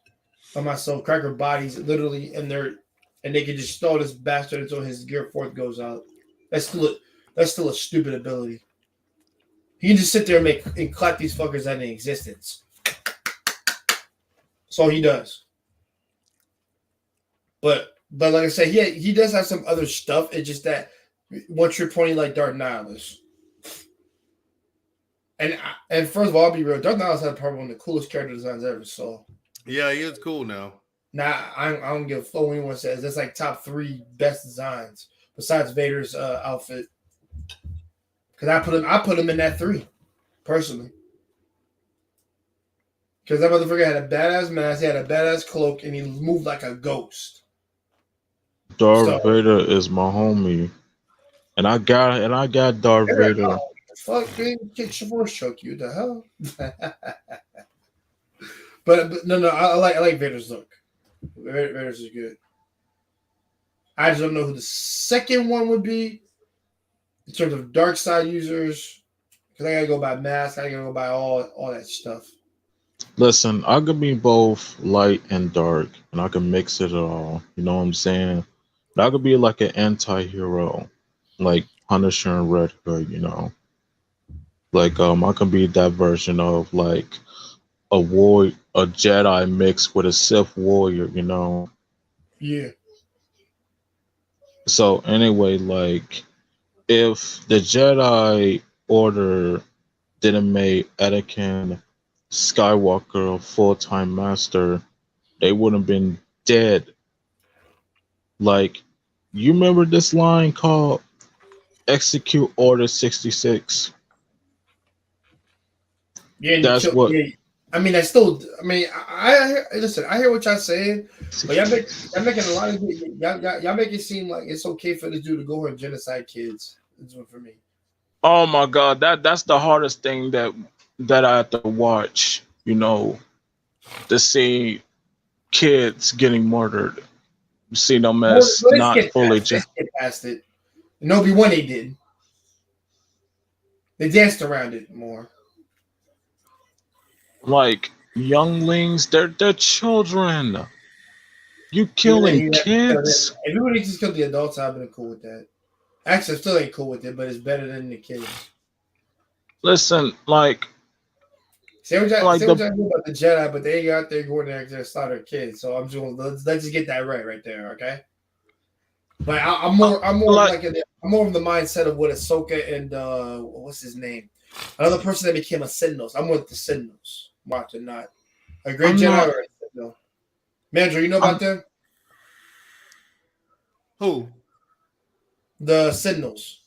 of myself, Cracker bodies, literally, and they can just stall this bastard until his gear 4th goes out. That's still a stupid ability. He can just sit there and clap these fuckers out of existence. That's all he does. But like I said, he does have some other stuff. It's just that once you're pointing like Darth Nihilus. And first of all, I'll be real. Darth Nihilus had probably one of the coolest character designs ever. So yeah, he is cool now. I don't give a fuck what anyone says. That's like top 3 best designs besides Vader's outfit. Because I put him in that 3 personally. Because that motherfucker had a badass mask, he had a badass cloak, and he moved like a ghost. Darth Vader is my homie, and I got Darth Vader. Fuck, man, get your voice choke you. The hell? but no, I like Vader's look. Vader's is good. I just don't know who the second one would be in terms of dark side users. Because I gotta go by mask. I gotta go by all that stuff. Listen, I could be both light and dark, and I can mix it all. You know what I'm saying? But I could be like an anti-hero, like Punisher and Red Hood. You know, like I can be that version of like a Jedi mixed with a Sith warrior. You know. Yeah. So anyway, like if the Jedi Order didn't make Anakin Skywalker a full-time master, they would have been dead. Like, you remember this line called "Execute Order 66"? Yeah, that's what. Yeah. I mean, I listen. I hear what y'all saying, but y'all making a lot of y'all make it seem like it's okay for this dude to go and genocide kids. That's one for me. Oh my God, that's the hardest thing that I have to watch. You know, to see kids getting murdered. See them as not fully. Let's get past it. Kenobi 1 they did. They danced around it more. Like younglings, they're children. You killing kids? Everybody just killed the adults. I've been cool with that. Actually, I still ain't cool with it, but it's better than the kids. Listen, like. Say what y'all do about the Jedi, but they ain't out there going there to slaughter kids. So I'm just let's just get that right there, okay? But I'm more of the mindset of what Ahsoka and what's his name, another person that became a Sentinels. I'm with the Sentinels. Watching not a great Jedi or a Sentinel. Mandra, you know about them? Who? The Sentinels.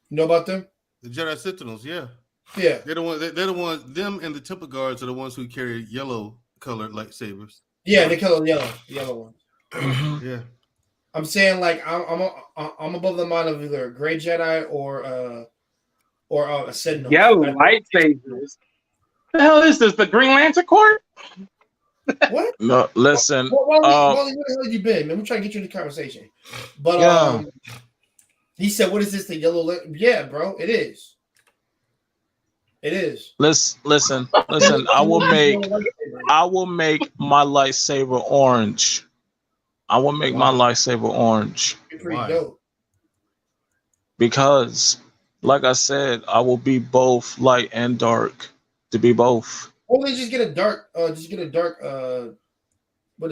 You know about them? The Jedi Sentinels, yeah. Yeah. They're the ones. Them and the Temple Guards are the ones who carry yellow colored lightsabers. Yeah, they color yellow ones. Yeah. I'm saying like I'm above the mind of either a gray Jedi or a Sentinel. Yellow lightsabers. The hell is this? The Green Lantern Corps? What? No, listen. Where the hell you been, man? We're trying to get you in the conversation. But he said, "What is this? The yellow?" Yeah, bro, it is. It is. Listen. I will make my lightsaber orange. I will make my lightsaber orange. Pretty dope. Because, like I said, I will be both light and dark. To be both. Or they just get a dark. What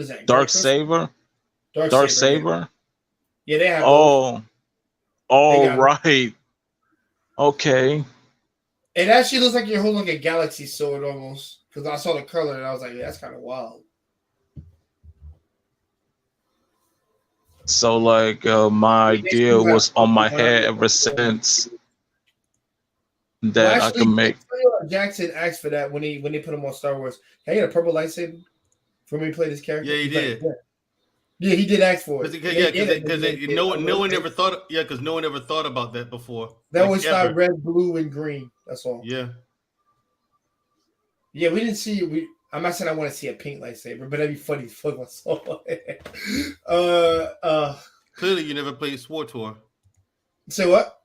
is that? Dark saber. Dark saber. Yeah, they have. Oh, right. Okay. It actually looks like you're holding a galaxy sword almost. Because I saw the color and I was like, yeah, that's kind of wild. So, like, my idea was on my head ever since that I can make. Jackson asked for that when he put him on Star Wars. Can I get a purple lightsaber for me to play this character? Yeah, he did. Yeah, he did ask for it. Because no one ever thought. Yeah, because no one ever thought about that before. That was like red, blue, and green. That's all. Yeah. Yeah, we didn't see. I'm not saying I want to see a pink lightsaber, but that'd be funny as fuck. Clearly, you never played SWTOR. Say what?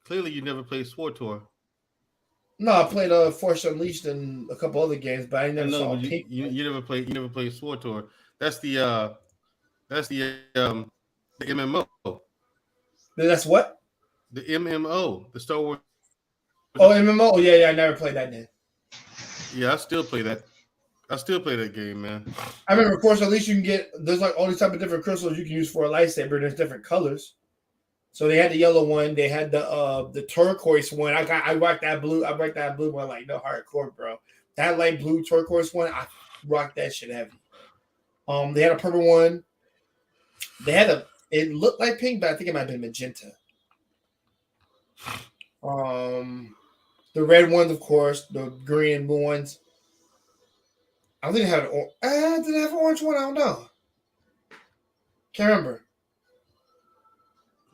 Clearly, you never played SWTOR. No, I played Force Unleashed and a couple other games, but I never saw pink. You never played SWTOR. That's the MMO. That's what? The MMO, the Star Wars. Oh, MMO. Yeah. I never played that then. Yeah, I still play that. I still play that game, man. I remember, of course, at least you can get. There's like all these type of different crystals you can use for a lightsaber. There's different colors. So they had the yellow one. They had the turquoise one. I rocked that blue. I rocked that blue one like no hardcore, bro. That light blue turquoise one, I rocked that shit heavy. They had a purple one. They had it looked like pink, but I think it might have been magenta. The red ones, of course, the green and blue ones. I don't think they had did they have an orange one? I don't know. Can't remember.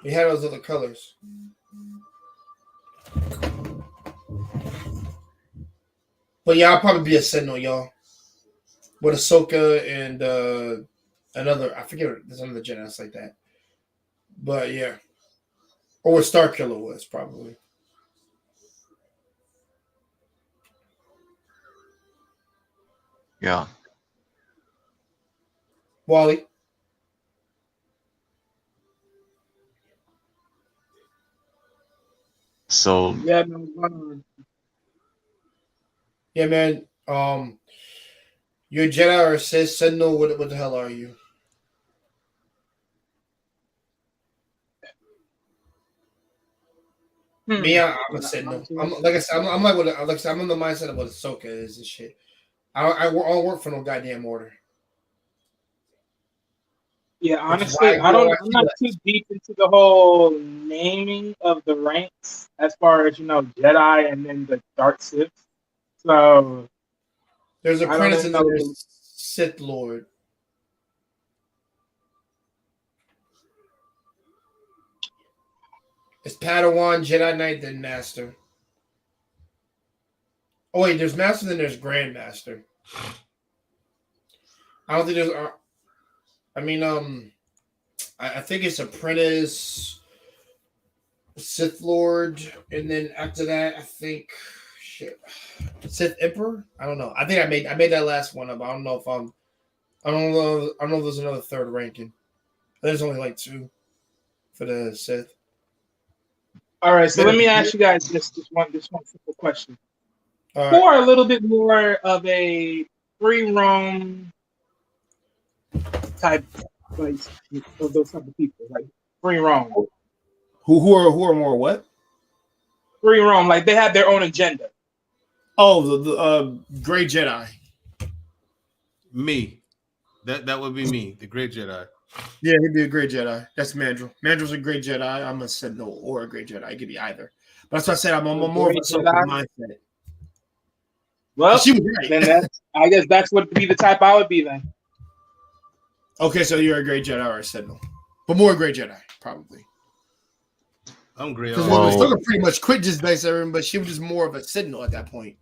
They had those other colors. But yeah, I'll probably be a Sentinel, y'all. With Ahsoka and another, I forget, there's another Jedi that's like that. But yeah. Or what Starkiller was, probably. Yeah. Wally. So Yeah, man. Yeah, man. You're a Jedi or a Sith Sentinel. What the hell are you? Me, I'm a Sentinel. Like I said, I'm like I'm in the mindset of what Ahsoka is and shit. I don't work for no goddamn order. Yeah, honestly, I'm not too deep into the whole naming of the ranks as far as Jedi and then the dark Sith. So there's apprentice and then there's Sith Lord. It's Padawan, Jedi Knight, then Master. Oh wait, there's Master, then there's Grandmaster. I don't think there's. I mean, I think it's Apprentice, Sith Lord, and then after that, I think Sith Emperor. I don't know. I think I made that last one up. I don't know if I don't know if there's another third ranking. There's only like 2 for the Sith. All right, so let me ask you guys this one simple question. Right. For a little bit more of a free roam type place of those type of people, like free roam. Who are more what? Free roam, like they have their own agenda. Oh, the Gray Jedi. Me, that would be me, the Great Jedi. Yeah, he'd be a Great Jedi. That's Mandrill. Mandrill's a Great Jedi. I'm a Sentinel or a Great Jedi. I could be either. But that's what I said. I'm more of a mindset. Well, she was right. Then I guess that's what be the type I would be then. Okay, so you're a Great Jedi or a Sentinel, but more a Great Jedi, probably. I'm Great. Because Ahsoka pretty much quit just based on everything, but she was just more of a Sentinel at that point.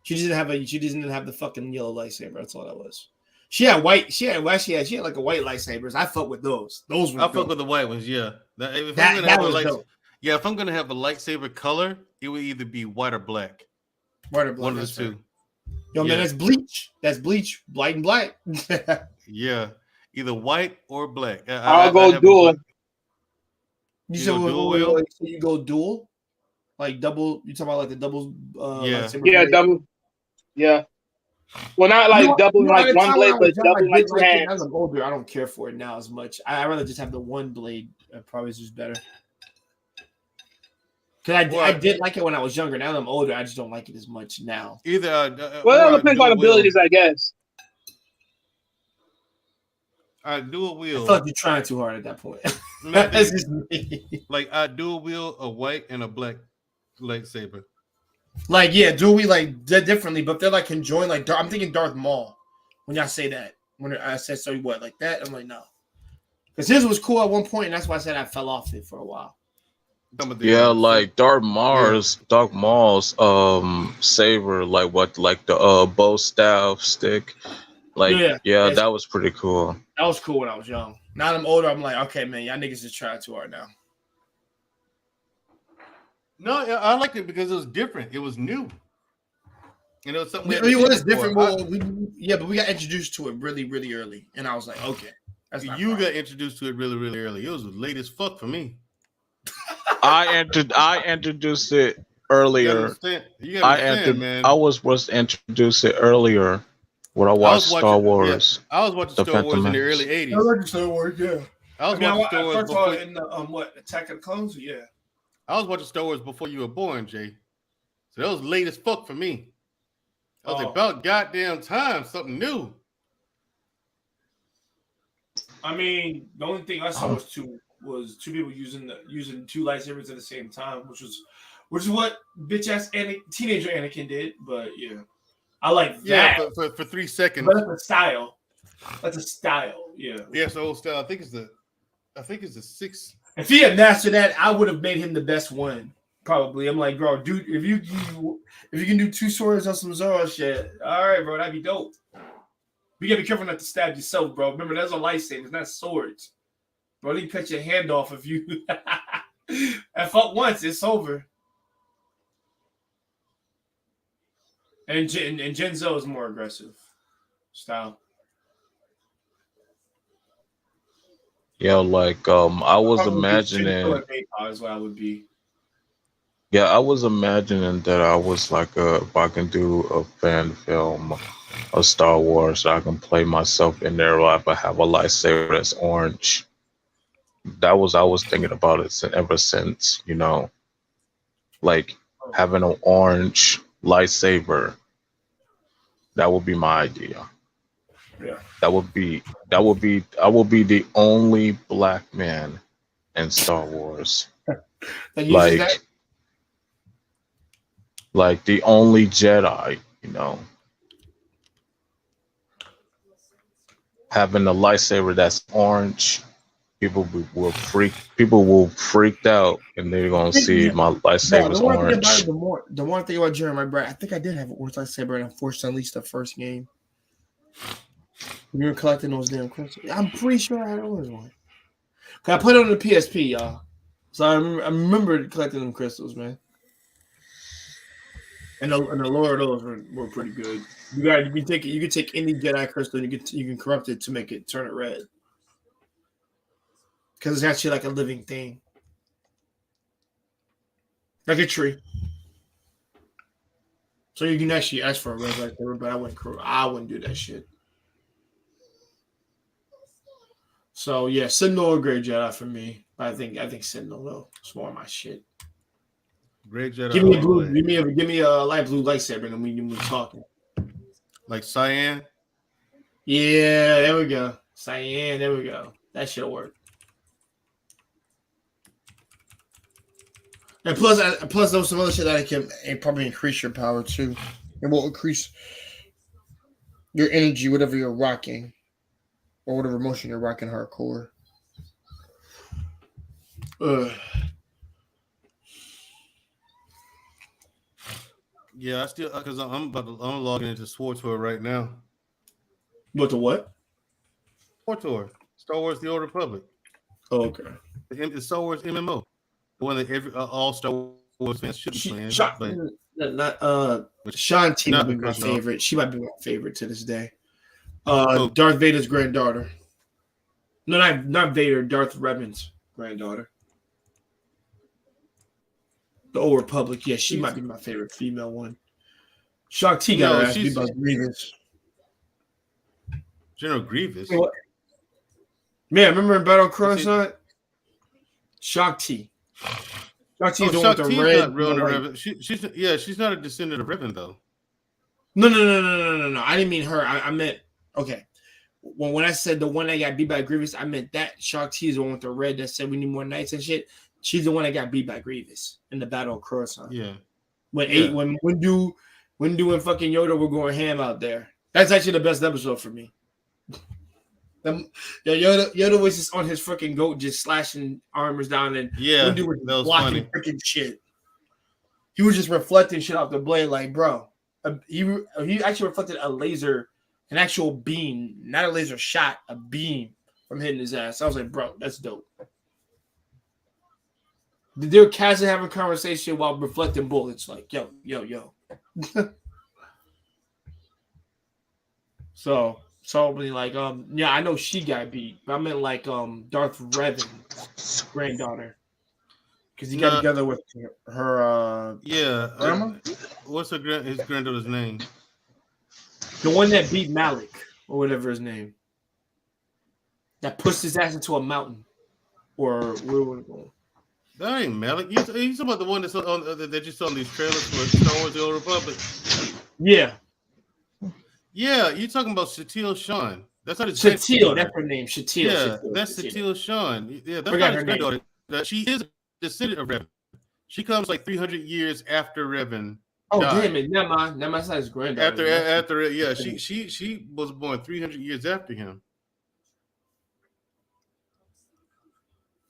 She didn't have the fucking yellow lightsaber. That's all that was. She had white. She had like a white lightsabers. I fuck with those. Those were. I fuck with the white ones. Yeah. If I'm gonna have a lightsaber color, it would either be white or black. White or black. One of the two. Yo, man, that's bleach. That's bleach. White and black. Yeah, either white or black. I'll go dual. You said dual? So you go dual? Like double? You talking about like the double? Yeah, double. Yeah. Well, not like double like one blade, but double like 2 hands. As I'm older, I don't care for it now as much. I rather just have the one blade. Probably is just better. Because I did like it when I was younger. Now that I'm older, I just don't like it as much now. Well, it depends on abilities, I guess. I dual wield. I feel like you're trying too hard at that point. That's just me. Like I dual wield a white and a black lightsaber. Like dual wield like differently, but they're like conjoined. Like I'm thinking Darth Maul when y'all say that. When I said so, what like that? I'm like no, because his was cool at one point, and that's why I said I fell off it for a while. Yeah, like Darth Maul's saber, like the bow staff stick. Like yeah, that was pretty cool. That was cool when I was young. Now that I'm older, I'm like, okay, man, y'all niggas just trying too hard now. No, I liked it because it was different. It was new. And it was something. It was different. But we got introduced to it really, really early, and I was like, okay. You got introduced to it really, really early. It was late as fuck for me. I introduced it earlier. You gotta understand, I man. was introduced it earlier when I watched Star Wars. I was watching The Star Phantom Wars in the Menace. early I '80s. like Star Wars, yeah. I was watching Star I Wars first saw before. it in the Attack of the Clones, yeah. I was watching Star Wars before you were born, Jay. So that was late as fuck for me. I was about goddamn time, something new. I mean, the only thing I saw was two people using two lightsabers at the same time, which is what bitch ass teenager Anakin did. But yeah, I like that. Yeah, for 3 seconds. But that's a style. That's a style. Yeah. Yeah, it's the old style. I think it's the 6. If he had mastered that, I would have made him the best one. Probably. I'm like, bro, dude, if you can do 2 swords on some Zoro shit, all right, bro, that'd be dope. You gotta be careful not to stab yourself, bro. Remember, those are lightsabers, not swords. Bro, they can cut your hand off if you I fought once, it's over. And Genzo is more aggressive style. Yeah, like I was imagining. Is what I would be. Yeah, I was imagining that I was like if I can do a fan film of Star Wars, I can play myself in there. Or if I have a lightsaber that's orange, I was thinking about it ever since, like having an orange lightsaber. That would be my idea. Yeah. I would be the only black man in Star Wars. Like the only Jedi, having a lightsaber that's orange, people will freak out, and they're gonna see my lightsaber's orange. The one thing about Jeremy, bro, I think I did have an orange lightsaber, and unfortunately, at least the first game, we were collecting those damn crystals. I'm pretty sure I had an orange one. Cause I played it on the PSP, y'all. So I remember collecting them crystals, man. And the lore of those were pretty good. You can take any Jedi crystal and you can corrupt it to make it turn it red. Because it's actually like a living thing. Like a tree. So you can actually ask for a red lightsaber, but I wouldn't do that shit. So yeah, Sentinel or Grey Jedi for me. But I think Sentinel though. It's more my shit. Grey Jedi. Give me a blue. Give me a light blue lightsaber, and we talking. Like cyan. Yeah, there we go. Cyan. There we go. That should work. And plus, there's some other shit that can probably increase your power too. It will increase your energy, whatever you're rocking, or whatever motion you're rocking hardcore. Yeah, I still because I'm logging into SWTOR right now. What the what? SWTOR, Star Wars: The Old Republic. Oh, okay. The Star Wars MMO, the one that all Star Wars fans should be playing. Shanti might be my favorite. She might be my favorite to this day. Darth Vader's granddaughter. No, not Vader. Darth Revan's granddaughter. The Old Republic, yeah, she might be my favorite female one. Shanti got her ass beat by Grievous. General Grievous? What? Man, remember in Battle Croissant? Shanti. Shanti is the one with the red. Revan. She's not a descendant of Revan, though. No. I didn't mean her. I meant, okay. When I said the one that got beat by Grievous, I meant that Shanti is the one with the red that said we need more knights and shit. She's the one that got beat by Grievous in the Battle of Coruscant. Yeah. When Windu and fucking Yoda were going ham out there. That's actually the best episode for me. Yoda was just on his freaking goat, just slashing armors down, and Windu was blocking freaking shit. He was just reflecting shit off the blade, like, bro. He actually reflected an actual beam, not a laser shot, a beam from hitting his ass. I was like, bro, that's dope. They're casually having a conversation while reflecting bullets, like, yo. So like, I know she got beat, but I meant like Darth Revan's granddaughter. Because he got together with her. Grandma. What's his granddaughter's name? The one that beat Malik or whatever his name. That pushed his ass into a mountain, or where would it go? That ain't Malik. You talking about the one that you saw on these trailers for Star Wars: The Old Republic? Yeah. Yeah, you talking about Shatil Shan. That's not his Shatil, that's her name. Shatil. Yeah, Shatil, that's Shatil Shan. Yeah, that's Forgot not his her granddaughter. She is a descendant of Revan. She comes like 300 years after Revan. Oh, died. damn it. Never mind. Never mind. That's not his granddaughter. Yeah, she was born 300 years after him.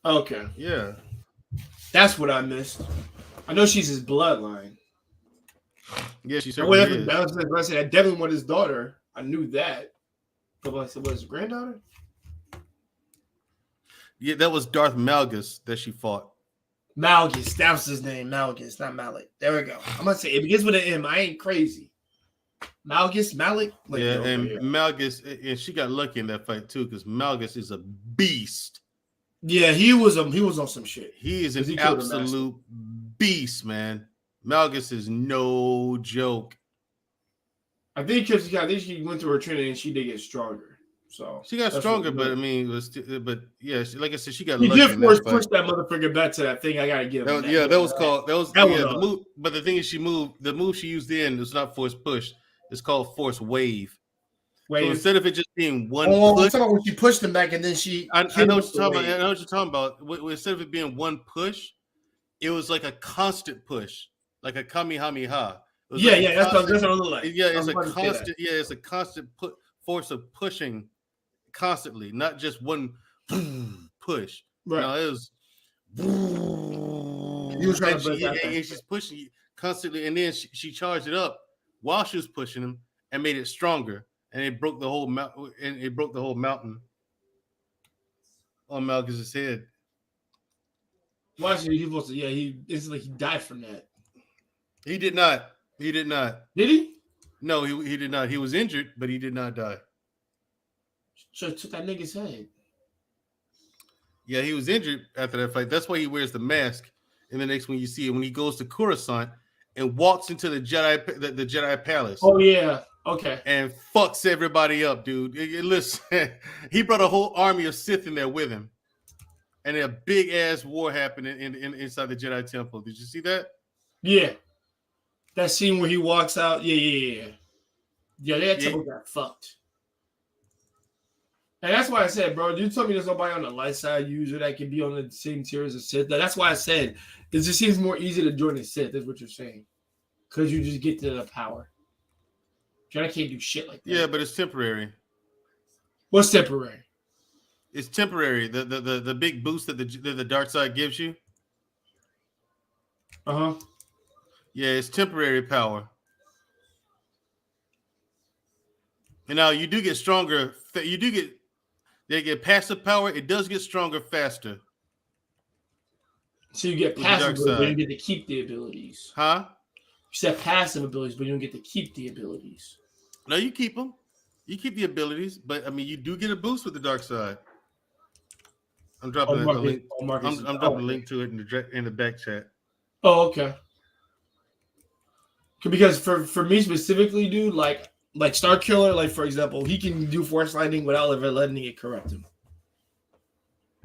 Okay. Yeah. That's what I missed. I know she's his bloodline. Yeah, she certainly is. I said I definitely want his daughter. I knew that. But I said, was his granddaughter? Yeah, that was Darth Malgus that she fought. Malgus. That was his name. Malgus, not Malik. There we go. I'm going to say it begins with an M. I ain't crazy. Malgus, Malik. Yeah, and Malgus, and she got lucky in that fight too, because Malgus is a beast. Yeah, he was on some shit. He is an absolute beast, man. Malgus is no joke. I think she went through her training and she did get stronger. So she got stronger, but I mean, yeah, like I said, she got. He did push that motherfucker back to that thing. I gotta give him. The move. But the thing is, the move she used then was not force push. It's called force wave. So instead of it just being one push, talking about when she pushed him back and then she. I know what you're talking about. I know what you're talking about. Instead of it being one push, it was like a constant push, like a kamehameha. Yeah, that's what it looked like. Yeah, it's a constant. Yeah, it's a constant force of pushing constantly, not just one push. Right. No, it was. She's pushing constantly, and then she charged it up while she was pushing him and made it stronger, and it broke the whole mountain. And it broke the whole mountain on Malchus's head. Watch it. It's like he died from that. He did not. He did not. Did he? No, he did not. He was injured, but he did not die. So it took that nigga's head. Yeah, he was injured after that fight. That's why he wears the mask. And the next one you see it when he goes to Coruscant and walks into the Jedi Palace. Oh yeah, okay. And fucks everybody up, dude. Listen, he brought a whole army of Sith in there with him, and a big ass war happened inside the Jedi Temple. Did you see that? Yeah, that scene where he walks out. Yeah. That temple got fucked. And that's why I said, bro, you told me there's nobody on the light side user that can be on the same tier as a Sith. That's why I said it just seems more easy to join a Sith, is what you're saying. Because you just get to the power. Jedi can't do shit like that. Yeah, but it's temporary. What's temporary? It's temporary. The big boost that the dark side gives you. Uh-huh. Yeah, it's temporary power. And now you do get stronger. They get passive power. It does get stronger faster. So you get passive abilities, but you get to keep the abilities. Huh? You said passive abilities, but you don't get to keep the abilities. No, you keep them. You keep the abilities, but I mean, you do get a boost with the dark side. I'm dropping a link. I'm dropping a link to it in the back chat. Oh, okay. Because for me specifically, dude, like Star Killer, like for example, he can do Force Lightning without ever letting it corrupt him.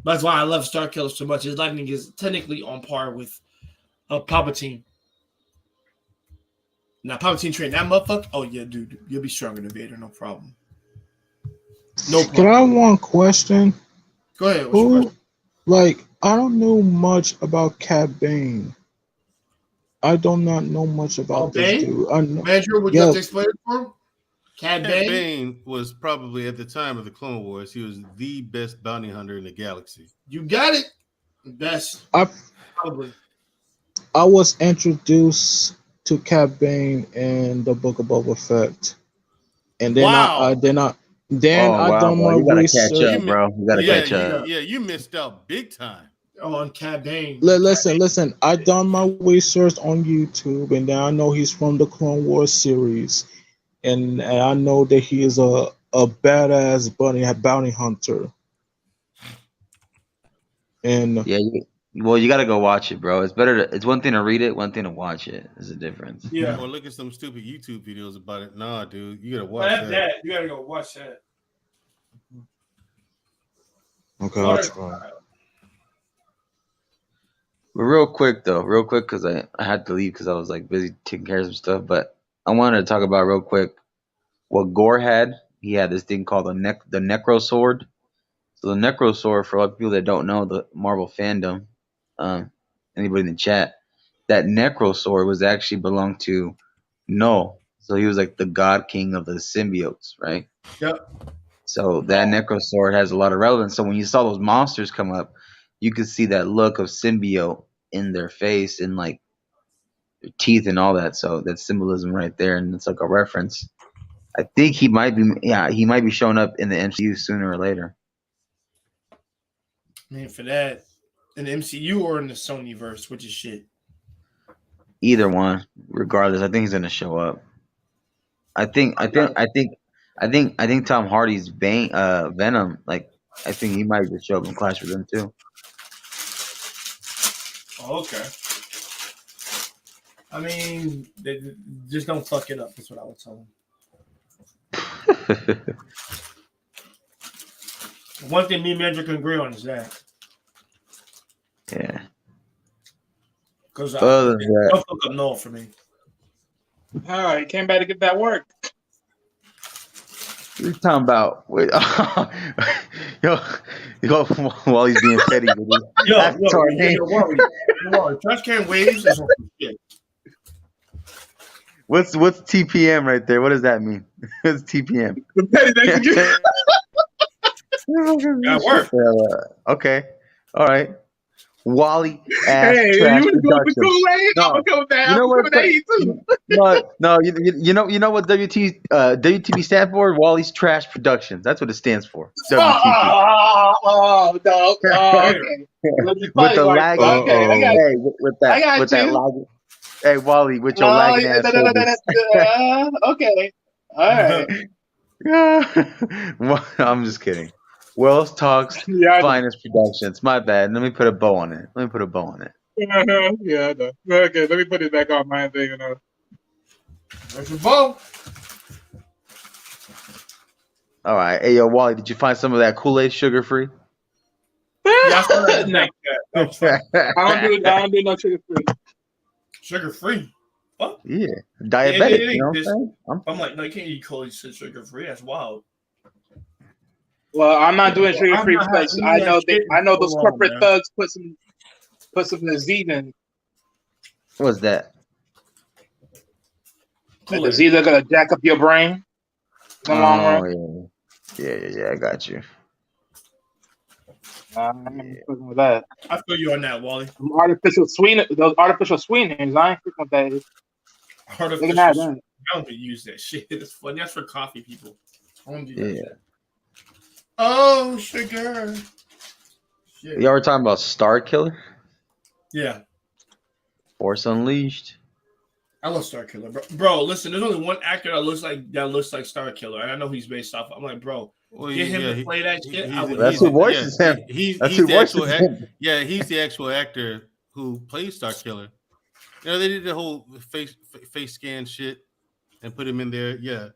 That's why I love Star Killer so much. His lightning is technically on par with Palpatine. Now Palpatine trained that motherfucker. Oh yeah, dude, you'll be stronger than Vader, no problem. No problem. Can I have one question? Go ahead. What's your question? Like, I don't know much about Cad Bane. I do not know much about this dude. Andrew, would you have to explain it for him? Cad Bane was probably, at the time of the Clone Wars, he was the best bounty hunter in the galaxy. You got it. Best. Probably. I was introduced to Cad Bane in the Book of Boba Fett, and then I done my research. Catch up, bro. You gotta catch up. Yeah, you missed out big time. On Cad Bane. Listen. I done my research on YouTube, and then I know he's from the Clone Wars series, and I know that he is a badass bounty hunter. And Well, you got to go watch it, bro. It's better. It's one thing to read it, one thing to watch it. There's a difference. Yeah. Or look at some stupid YouTube videos about it. Nah, dude, you gotta But watch after that. that, you gotta go watch that. Okay, Water- I'll try. But real quick, because I had to leave because I was like busy taking care of some stuff. But I wanted to talk about real quick what Gore had. He had this thing called the Necro Sword. So the Necro Sword, for a lot of people that don't know the Marvel fandom, anybody in the chat, that Necro Sword was actually belonged to No. So he was like the God King of the symbiotes, right? Yep. So that Necro Sword has a lot of relevance. So when you saw those monsters come up, you could see that look of symbiote in their face and like their teeth and all that. So that's symbolism right there, and it's like a reference. I think he might be showing up in the MCU sooner or later. I mean, for that, in the MCU or in the Sony verse, which is shit. Either one, regardless, I think he's gonna show up. I think Tom Hardy's Venom, like I think he might just show up and clash with them too. Oh, okay. I mean, they just don't fuck it up. That's what I would tell them. One thing me and Andrew can agree on is that. Yeah. Because Other than that, don't fuck up Noel for me. Oh, he came back to get that work. you're talking about wait, yo, while he's being petty with his Avatar name. Yo, trash can waves is some shit. What's TPM right there? What does that mean? What's TPM? The petty Mexican. That work. Okay. All right. Wally ass Hey, trash you want to go with the production. Kool-Aid? No. I'm gonna go with that. You know I'm what? coming at you too. No. You know what WTP stands for? Wally's Trash Productions. That's what it stands for. WTP. Oh, no. Oh, okay. With the lagging. Okay, I got you. Hey, with that. I got with that you. lagging. Hey, Wally, with your Oh, lagging yeah, ass. okay. All right. Well, I'm just kidding. Wells Talks Yeah, Finest Productions. My bad. Let me put a bow on it. yeah, I know. Okay, let me put it back on my thing. There's your bow. All right. Hey, yo, Wally, did you find some of that Kool-Aid sugar free? Yeah, I still have No, I don't do no sugar free. Sugar free. What? Yeah. Diabetic. It You know what I'm just- saying? I'm like, no, you can't eat Kool-Aid sugar free. That's wild. Well, I'm not doing sugar free I'm not because having I know that shit I know those so long, corporate man. thugs put some disease in. What's that? The disease are gonna jack up your brain in the long run. Yeah. I got you. I'm fucking with that. I feel you on that, Wally. Those artificial sweeteners, I ain't freaking with that. Artificial. Look at that. I don't even use that shit. It's funny. That's for coffee people. I don't do that Yeah. shit. Oh, sugar. Shit. Y'all were talking about Star Killer? Yeah. Force Unleashed. I love Star Killer, bro. Listen, there's only one actor that looks like Star Killer, and I know he's based off. I'm like, bro, get him to play that shit. That's who voices him. He's who the actual voices him. Yeah, he's the actual actor who plays Star Killer. You know, they did the whole face scan shit and put him in there. Yeah.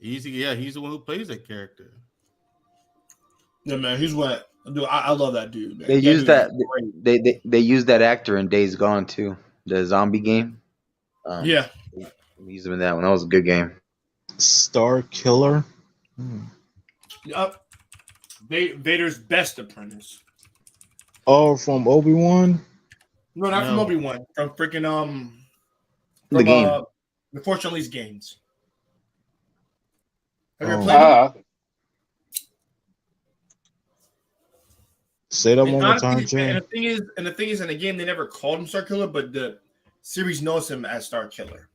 He's the one who plays that character. Yeah, man, he's what. Dude, I love that dude. Man. They used that. They used that actor in Days Gone too, the zombie game. Yeah, we used him in that one. That was a good game. Star Killer. Vader's best apprentice. Oh, from Obi-Wan. No, not from Obi-Wan. From freaking the game. The Force Unleashed games. Have you ever played it? Say that one more time, Jay. And the thing is, in the game they never called him Star Killer, but the series knows him as Star Killer.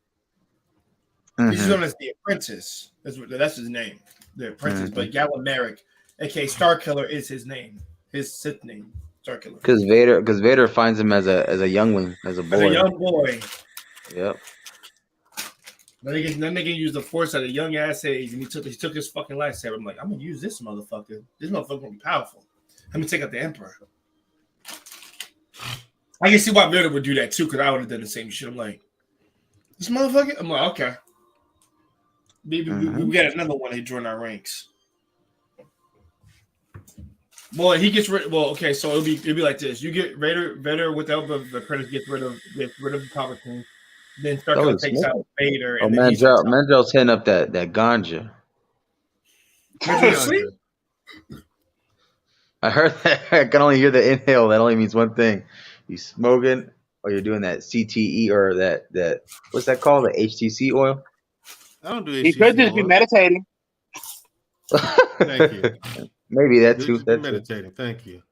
Mm-hmm. He's known as the Apprentice. That's his name, the Apprentice. But Gavin Merrick, aka Star Killer, is his name, his Sith name, Star Killer. Because Vader finds him as a youngling, as a boy. As a young boy. Yep. Then they can use the Force at a young ass age, and he took his fucking lightsaber. I'm like, I'm gonna use this motherfucker. This motherfucker gonna be powerful. Let me take out the Emperor. I can see why Vader would do that too, because I would have done the same shit. I'm like, this motherfucker. I'm like, okay, maybe we got another one. They join our ranks. Well, he gets rid. Well, okay, so it'll be like this: you get Vader without the credits, gets rid of Palpatine. Then Starkiller takes out Vader, and then Mangel's hitting up that ganja. Mangel's I heard that. I can only hear the inhale. That only means one thing: you smoking, or you're doing that CTE or that what's that called? The HTC oil. I don't do HTC. He could just be meditating. Thank you. Maybe that too. That's meditating. Thank you.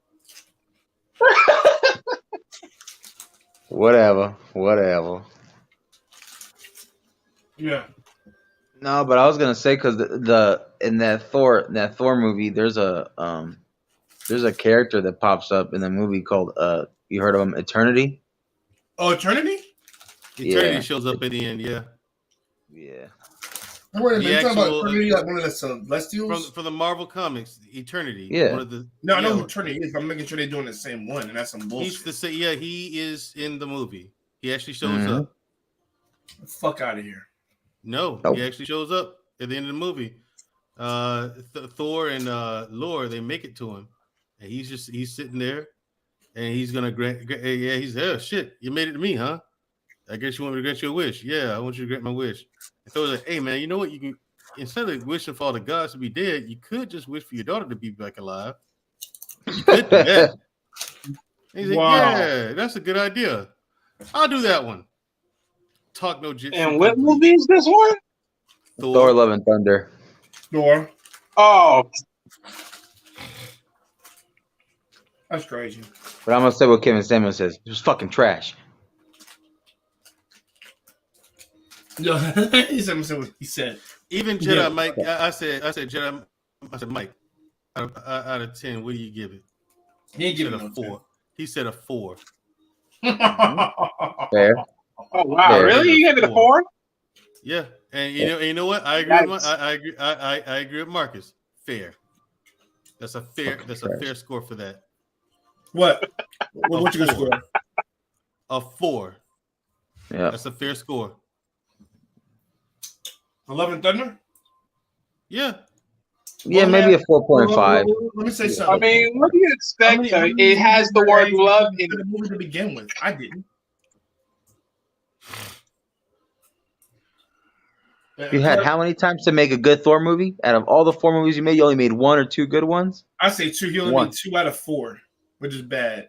Whatever. Yeah. No, but I was gonna say because in that Thor movie, there's a character that pops up in the movie called you heard of him, Eternity? Oh, Eternity? Eternity shows up at the end, yeah. Yeah. Wait a minute, talking about Eternity, like one of the Celestials? For the Marvel Comics, Eternity. Yeah. One of the, no, I know who Eternity is, but I'm making sure they're doing the same one, and that's some bullshit. He is in the movie. He actually shows up. Get the fuck out of here. No, nope. He actually shows up at the end of the movie. Thor and Lore, they make it to him, and he's sitting there, and he's gonna he's there. Shit, you made it to me, huh? I guess you want me to grant you a wish. Yeah, I want you to grant my wish. And Thor's like, hey man, you know what? You can, instead of wishing for all the gods to be dead, you could just wish for your daughter to be back alive. You could do that. And he's like, yeah, that's a good idea. I'll do that one. Talk no jitsu. And what movie is this one? Thor: Love and Thunder. Thor. Oh. That's crazy. But I'm gonna say what Kevin Samuels says. It was fucking trash. No, he said what he said. Even Jedi Mike, I said Jedi. I said Mike. Out of 10, what do you give it? He ain't giving a 4. He said a 4. Fair. Oh wow! Really? You gave it a 4? Yeah, and you know what? I agree. I agree with Marcus. Fair. That's a fair score for that. What? What you gonna score? A 4. Yeah, that's a fair score. 11 Thunder? Yeah. Yeah, maybe a 4.5. Let me say something. I mean, what do you expect? It has the word love in the movie to begin with. I didn't. You had how many times to make a good Thor movie? Out of all the 4 movies you made, you only made 1 or 2 good ones? I say 2. He only made 2 out of 4, which is bad.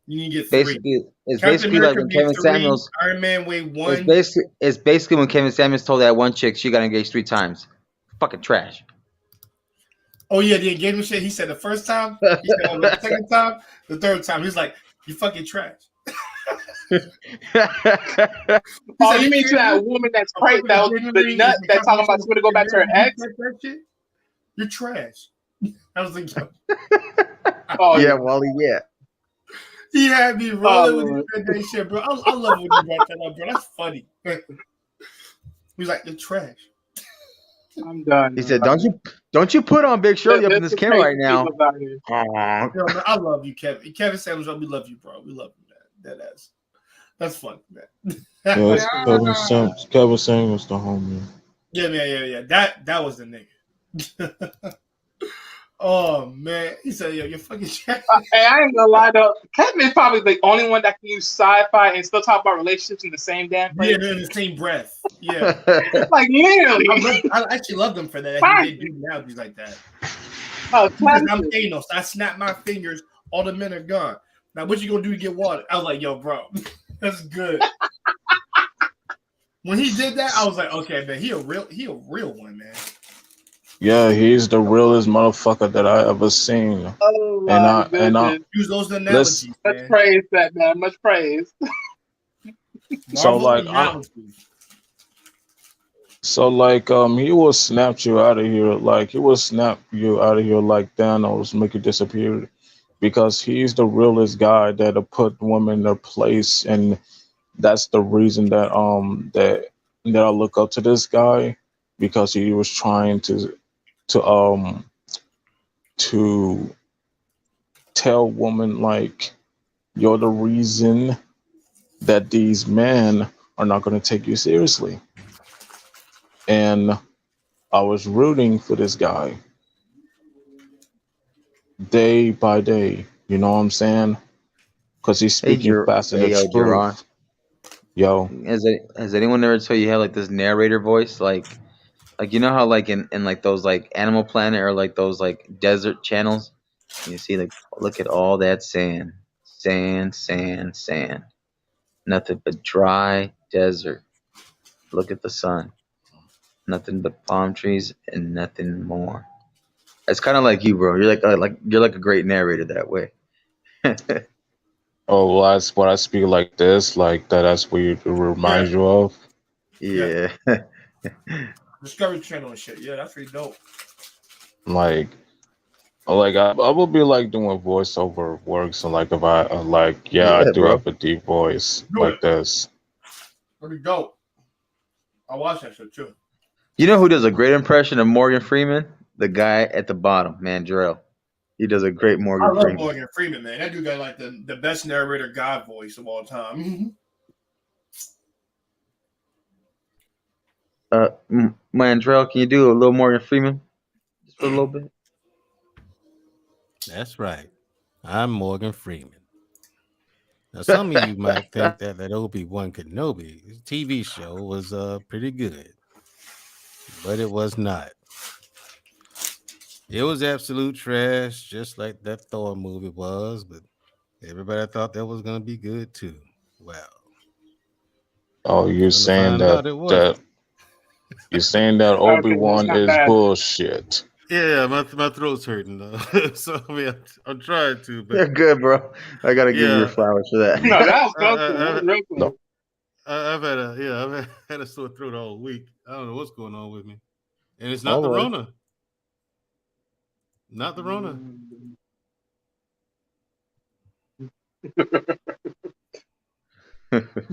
You need to get 3. It's basically like when Kevin Samuels. Iron Man weighed 1. It's basically when Kevin Samuels told that one chick she got engaged 3 times. Fucking trash. Oh yeah, the engagement shit. He said the first time, he said on the second time, the third time. He's like, "You fucking trash." Oh, you mean to that woman that's pregnant, that was the nut that talking about she's gonna go back to her ex? You're trash. I was like, oh yeah, Wally, yeah. He had me rolling with that shit, bro. I love when you brought that up, bro. That's funny. He's like, "You're trash." I'm done. He said, "Don't you put on Big Shirley up in this camera right now." Yo, man, I love you, Kevin. Kevin Samuels, we love you, bro. We love you, man. That's fun, man. Yes, Kevin Samuels, the homie. Yeah. That was the nigga. Oh man, he said, "Yo, you're fucking trash." Hey, I ain't gonna lie though. Kevin is probably the only one that can use sci-fi and still talk about relationships in the same damn phrase. Yeah, they're in the same breath. Yeah, like literally. I actually love them for that. He did do analogies like that. Oh, I'm Thanos. I snap my fingers. All the men are gone. Now, what you gonna do to get water? I was like, "Yo, bro, that's good." When he did that, I was like, "Okay, man, he a real one, man." Yeah, he's the realest motherfucker that I ever seen. Oh my goodness. Use those analogies. Much praise, that man. Much praise. So he will snap you out of here. Like he will snap you out of here like Thanos, make you disappear, because he's the realest guy that'll put women in their place, and that's the reason that I look up to this guy, because he was trying to tell women like You're the reason that these men are not going to take you seriously. And I was rooting for this guy day by day. You know what I'm saying? Because he's speaking fast and Hey, the yo, Jerron. truth. Yo, Has anyone ever told you had like this narrator voice, like you know how like in like those like Animal Planet or like those like desert channels, you see like look at all that sand, sand, sand, sand, nothing but dry desert. Look at the sun, nothing but palm trees and nothing more. It's kind of like you, bro. You're like you're like a great narrator that way. oh, well, that's what I speak like this, like that. That's what it Yeah, reminds you of. yeah. Yeah. Discovery Channel and shit. Yeah, that's pretty dope. Like, I will be like doing voiceover works, and like if I like, yeah, I Yeah, do bro. have a deep voice Do it. like this. Pretty dope. I watch that shit too. You know who does a great impression of Morgan Freeman? The guy at the bottom, man, Jarrell. He does a great I Morgan love Freeman. Morgan Freeman, man. That dude got like the best narrator God voice of all time. Man, Jarrell, can you do a little Morgan Freeman just for a little bit? That's right. I'm Morgan Freeman. Now, some of you might think that Obi-Wan Kenobi TV show was pretty good, but it was not. It was absolute trash, just like that Thor movie was, but everybody thought that was going to be good too. Well, Oh, you're come to saying find out it that wasn't. you're saying that Okay, Obi that's Wan not is bad. bullshit. Yeah, my throat's hurting though. So I mean, I'm trying to, but You're good, bro. I gotta give you your yeah, flowers for that. No, that was I, so cool. That I, was real No, cool. I've had a sore throat all week. I don't know what's going on with me, and it's not Oh the boy. Rona, not the Rona.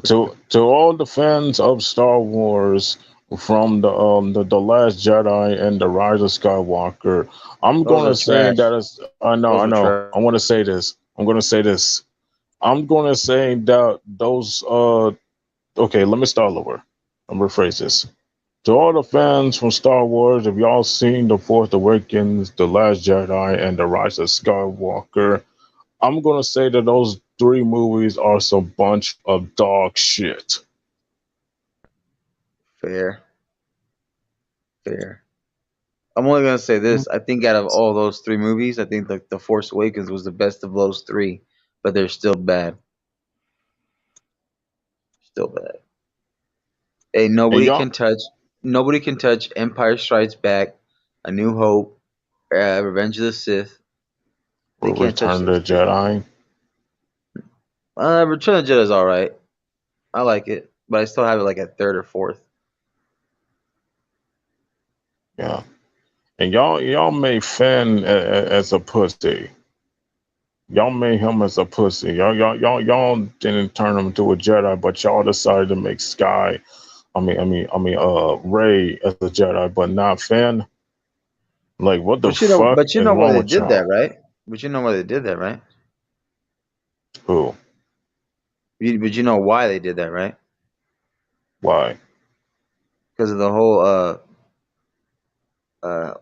to all the fans of Star Wars from the Last Jedi and the Rise of Skywalker, I'm Those gonna are say trash. that is I Those are know. trash. I want to say this. I'm gonna say this. I'm gonna say that those okay, let me start over. I'm rephrase this. To all the fans from Star Wars, if y'all seen The Force Awakens, The Last Jedi, and The Rise of Skywalker, I'm gonna say that those three movies are some bunch of dog shit. Fair, fair. I'm only gonna say this. I think out of all those three movies, I think the Force Awakens was the best of those three, but they're still bad. Still bad. Hey, And y'all nobody can touch Empire Strikes Back, A New Hope, Revenge of the Sith. They can't touch Return of those the three. Jedi. Return of the Jedi is all right. I like it, but I still have it like at third or fourth. Yeah. And y'all made Finn as a pussy. Y'all made him as a pussy. Y'all didn't turn him into a Jedi, but y'all decided to make Sky. Ray as a Jedi, but not Finn. Like, what the fuck But you is know why wrong they with did that, y'all? right? But you know why they did that, right? Who? But you know why they did that, right? Why? Because of uh,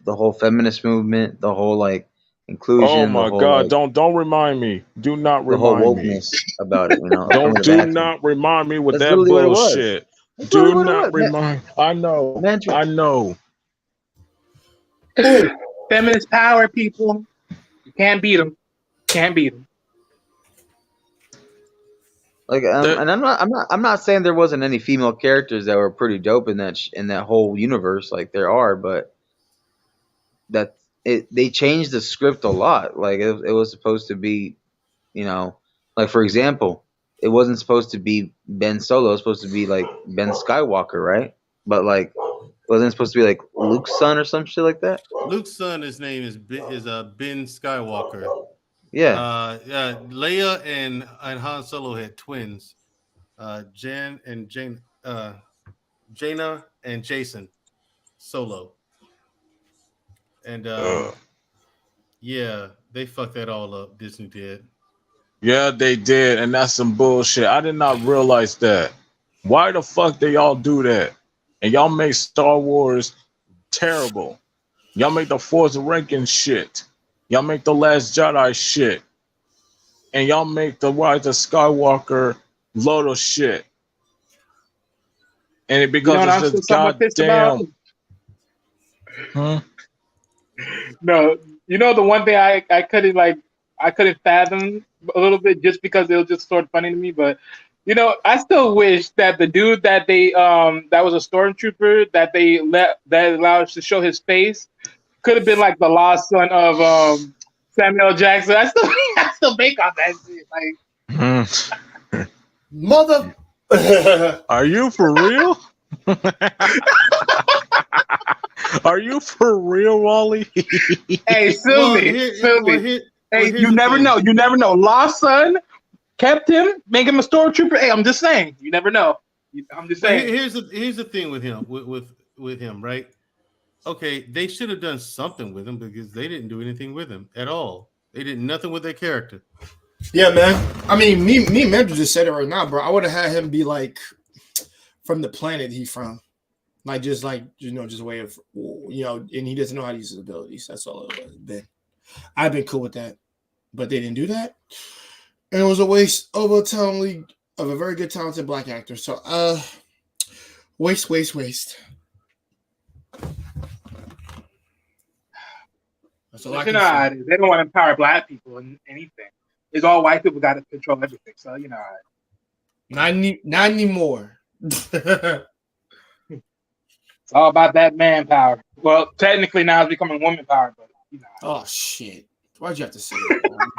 the whole feminist movement, the whole like Oh inclusion, my God! Don't remind me. Do not the whole remind me. wokeness about it. You know, Don't affirmative do action. not remind me with That's that literally what it was. bullshit. That's Do literally what it was, not remind. I know. man. I know. Feminist power, people. You can't beat them. Can't beat them. Like, That and I'm not saying there wasn't any female characters that were pretty dope in in that whole universe. Like there are, but that they changed the script a lot. Like it was supposed to be, you know, like for example, it wasn't supposed to be Ben Solo. It was supposed to be like Ben Skywalker, right? But like, it wasn't supposed to be like Luke's son or some shit like that. Luke's son, his name is Ben Skywalker. Yeah. Leia and Han Solo had twins, Jan and Jane, Jaina and Jason Solo, and uh, yeah, they fucked that all up. Disney did. Yeah, they did, and that's some bullshit. I did not realize that. Why the fuck they y'all do that? And y'all make Star Wars terrible. Y'all make the Force Awakens shit. Y'all make the Last Jedi shit. And y'all make the Rise of Skywalker load of shit. And You know because what it's I'm still just somewhat pissed about? goddamn. Hmm? No, you know the one thing I couldn't fathom a little bit just because it was just sort of funny to me, but I still wish that the dude that they that was a stormtrooper that allowed us to show his face could have been like the lost son of Samuel Jackson. I still make on that shit. Like Mother. Are you for real? Are you for real, Wally? hey, sue me. Hey, here's you the never thing. know. You never know. Lost son kept him, make him a stormtrooper. Hey, I'm just saying. You never know. I'm just saying. Here's the thing with him with him, right? Okay, they should have done something with him because they didn't do anything with him at all. They did nothing with their character. Yeah, man. I mean, me and Mendel just said it right now, bro. I would have had him be like from the planet he from. Just a way of, and he doesn't know how to use his abilities. That's all it would have been. I've been cool with that, but they didn't do that, and it was a waste of a very good, talented black actor. So, waste. That's all I can say. They don't want to empower black people in anything. It's all white people got to control everything. So Not anymore. It's all about that manpower. Well, technically now it's becoming woman power, but Oh shit! Why'd you have to say that?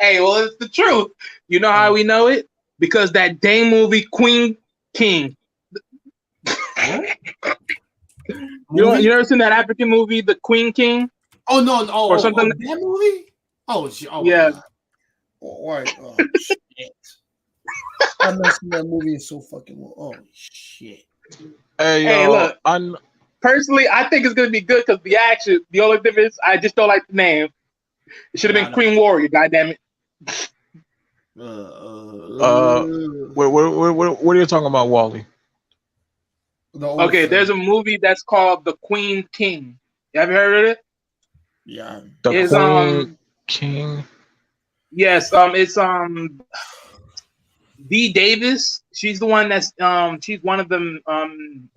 Hey, well, it's the truth. You know how we know it? Because that dang movie, Queen King. You ever seen that African movie, The Queen King? Oh no! Or something? That movie? Oh yeah. Oh shit! I'm not seeing that movie in so fucking well. Oh shit! Hey, look. Personally, I think it's gonna be good because the only difference, I just don't like the name. It should have been Queen Warrior. Goddamn it. What are you talking about, Wally? Okay, there's a movie that's called The Queen King. You ever heard of it? Yeah. The Queen King. Yes. It's Dee Davis. She's the one that's she's one of the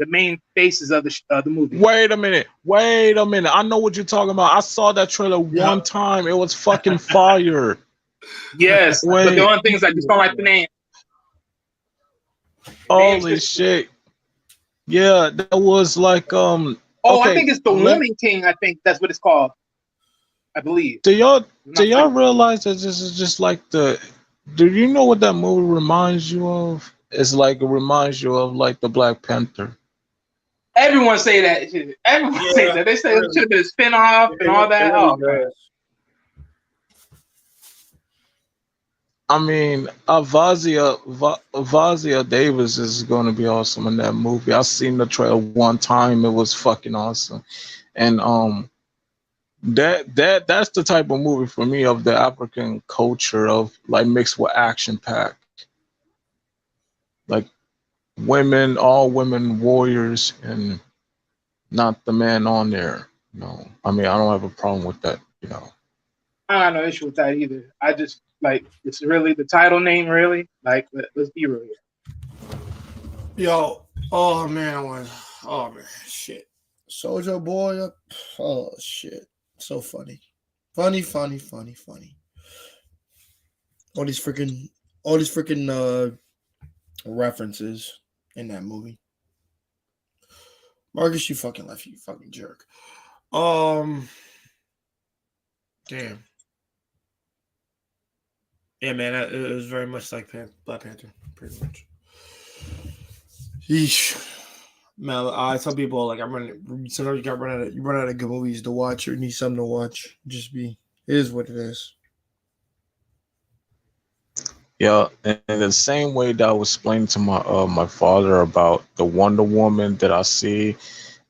main faces of the movie. Wait a minute. I know what you're talking about. I saw that trailer one time. It was fucking fire. Yes. But the only thing is I just don't like the name. Holy shit. Yeah, that was like okay, I think it's The Woman King. I think that's what it's called. I believe. Do y'all realize that this is just like do you know what that movie reminds you of? It's like it reminds you of like the Black Panther. Everyone say that shit. Everyone say that. They say it should have been a spin-off and all that. I mean, Vazia Davis is going to be awesome in that movie. I seen the trailer one time; it was fucking awesome, and that's the type of movie for me of the African culture of like mixed with action packed, like all women warriors, and not the man on there. I mean, I don't have a problem with that. I don't have no issue with that either. I just it's really the title name, really. Let's be real here. Yo, shit. Soulja Boy, oh shit, so funny. All these freaking references in that movie. Marcus, you fucking left, you fucking jerk. Damn. Yeah, man, it was very much like Black Panther, pretty much. Yeesh. Man, I tell people sometimes you run out of good movies to watch or need something to watch. It is what it is. Yeah, in the same way that I was explaining to my father about the Wonder Woman that I see,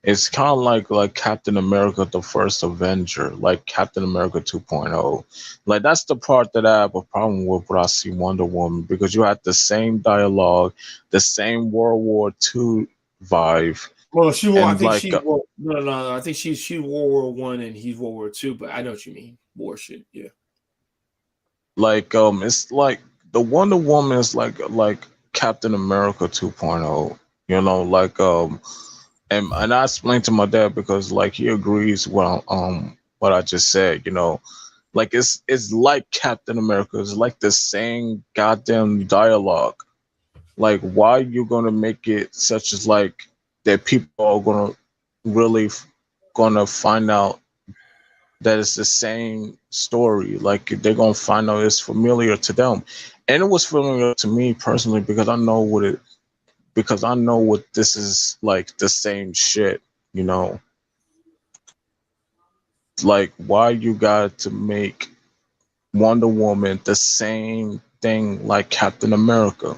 It's kind of like Captain America, the first Avenger, like Captain America 2.0. Like that's the part that I have a problem with when I see Wonder Woman because you had the same dialogue, the same World War II vibe, Well, she wore. I and think she wore. No. I think she World War I and he's World War II. But I know what you mean. War shit. Yeah. it's like the Wonder Woman is like Captain America 2.0. You know, and I explained to my dad because like he agrees what I just said. You know, like it's like Captain America. It's like the same goddamn dialogue. Like why you gonna make it such as like that people are gonna really gonna find out that it's the same story. Like they're gonna find out it's familiar to them, and it was familiar to me personally because I know what this is like the same shit. You know, like why you got to make Wonder Woman the same thing like Captain America.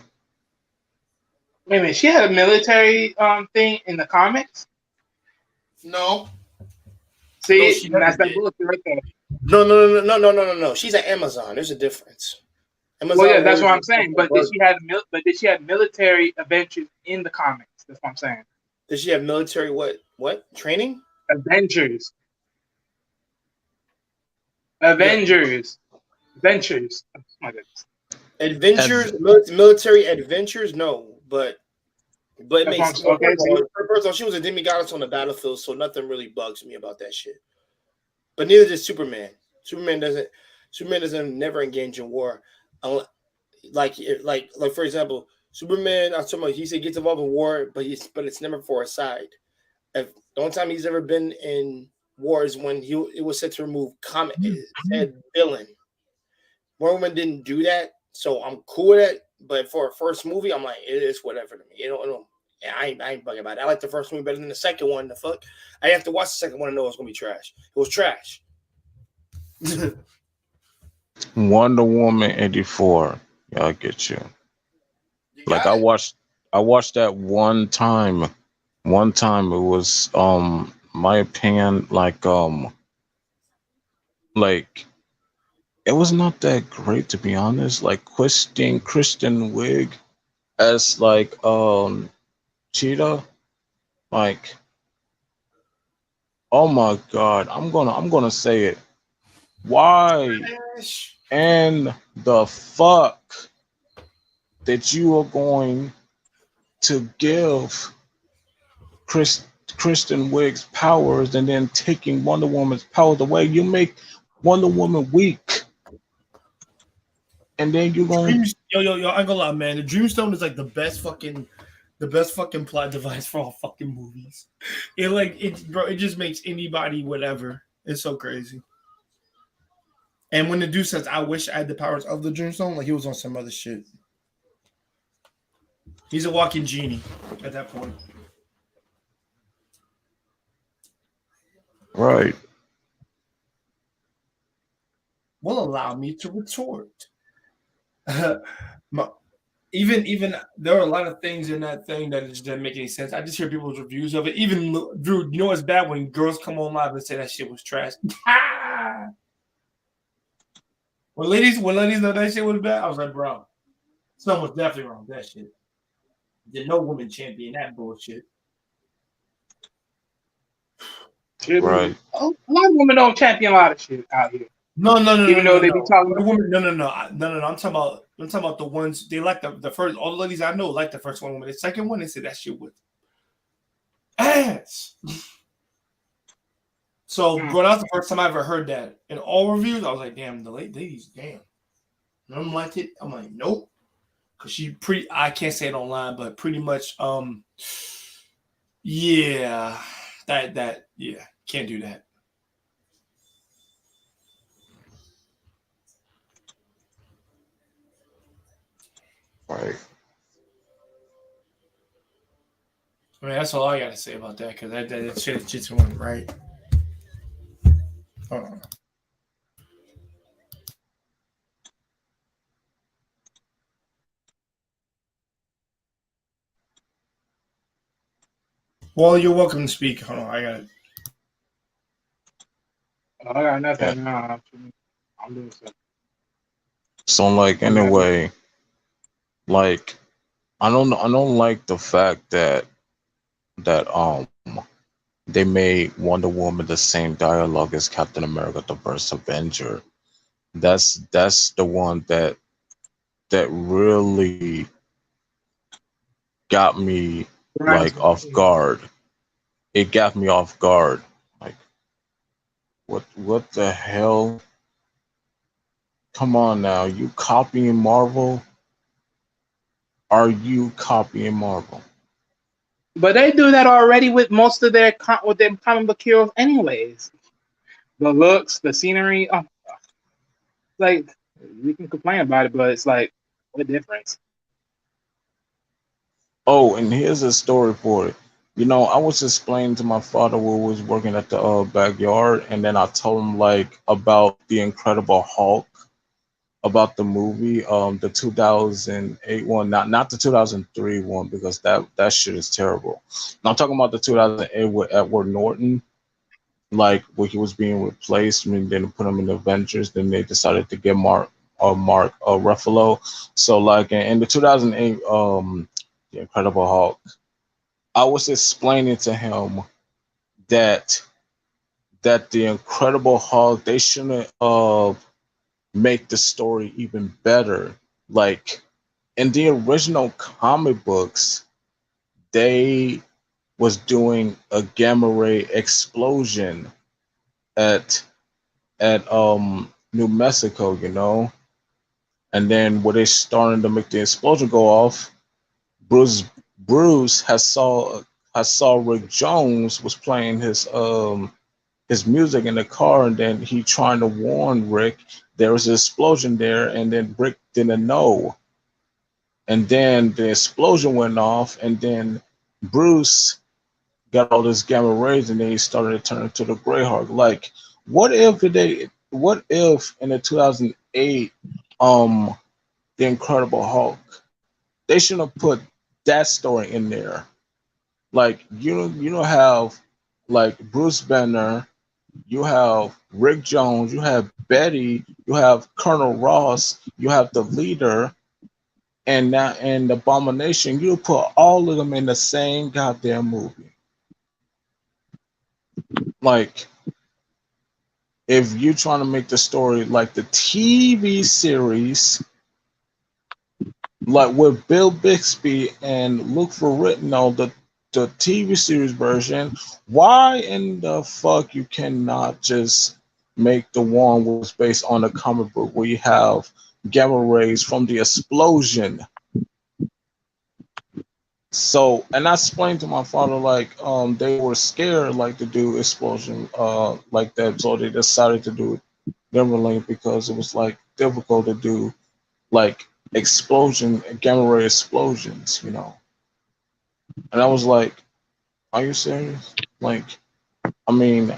Wait a minute, she had a military thing in the comics. No. No, See, she and never that's that did. bullshit right there. No. She's an Amazon. There's a difference. Well, yeah, Amazon that's warriors what are I'm saying. different versions. But did she have military adventures in the comics? That's what I'm saying. Does she have military what training? Avengers, Yeah. Avengers, Adventures. Oh my goodness. Adventures, Adv- military adventures, no, but it That's what makes I'm saying. well, Okay, see, first of all, she was a demigoddess on the battlefield, so nothing really bugs me about that shit. But neither does Superman. Superman doesn't never engage in war. Unle- like for example, Superman. I'm talking about. He said gets involved in war, but it's never for a side. If the only time he's ever been in war is when it was set to remove comet said villain. Wonder Woman didn't do that, so I'm cool with it. But for a first movie, I'm like, it is whatever to me. Yeah, I ain't bugging about it. I like the first movie better than the second one. The fuck, I have to watch the second one to know it's gonna be trash. It was trash. Wonder Woman 84. Yeah, I get you. You Like got it. I watched that one time. One time it was my opinion like it was not that great to be honest. Like Kristen Wiig as like Cheetah, like oh my god, I'm gonna say it. Why Trash. in the fuck that you are going to give Chris Kristen Wiig's powers and then taking Wonder Woman's powers away? You make Wonder Woman weak, and then you're going to Yo, I ain't gonna lie, man. The Dreamstone is like the best fucking plot device for all fucking movies. It just makes anybody whatever. It's so crazy. And when the dude says, "I wish I had the powers of the Dreamstone," like he was on some other shit. He's a walking genie at that point. right. Will allow me to retort. My- even there are a lot of things in that thing that just didn't make any sense. I just hear people's reviews of it. Even Drew, you know it's bad when girls come on live and say that shit was trash. when ladies know that shit was bad, I was like, bro, something was definitely wrong with that shit. There's no woman champion that bullshit. a Right. lot of women don't champion a lot of shit out here. No. Even though they be talking The woman, no. I'm talking about the ones they like the first. All the ladies I know like the first one woman. The second one, they said that shit was ass. So, bro, that's the first time I ever heard that. In all reviews, I was like, damn, the ladies, damn. None of them liked it. I'm like, nope. Cause I can't say it online, but pretty much, yeah, yeah, can't do that. Right. I mean, that's all I got to say about that. Cause that shit just went right. Hold on. Well, you're welcome to speak. Hold on, I got it. I got Yeah. nothing. Nah, I'm doing something. So like You got it. anyway, like I don't like the fact that they made Wonder Woman the same dialogue as Captain America: The First Avenger. That's the one that really got me Right. like off guard. It got me off guard. Like what the hell? Come on now, you copying Marvel? Are you copying Marvel? But they do that already with most of their with their comic book heroes, anyways. The looks, the scenery. Like we can complain about it, but it's like what difference? Oh, and here's a story for it. I was explaining to my father who was working at the backyard, and then I told him like about the Incredible Hulk, about the movie, the 2008 one, not the 2003 one because that shit is terrible. I'm talking about the 2008 with Edward Norton, like where he was being replaced. I mean, they put him in the Avengers. Then they decided to get Mark Ruffalo. So like in the 2008 the Incredible Hulk, I was explaining to him that the Incredible Hulk, they shouldn't make the story even better. Like in the original comic books, they was doing a gamma ray explosion at New Mexico, and then when they starting to make the explosion go off, Bruce Bruce has saw Rick Jones was playing his music in the car, and then he trying to warn Rick there was an explosion there, and then Rick didn't know, and then the explosion went off, and then Bruce got all this gamma rays, and then he started to turn into the Greyhawk. Like, what if in the 2008, the Incredible Hulk, they shouldn't have put that story in there. Like, you don't have like Bruce Banner, you have Rick Jones, you have Betty, you have Colonel Ross, you have the leader, and Abomination. You put all of them in the same goddamn movie. Like, if you're trying to make the story like the TV series, like with Bill Bixby and Luke Ferrigno, the TV series version, why in the fuck you cannot just make the one was based on a comic book where you have gamma rays from the explosion? So, and I explained to my father like they were scared like to do explosion like that, so they decided to do it differently because it was like difficult to do like explosion gamma ray explosions. And I was like, are you serious? Like, I mean,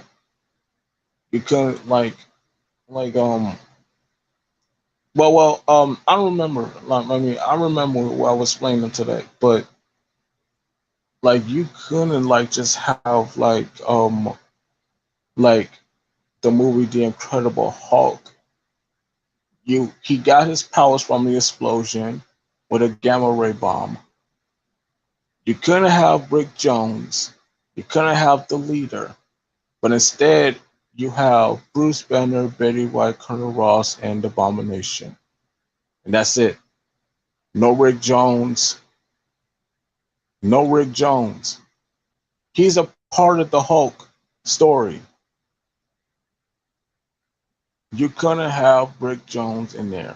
you couldn't like I don't remember. Like, I mean, I remember what I was explaining today, but like you couldn't like just have like the movie The Incredible Hulk. He got his powers from the explosion with a gamma ray bomb. You couldn't have Rick Jones. You couldn't have the leader. But instead, you have Bruce Banner, Betty White, Colonel Ross, and Abomination. And that's it. No Rick Jones. No Rick Jones. He's a part of the Hulk story. You couldn't have Rick Jones in there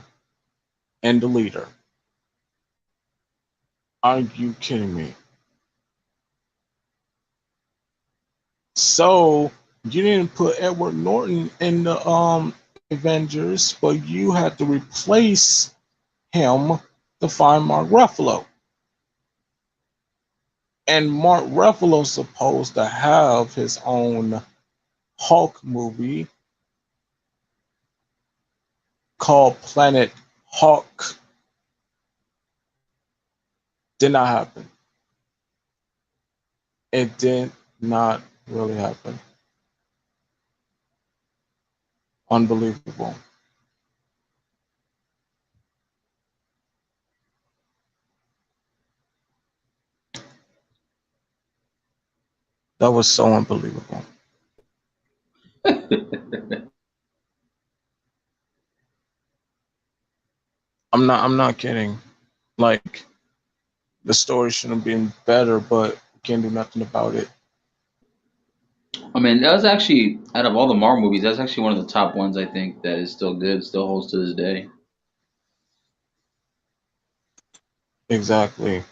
and the leader. Are you kidding me? So you didn't put Edward Norton in the Avengers, but you had to replace him to find Mark Ruffalo. And Mark Ruffalo's supposed to have his own Hulk movie called Planet Hulk. Did not happen. It did not really happen. Unbelievable. That was so unbelievable. I'm not kidding. Like the story should have been better, but we can't do nothing about it. I mean, that was actually out of all the Marvel movies, that's actually one of the top ones I think that is still good, still holds to this day. Exactly.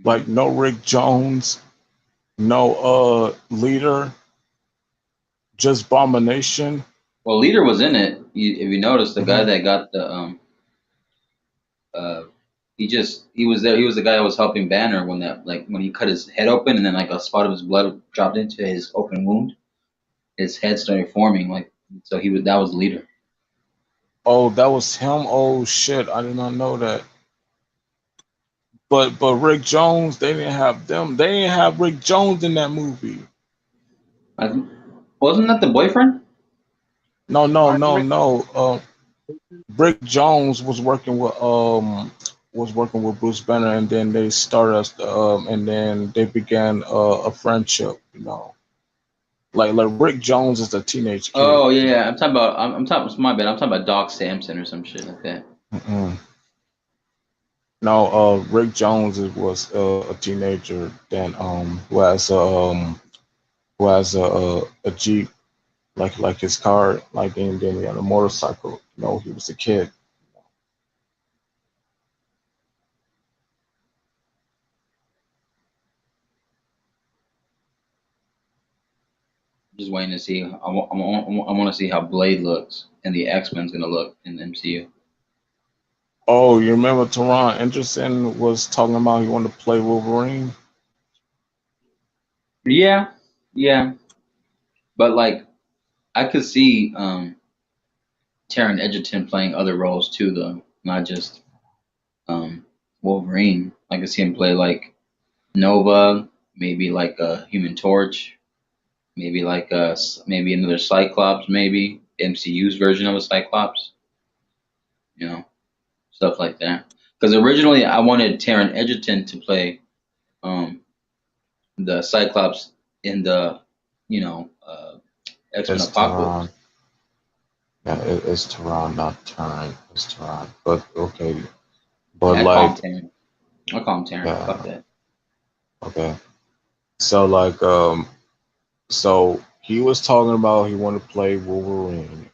Like no Rick Jones, no leader, just Abomination. Well, Leader was in it. If you notice, the guy Mhm. that got the uh, he was there. He was the guy that was helping Banner when that like when he cut his head open and then like a spot of his blood dropped into his open wound. His head started forming like so he was that was Leader. Oh, that was him. Oh shit, I did not know that. But Rick Jones, they didn't have them. They didn't have Rick Jones in that movie. I, wasn't that the boyfriend? No, no, Aren't no, you no. Rick Jones was working with Bruce Banner, and then they started and then they began a friendship. You know, like Rick Jones is a teenage kid. Oh yeah, I'm talking about. I'm talking. My bad. I'm talking about Doc Samson or some shit like that. Mm-mm. No, Rick Jones was a teenager then who has a Jeep like his car like and then he had a motorcycle. You know, he was a kid. Just waiting to see. I want to see how Blade looks and the X Men's gonna look in the MCU. Oh, you remember Teron Anderson was talking about he wanted to play Wolverine? Yeah, yeah, but like I could see Taron Egerton playing other roles too, though, not just um, Wolverine. I could see him play like Nova, maybe like a Human Torch, maybe like maybe another Cyclops, maybe MCU's version of a Cyclops, you know, stuff like that. Because originally I wanted Taron Egerton to play um, the Cyclops in the, you know, X Men It's Apocalypse. Teron. Yeah, it's Teron, not Turn. It's Teron. But okay. But Yeah, I call him like, Taron. I call him Taron. Fuck yeah, that. okay. So like, so he was talking about he wanted to play Wolverine,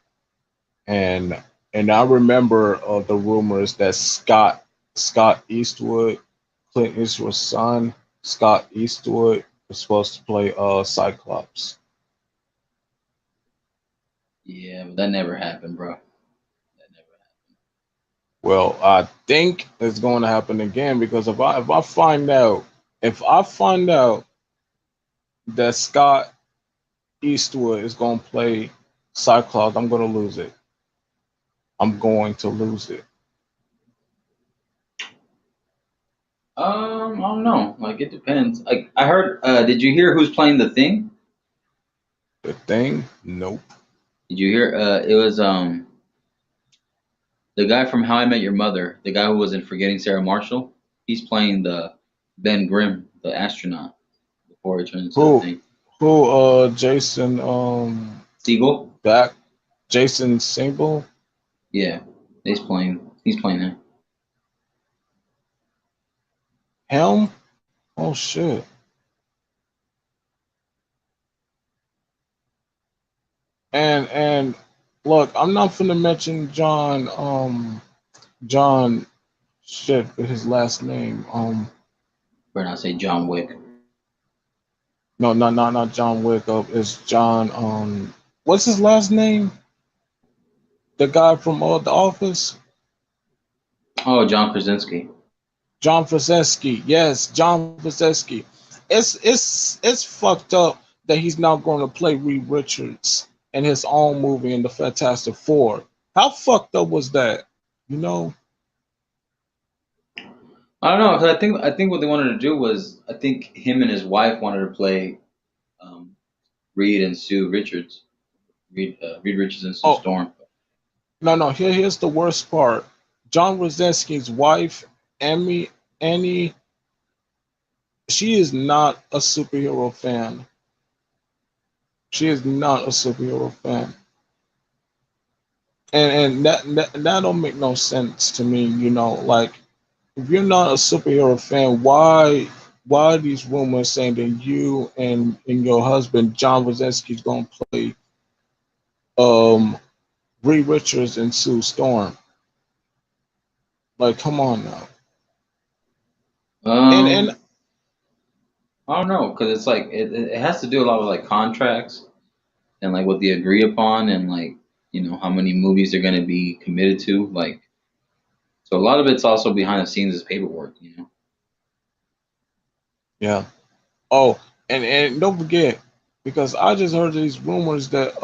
and I remember the rumors that Scott Eastwood, Clint Eastwood's son, Scott Eastwood was supposed to play Cyclops. Yeah, but that never happened, bro. That never Well, I think it's going to happen again because if I find out that Scott Eastwood is going to play Cyclops, I'm going to lose it. I'm going to lose it. I don't know. Like it depends. Like I heard. Did you hear who's playing the Thing? The thing? Nope. Did you hear? It was the guy from How I Met Your Mother, the guy who was in Forgetting Sarah Marshall. He's playing the Ben Grimm, the astronaut, before he turns into the Who? Thing. Who? Jason. Siegel. Back. Jason Single. Yeah, he's playing. He's playing him. Helm. Oh shit. And look, I'm not finna mention John. John. Shit, his last name. Better not say John Wick. No, not John Wick. It's John. What's his last name? The guy from The Office. Oh, John Krasinski. John Krasinski. Yes, John Krasinski. It's fucked up that he's now going to play Reed Richards in his own movie in the Fantastic Four. How fucked up was that? You know? I don't know, because I think what they wanted to do was, I think him and his wife wanted to play Reed and Sue Richards. Reed Richards and Sue Oh Storm. no. Here's the worst part. John Krasinski's wife, Annie, she is not a superhero fan. She is not a superhero fan. And that don't make no sense to me, like if you're not a superhero fan, why are these rumors saying that you and your husband John Krasinski's gonna play um Reed Richards and Sue Storm? Like, come on now. And Um, I don't know, because it's like it has to do a lot with like contracts and like what they agree upon and like how many movies they're gonna be committed to. Like, so a lot of it's also behind the scenes is paperwork. yeah. Oh, and don't forget, because I just heard these rumors that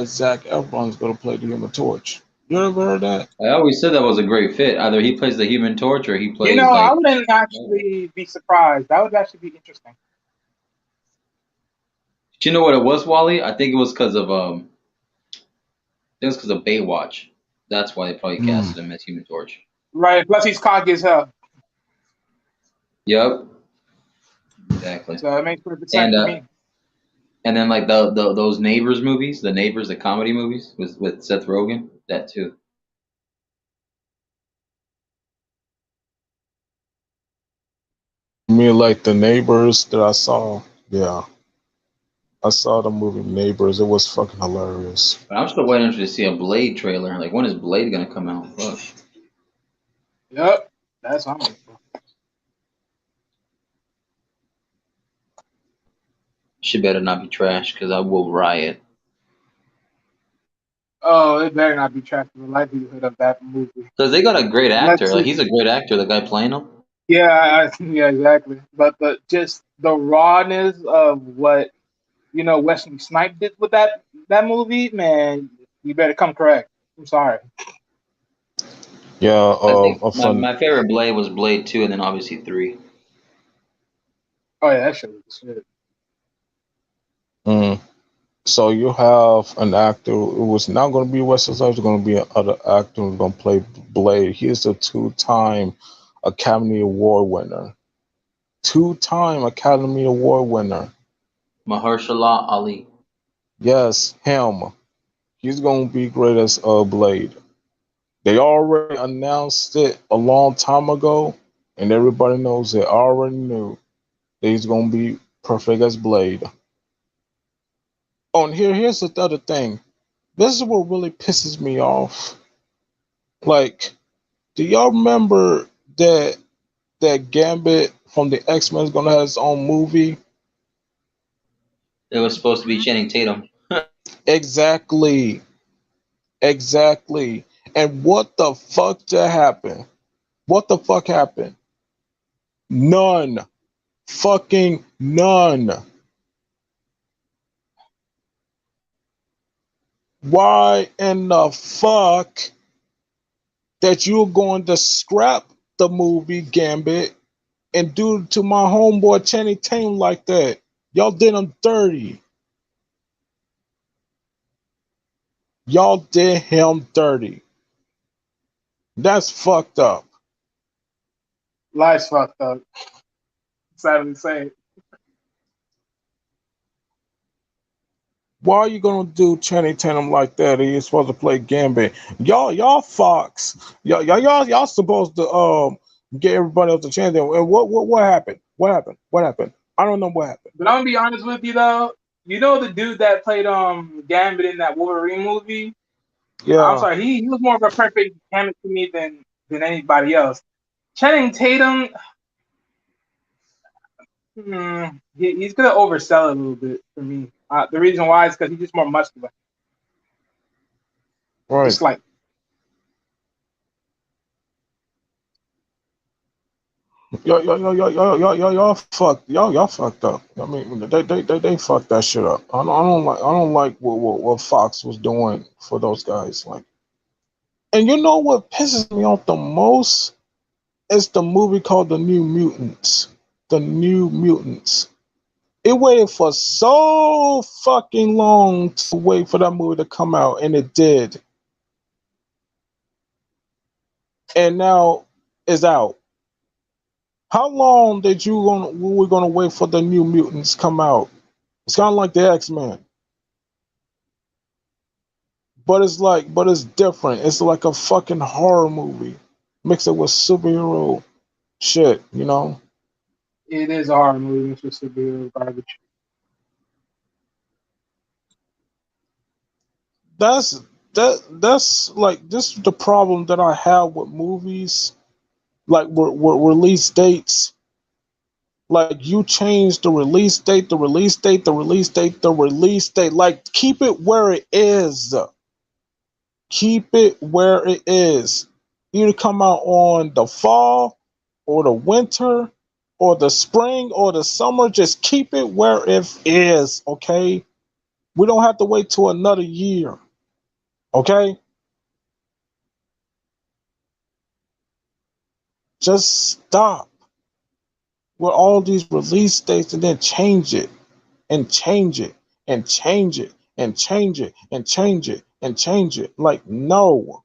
Zach Efron's gonna play the Human Torch. You ever heard that? I always said that was a great fit. Either he plays the Human Torch or he You plays know, I like. wouldn't actually be surprised. That would actually be interesting. Do you know what it was, Wally? I think it was because of Baywatch. That's why they probably Hmm. casted him as Human Torch. Right. Plus, he's cocky as hell. Yep, exactly. So it makes perfect sense And to me. and then like the those Neighbors movies, the Neighbors, the comedy movies with Seth Rogen, that too. I mean, like the Neighbors that I saw. Yeah, I saw the movie Neighbors. It was fucking hilarious. But I'm still waiting to see a Blade trailer. Like, when is Blade gonna come out? Fuck. Yep. That's what I'm waiting for. Shit better not be trash, because I will riot. Oh, it better not be trash for the likelihood of that movie. Because they got a great actor. Let's Like, see. he's a great actor, the guy playing him. Yeah, yeah, exactly. But the rawness of what Wesley Snipes did with that movie, man, you better come correct. I'm sorry. Yeah, I think a my, fun. my favorite Blade was Blade 2 and then obviously 3. Oh yeah, that shit was shit. Mm. So you have an actor. It was not going to be Wesley Snipes. It's going to be another actor who's going to play Blade. He is a two-time Academy Award winner. Two-time Academy Award winner. Mahershala Ali. Yes, him. He's going to be great as Blade. They already announced it a long time ago, and everybody knows it. Already knew that he's going to be perfect as Blade. Oh, and here's the other thing. This is what really pisses me off. Like, do y'all remember that Gambit from the X-Men is gonna have his own movie? It was supposed to be Channing Tatum. Exactly. Exactly. And what the fuck just happened? What the fuck happened? None. Fucking none. Why in the fuck that you're going to scrap the movie Gambit and do to my homeboy Channing Tatum like that? Y'all did him dirty. Y'all did him dirty. That's fucked up. Life's fucked up. Sadly to say. Why are you gonna do Channing Tatum like that? He's supposed to play Gambit. Y'all Fox. Y'all supposed to get everybody else a chance. And what happened? What happened? What happened? I don't know what happened. But I'm gonna be honest with you though. You know the dude that played Gambit in that Wolverine movie? I'm Yeah. sorry, he was more of a perfect Gambit to me than anybody else. Channing Tatum, he's gonna oversell it a little bit for me. The reason why is because he's just more muscular. Right. Just like Y'all fucked up. I mean, they fucked that shit up. I don't like what Fox was doing for those guys. Like, and you know what pisses me off the most? It's the movie called The New Mutants. The New Mutants. It waited for so fucking long to wait for that movie to come out, and it did. And now it's out. How long were we gonna wait for the New Mutants come out? It's kind of like the X-Men, but it's different. It's like a fucking horror movie mixed it with superhero shit. You know, It is a horror movie, it's just superhero garbage. that's that's like this is the problem that I have with movies, like with release dates. Like you change the release date, the release date, the release date, the release date. Like keep it where it is. Keep it where it is. Either come out on the fall or the winter or the spring or the summer. Just keep it where it is, okay? We don't have to wait till another year, okay? Just stop with all these release dates and then change it and change it and change it and change it and change it and change it. Like, no.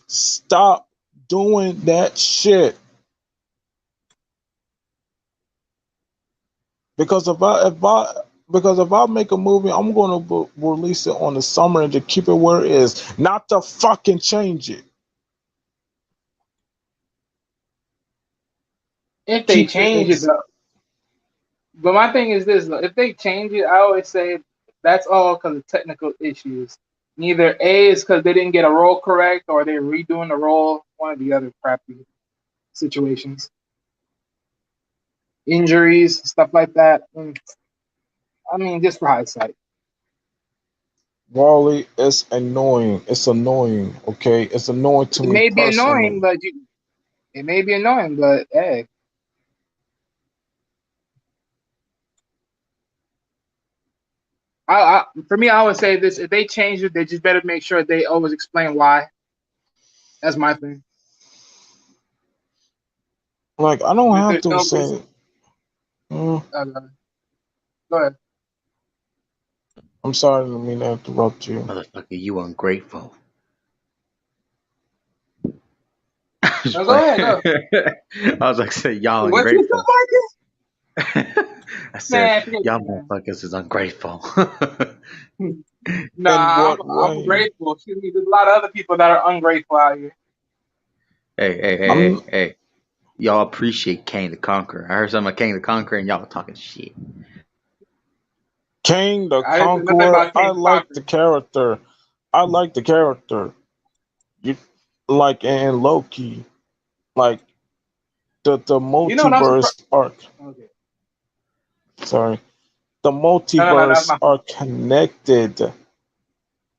Stop doing that shit. Because if I make a movie, I'm going to release it on the summer and to keep it where it is, not to fucking change it. If they change it, though. But my thing is this, though. If they change it, I always say that's all because of technical issues. Neither A is because they didn't get a role correct or they're redoing the role, one of the other crappy situations. Injuries, stuff like that. I mean, just for hindsight. Wally, it's annoying. It's annoying, okay? It's annoying to It me may be personally. annoying, it may be annoying, but hey. For me, I would say this: if they change it, they just better make sure they always explain why. That's my thing. Like, I don't If have there's to no say. reason, go ahead. I'm sorry, I didn't mean to interrupt you. Motherfucker, you ungrateful. No, go ahead. Go. I was like, say y'all What you ungrateful. I said, Man, y'all motherfuckers is ungrateful. nah, In what I'm way? grateful. Excuse me, there's a lot of other people that are ungrateful out here. Hey. Y'all appreciate Kang the Conqueror. I heard something about Kang the Conqueror and y'all talking shit. King the I didn't say nothing Conqueror. about I King like Conquer. the character. I like the character. You like in Loki, like the You know what I'm surprised? multiverse arc. Okay. Sorry, the No, that's multiverse my are fault. connected.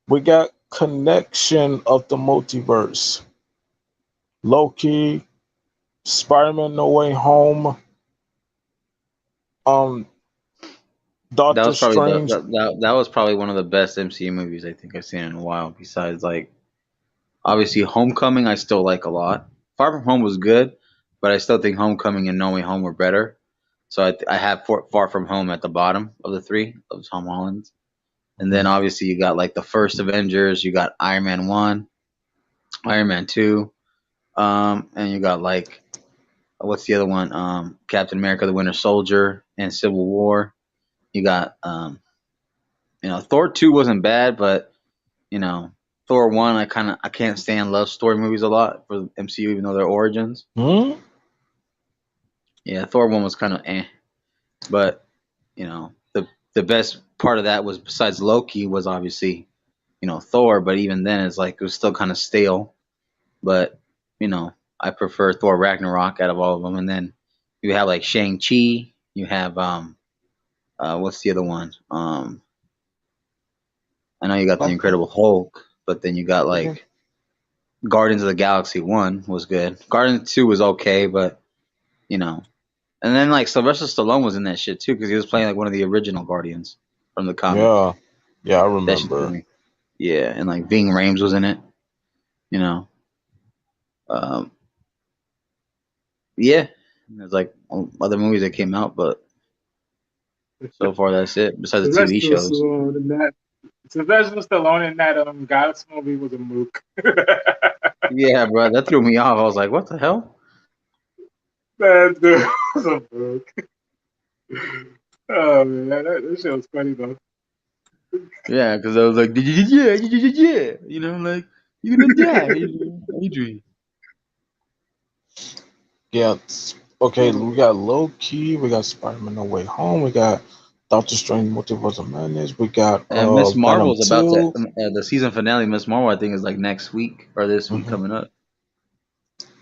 We got connection of the multiverse. Loki, Spider-Man: No Way Home, um, That Doctor was probably Strange. that was probably one of the best MCU movies I think I've seen in a while. Besides, like obviously Homecoming, I still like a lot. Far From Home was good, but I still think Homecoming and No Way Home were better. So I have Far From Home at the bottom of the three of Tom Holland's. And then obviously you got like the first Avengers, you got Iron Man 1, Iron Man 2, and you got like what's the other one? Captain America: The Winter Soldier and Civil War. You got Thor 2 wasn't bad, but you know Thor 1 I can't stand love story movies a lot for MCU even though they're origins. Hmm? Yeah, Thor 1 was kind of eh, but the best part of that was besides Loki was obviously Thor, but even then it's like it was still kind of stale. But I prefer Thor Ragnarok out of all of them. And then you have like Shang-Chi. You have what's the other one? I know you got the Incredible Hulk, but then you got like Guardians of the Galaxy 1 was good. Guardians 2 was okay, but and then like Sylvester Stallone was in that shit too because he was playing like one of the original Guardians from the comics. Yeah, I That shit to remember. me. Yeah, and like Ving Rhames was in it. You know, um, Yeah, there's like other movies that came out, but so far that's it. Besides the TV Sylvester shows. Stallone in that. Sylvester Stallone in that Goddess movie was a mook. Yeah, bro, that threw me off. I was like, what the hell? That dude was a mook. Oh man, that shit was funny though. Yeah, because I was like, yeah, you know, like you're gonna die, Adrian. Yeah. Okay, Oh, we got Low Key, we got Spider-Man No Way Home, we got Doctor Strange Multiverse of Madness, we got And Miss Venom Marvel's about to 2. the season finale. Miss Marvel, I think, is like next week or this week Hmm. coming up.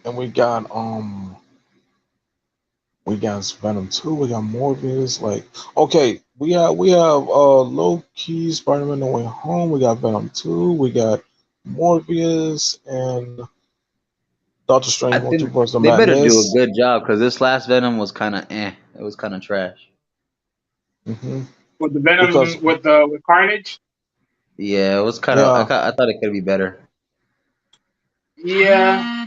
And we got Venom 2, we got Morbius, like okay, we have Low Key, Spider-Man No Way Home, we got Venom 2, we got Morbius and Doctor I Strange think Multiverse of they better do a Madness. good job because this last Venom was kind of eh. It was kind of trash. Hmm. with the Because Venom with Carnage. Yeah, it was kind of. yeah, I thought it could be better. Yeah.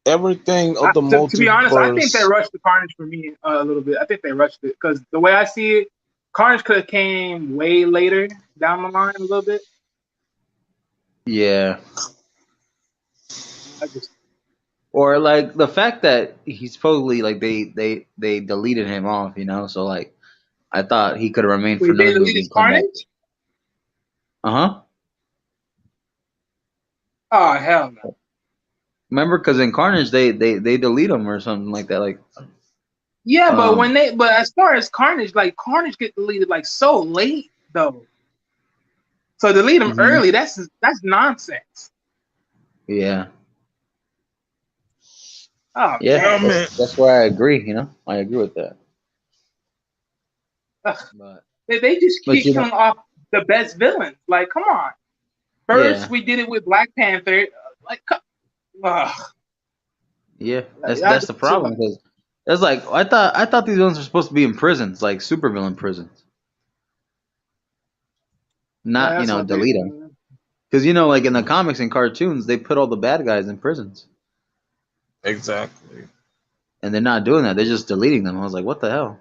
everything of the To be honest, I think they multiverse. rushed the Carnage for me a little bit. I think they rushed it because the way I see it, Carnage could have came way later down the line a little bit. Yeah, I just or like the fact that he's supposedly like they deleted him off, you know. So like I thought he could have remained for wait, they another movie deleted and come back. Carnage? Uh huh. Oh hell no. Remember, because in Carnage they delete him or something like that. Like Yeah, um. but as far as Carnage, like Carnage get deleted like so late though. So delete him Mhm. early, that's nonsense. Yeah. Oh Yeah. Yeah, man. man. That's where I agree. You know, I agree with that. Ugh. But They just but keep you know, killing off the best villains. Like, come on. First yeah. we did it with Black Panther. Like, ugh. Yeah, Y'all that's do the too problem much. because it's like I thought these villains were supposed to be in prisons, like supervillain prisons, Yeah, not that's what they. delete them. Because like in the comics and cartoons, they put all the bad guys in prisons, Exactly. and they're not doing that. They're just deleting them. I was like, what the hell?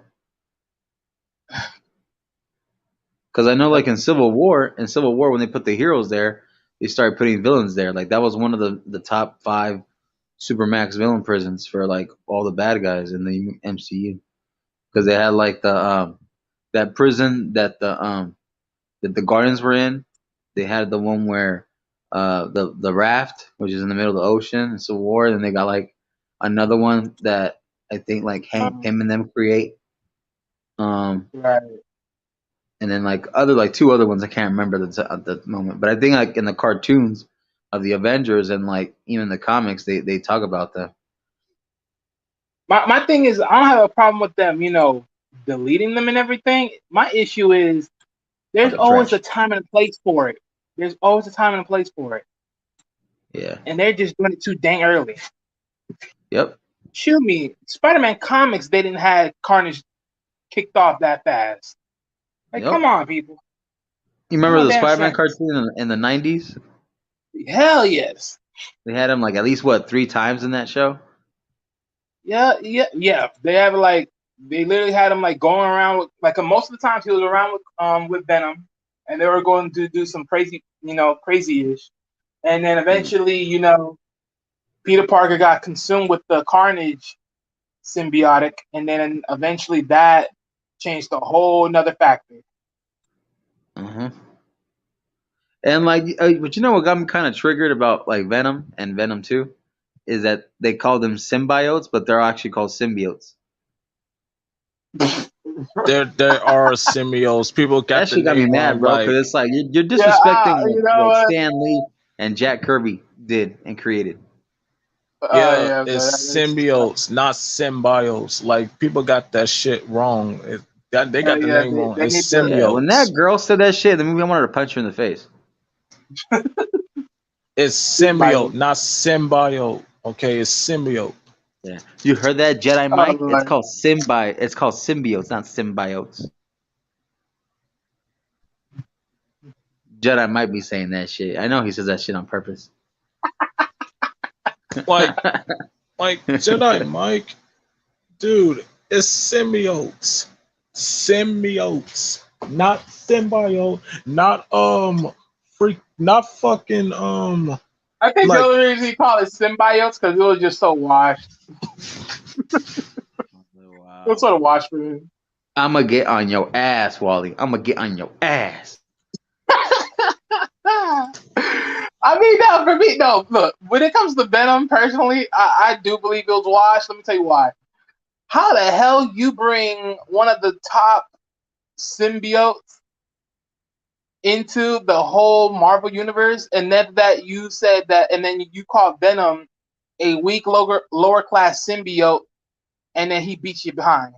Because I know like in Civil War when they put the heroes there, they started putting villains there. Like that was one of the top 5 supermax villain prisons for like all the bad guys in the MCU. Because they had like the that prison that the Guardians were in. They had the one where the raft, which is in the middle of the ocean, in Civil War. Then they got like another one that I think like Hank Pym and them create. Right. And then like other like 2 other ones I can't remember at the moment. But I think like in the cartoons of the Avengers and like even the comics, they talk about that. My thing is, I don't have a problem with them, deleting them and everything. My issue is About there's the always a trash. time and a place for it. There's always a time and a place for it, Yeah. and they're just doing it too dang early. Yep. Shoot me, Spider-Man comics they didn't have Carnage kicked off that fast. Like, come Yep. on, people. You Make remember more the damn Spider-Man sense. cartoon in the '90s? Hell yes. They had him like at least what 3 times in that show. Yeah. They have they literally had him like going around with most of the times he was around with Venom, and they were going to do some crazy-ish, and then Mm. eventually Peter Parker got consumed with the Carnage symbiotic, and then eventually that changed a whole another factor. Uh-huh. And like, but you know what got me kind of triggered about like Venom and Venom 2 is that they call them symbiotes, but they're actually called symbiotes. There are symbiotes. People That got the shit got me name mad, wrong. bro, because Like it's like you're Yeah, disrespecting you know what what? Stan Lee and Jack Kirby did and created. yeah, Yeah, it's but that's symbiotes, not symbiotes. Like people got that shit wrong. They got the yeah. name wrong. They It's need to. Yeah, when that symbiotes. girl said that shit in the movie, I wanted to punch her in the face. It's symbiote, not symbiote. Okay, it's symbiote. Yeah, you heard that, Jedi Oh, Mike? It's Lord. called symbi. It's called symbiotes, not symbiotes. Jedi might be saying that shit. I know he says that shit on purpose. Like Jedi Mike, dude, it's symbiotes. Symbiotes. Not symbiote, not not fucking I think the like only reason he called it symbiotes because it was just so washed. It was Wow. sort of washed for him. I'm gonna get on your ass, Wally. I'm gonna get on your ass. I mean, no, for me, no. Look, when it comes to Venom, personally, I do believe it was washed. Let me tell you why. How the hell you bring one of the top symbiotes into the whole Marvel universe, and then that you said that, and then you call Venom a weak lower class symbiote, and then he beats you behind.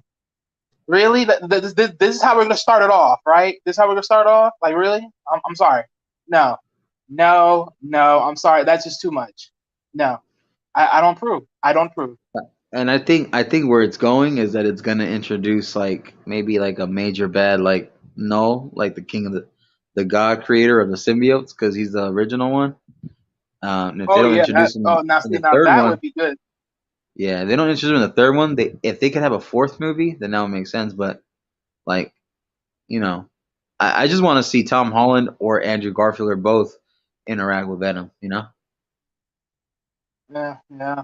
Really? This is how we're gonna start it off, right? This is how we're gonna start off? Like, really? I'm sorry. No. I'm sorry. That's just too much. No. I don't approve. I don't approve. And I think where it's going is that it's gonna introduce like maybe like a major bad like Null, like the king of the god creator of the symbiotes, because he's the original one. And if they Oh don't yeah, introduce him now in see, the now third that one, would be good. yeah, if they don't introduce him in the third one, if they could have a fourth movie, then that would make sense. But like, you know, I just want to see Tom Holland or Andrew Garfield or both interact with Venom. You know, Yeah.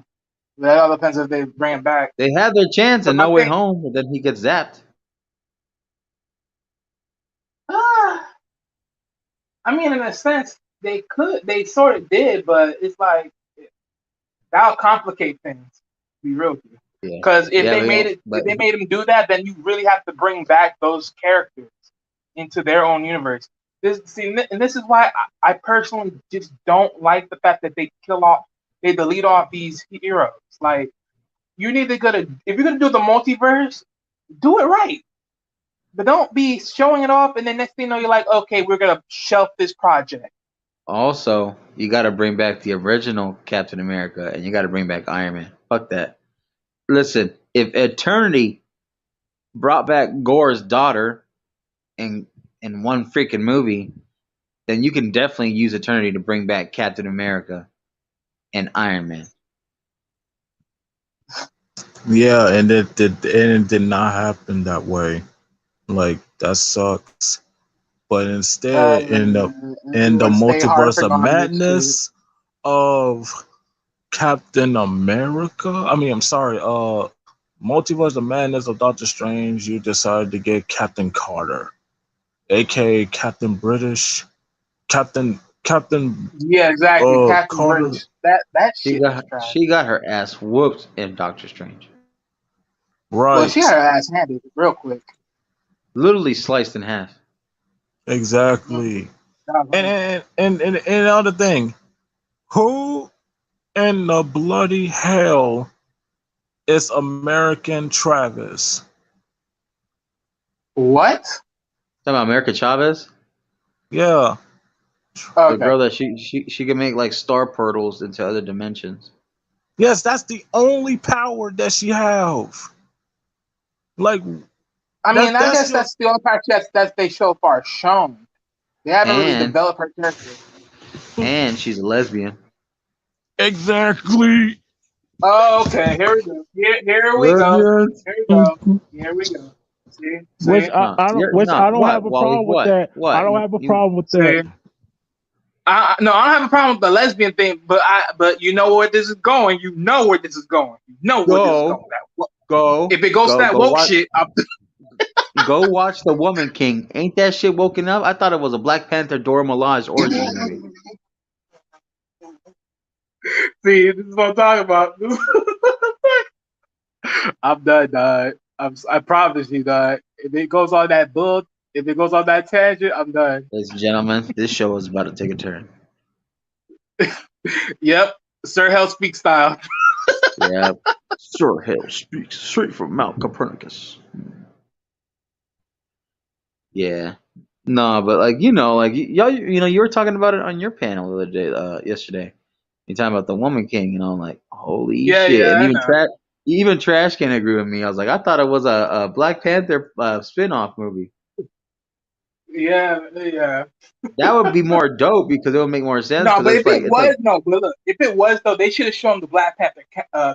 That all depends if they bring it back. they had their chance But in my No Way thing, Home, but then he gets zapped. I mean, in a sense, they sort of did, but it's like that'll complicate things. To be real with you, Yeah, because if yeah, they made it, but if they made him do that, then you really have to bring back those characters into their own universe. And this is why I personally just don't like the fact that they delete off these heroes. Like, you need to if you're gonna do the multiverse, do it right. But don't be showing it off, and then next thing you know, you're like, okay, we're gonna shelf this project. also, you got to bring back the original Captain America, and you got to bring back Iron Man. Fuck that. Listen, if Eternity brought back Gore's daughter in one freaking movie, then you can definitely use Eternity to bring back Captain America and Iron Man. yeah, and it did not happen that way. Like that sucks. But instead, in the Let's stay multiverse harping of on this shit. madness of Captain America, I mean, I'm sorry, multiverse of madness of Doctor Strange, you decided to get Captain Carter, aka Captain British, Captain Yeah, exactly. Captain Carter. British. That shit was trash. She got her ass whooped in Doctor Strange. Well, she Right, had her ass handed real quick. Literally sliced in half. exactly. That was her. And another thing, who in the bloody hell is American Travis? What? Talking about America Chavez, Yeah. the Okay. girl that she can make like star portals into other dimensions. Yes, that's the only power that she have. Like I mean, I that's guess your that's the only part that they so far shown. They haven't really And developed her character. she's a lesbian. exactly. Oh, okay. Here we go. Here we go. Lesbians. Here we go. Here we go. See, Which see, I don't What, have a Wally? problem with that. I What? don't have a You problem with see. that. No, I don't have a problem with the lesbian thing, but you know where this is going. You know where this is going. You know where this is going. If it goes to that go woke watch shit, go watch The Woman King. Ain't that shit woken up? I thought it was a Black Panther Dora Milaje origin movie. see, this is what I'm talking about. I'm done, dog. I promise you, dog. If it goes on that book, if it goes on that tangent, I'm done. Ladies and gentlemen, this show is about to take a turn. Yep, Sir Hell speak style. Yeah. Sir Hale speaks straight from Mount Copernicus. Yeah. No, but like like y'all, you were talking about it on your panel the other day, yesterday. You're talking about the Woman King, like holy shit, Yeah, and I know. even Trash can agree with me. I was like, I thought it was a Black Panther spin-off movie. Yeah. That would be more dope because it would make more sense. No, Because but it's if it like was no, but look, if it was though, they should have shown the Black Panther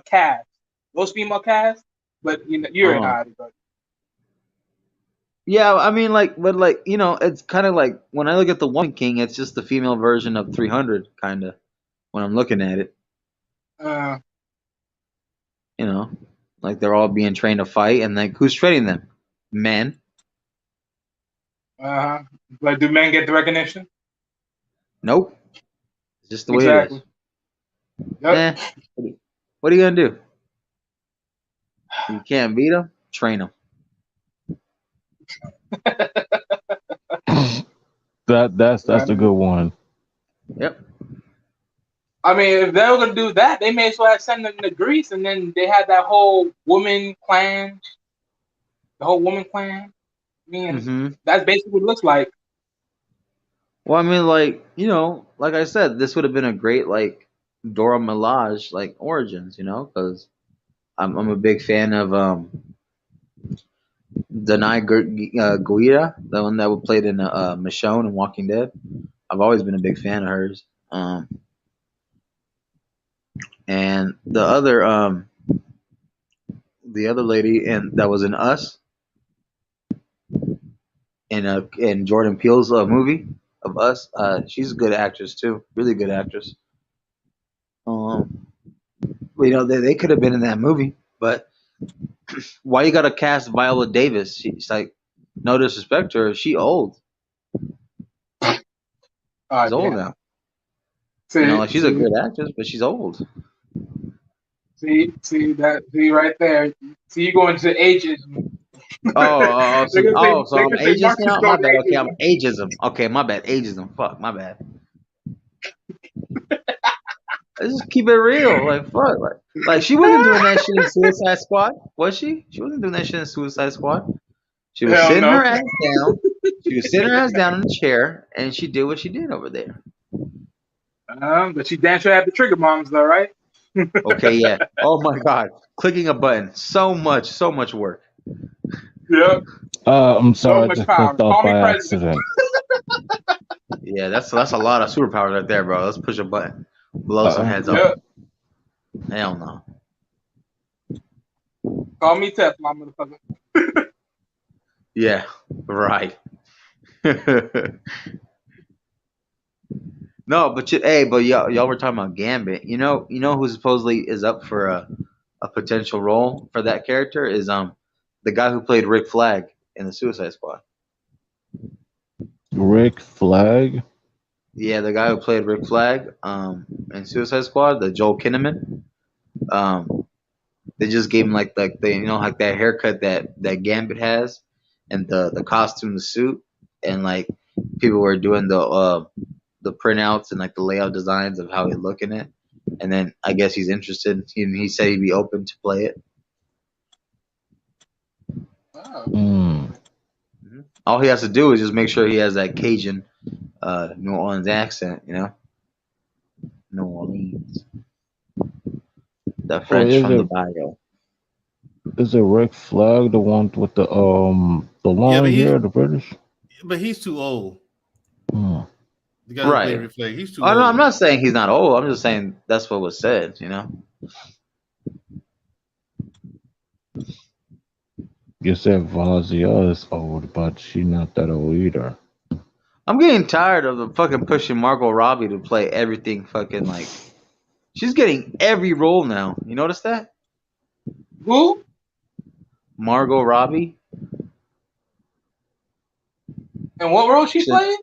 cast, those female cast. But you know, you already know uh how it goes. yeah. I mean, like, but like it's kind of like when I look at the Woman King, it's just the female version of 300, kind of. When I'm looking at it, Uh, you know, like they're all being trained to fight, and like who's training them? Men. uh, but do men get the recognition? Nope. It's just the way it is. Exactly. Yep. Eh. What are you gonna do? You can't beat them. Train them. That's a good one. Yep. I mean, if they were gonna do that, they may as well have sent them to Greece, and then they had that whole woman clan, the whole woman clan. I mean, hmm that's basically what it looks like. Well, I mean, like like I said, this would have been a great like Dora Milaje like origins, because I'm a big fan of Danai Guida, the one that played in Michonne and Walking Dead. I've always been a big fan of hers. And the other lady and that was in Us in Jordan Peele's movie of Us. She's a good actress too, really good actress. But, they could have been in that movie, but why you gotta cast Viola Davis? She's like, no disrespect to her, she old. She's old Yeah. now. See, Like she's a good actress, but she's old. see right there. See, you going to ageism. So I'm say ageist Marcus now. My going bad. Okay, I'm ageism. ageism. Okay, my bad. Ageism. Fuck, my bad. Let's just keep it real. Like fuck. Like she wasn't doing that shit in Suicide Squad, was she? She wasn't doing that shit in Suicide Squad. She was Hell sitting her no. ass down. She was sitting her ass down in the chair, and she did what she did over there. But she damn sure had the trigger bombs though, right? Okay, yeah. Oh my god, clicking a button, so much work. Yep. I'm So sorry, I much just power. clicked off Call me by president. accident. Yeah, that's a lot of superpowers right there, bro. Let's push a button, blow some heads Yep. off. Hell no. Call me Teflon, motherfucker. Yeah, right. No, but y'all were talking about Gambit. You know who supposedly is up for a potential role for that character is the guy who played Rick Flag in the Suicide Squad. Rick Flag. Yeah, the guy who played Rick Flag in Suicide Squad, the Joel Kinnaman. They just gave him like like that haircut that Gambit has, and the costume, the suit, and like people were doing the printouts and like the layout designs of how he look in it, and then I guess he's interested. He said he'd be open to play it. Oh. All he has to do is just make sure he has that Cajun, New Orleans accent. New Orleans, the French from the bio. Is it Rick Flag, the one with the long hair, the British? But he's too old. Hmm. The guy who played Right. Rick Flag, he's too old. No, I'm not saying he's not old. I'm just saying that's what was said. You said Vazia is old, but she's not that old either. I'm getting tired of the fucking pushing Margot Robbie to play everything fucking like. She's getting every role now. You notice that? Who? Margot Robbie. And what role she playing?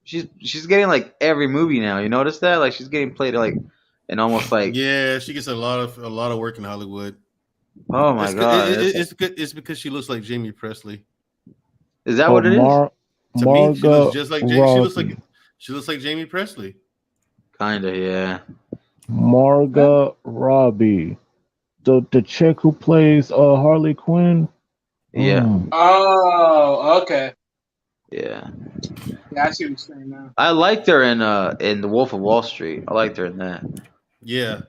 She's getting like every movie now. You notice that? Like she's getting played like in almost like. Yeah, she gets a lot of work in Hollywood. Oh my god! It's because she looks like Jamie Presley. Is that what it is? To me, she looks just like she looks like Jamie Presley. Kinda, yeah. Margot Robbie, the chick who plays Harley Quinn. Yeah. Oh, okay. Yeah. Yeah, I see what you're saying now. I liked her in The Wolf of Wall Street. I liked her in that. Yeah,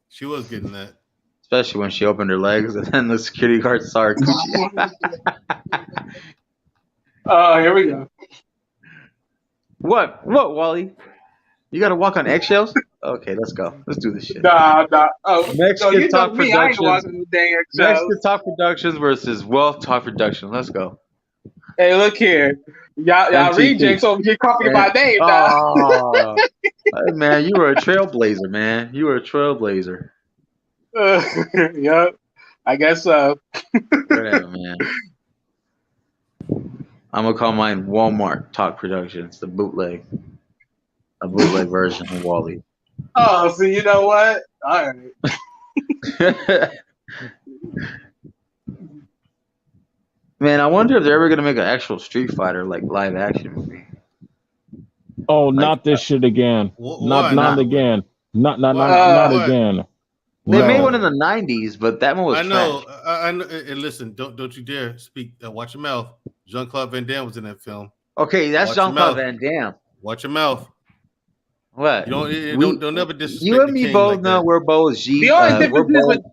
she was getting that. Especially when she opened her legs and then the security guard saw her coochie. Oh, here we go. What, Wally? You got to walk on eggshells? Okay, let's go. Let's do this shit. Nah. Oh, no, Mexican you know Talk me. I ain't Productions. watching the dang Mexican shows. Talk Productions versus Wealth Talk Production. Let's go. Hey, look here. Y'all MTP. rejects over here copying my name now. Oh, hey, man, you were a trailblazer, man. You were a trailblazer. Yep. I guess so. Whatever, man. I'm gonna call mine Walmart Talk Productions, the bootleg, a bootleg version of Wally. Oh, so you know what? All right. Man, I wonder if they're ever gonna make an actual Street Fighter like live action movie. Oh, Like, not this shit again. Why Not again. Not What? again. They made No. one in the '90s, but that one was I know. trash. I know. And listen, don't you dare speak. Watch your mouth. Jean-Claude Van Damme was in that film. Okay, that's Watch your Jean-Claude mouth. Van Damme. Watch your mouth. What? Don't ever disrespect You and the me king both like know that. we're both G. The only We're difference is both. with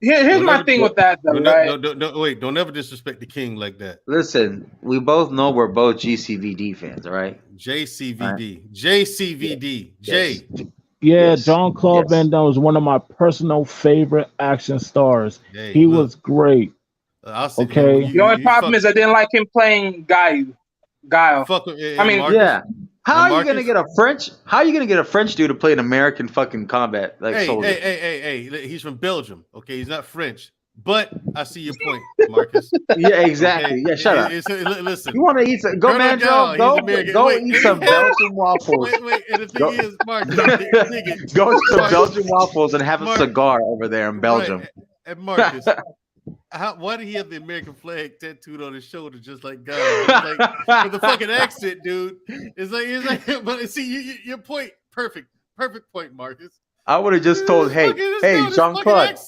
here's Don't my ever- thing with that though, right? Don't ever disrespect the king like that. Listen, we both know we're both GCVD fans, all right? JCVD. JCVD. Yes. J. Yeah, Yes. Jean-Claude Yes. Van Damme was one of my personal favorite action stars. Hey, He look, was great. I'll sit Okay. The only problem is I didn't like him playing Guile. Fuck, I mean, Marcus, Yeah. How are you Marcus? gonna get a French? How are you gonna get a French dude to play an American fucking combat like soldier? Hey, he's from Belgium. Okay, he's not French. But I see your point, Marcus. Yeah, exactly. Okay? Yeah, shut up. Listen, You want to eat some? Go, Colonel Mandro. Dow, he's American. Go Wait, eat some Belgian waffles. Wait, and the thing Go- is, Marcus, dig it. Go to some Marcus. Belgian waffles and have a Marcus. cigar over there in Belgium. Right. And Marcus, why did he have the American flag tattooed on his shoulder just like God? It's like, with the fucking accent, dude. It's like, but see, your point, perfect point, Marcus. I would have just told, hey, Jean-Claude,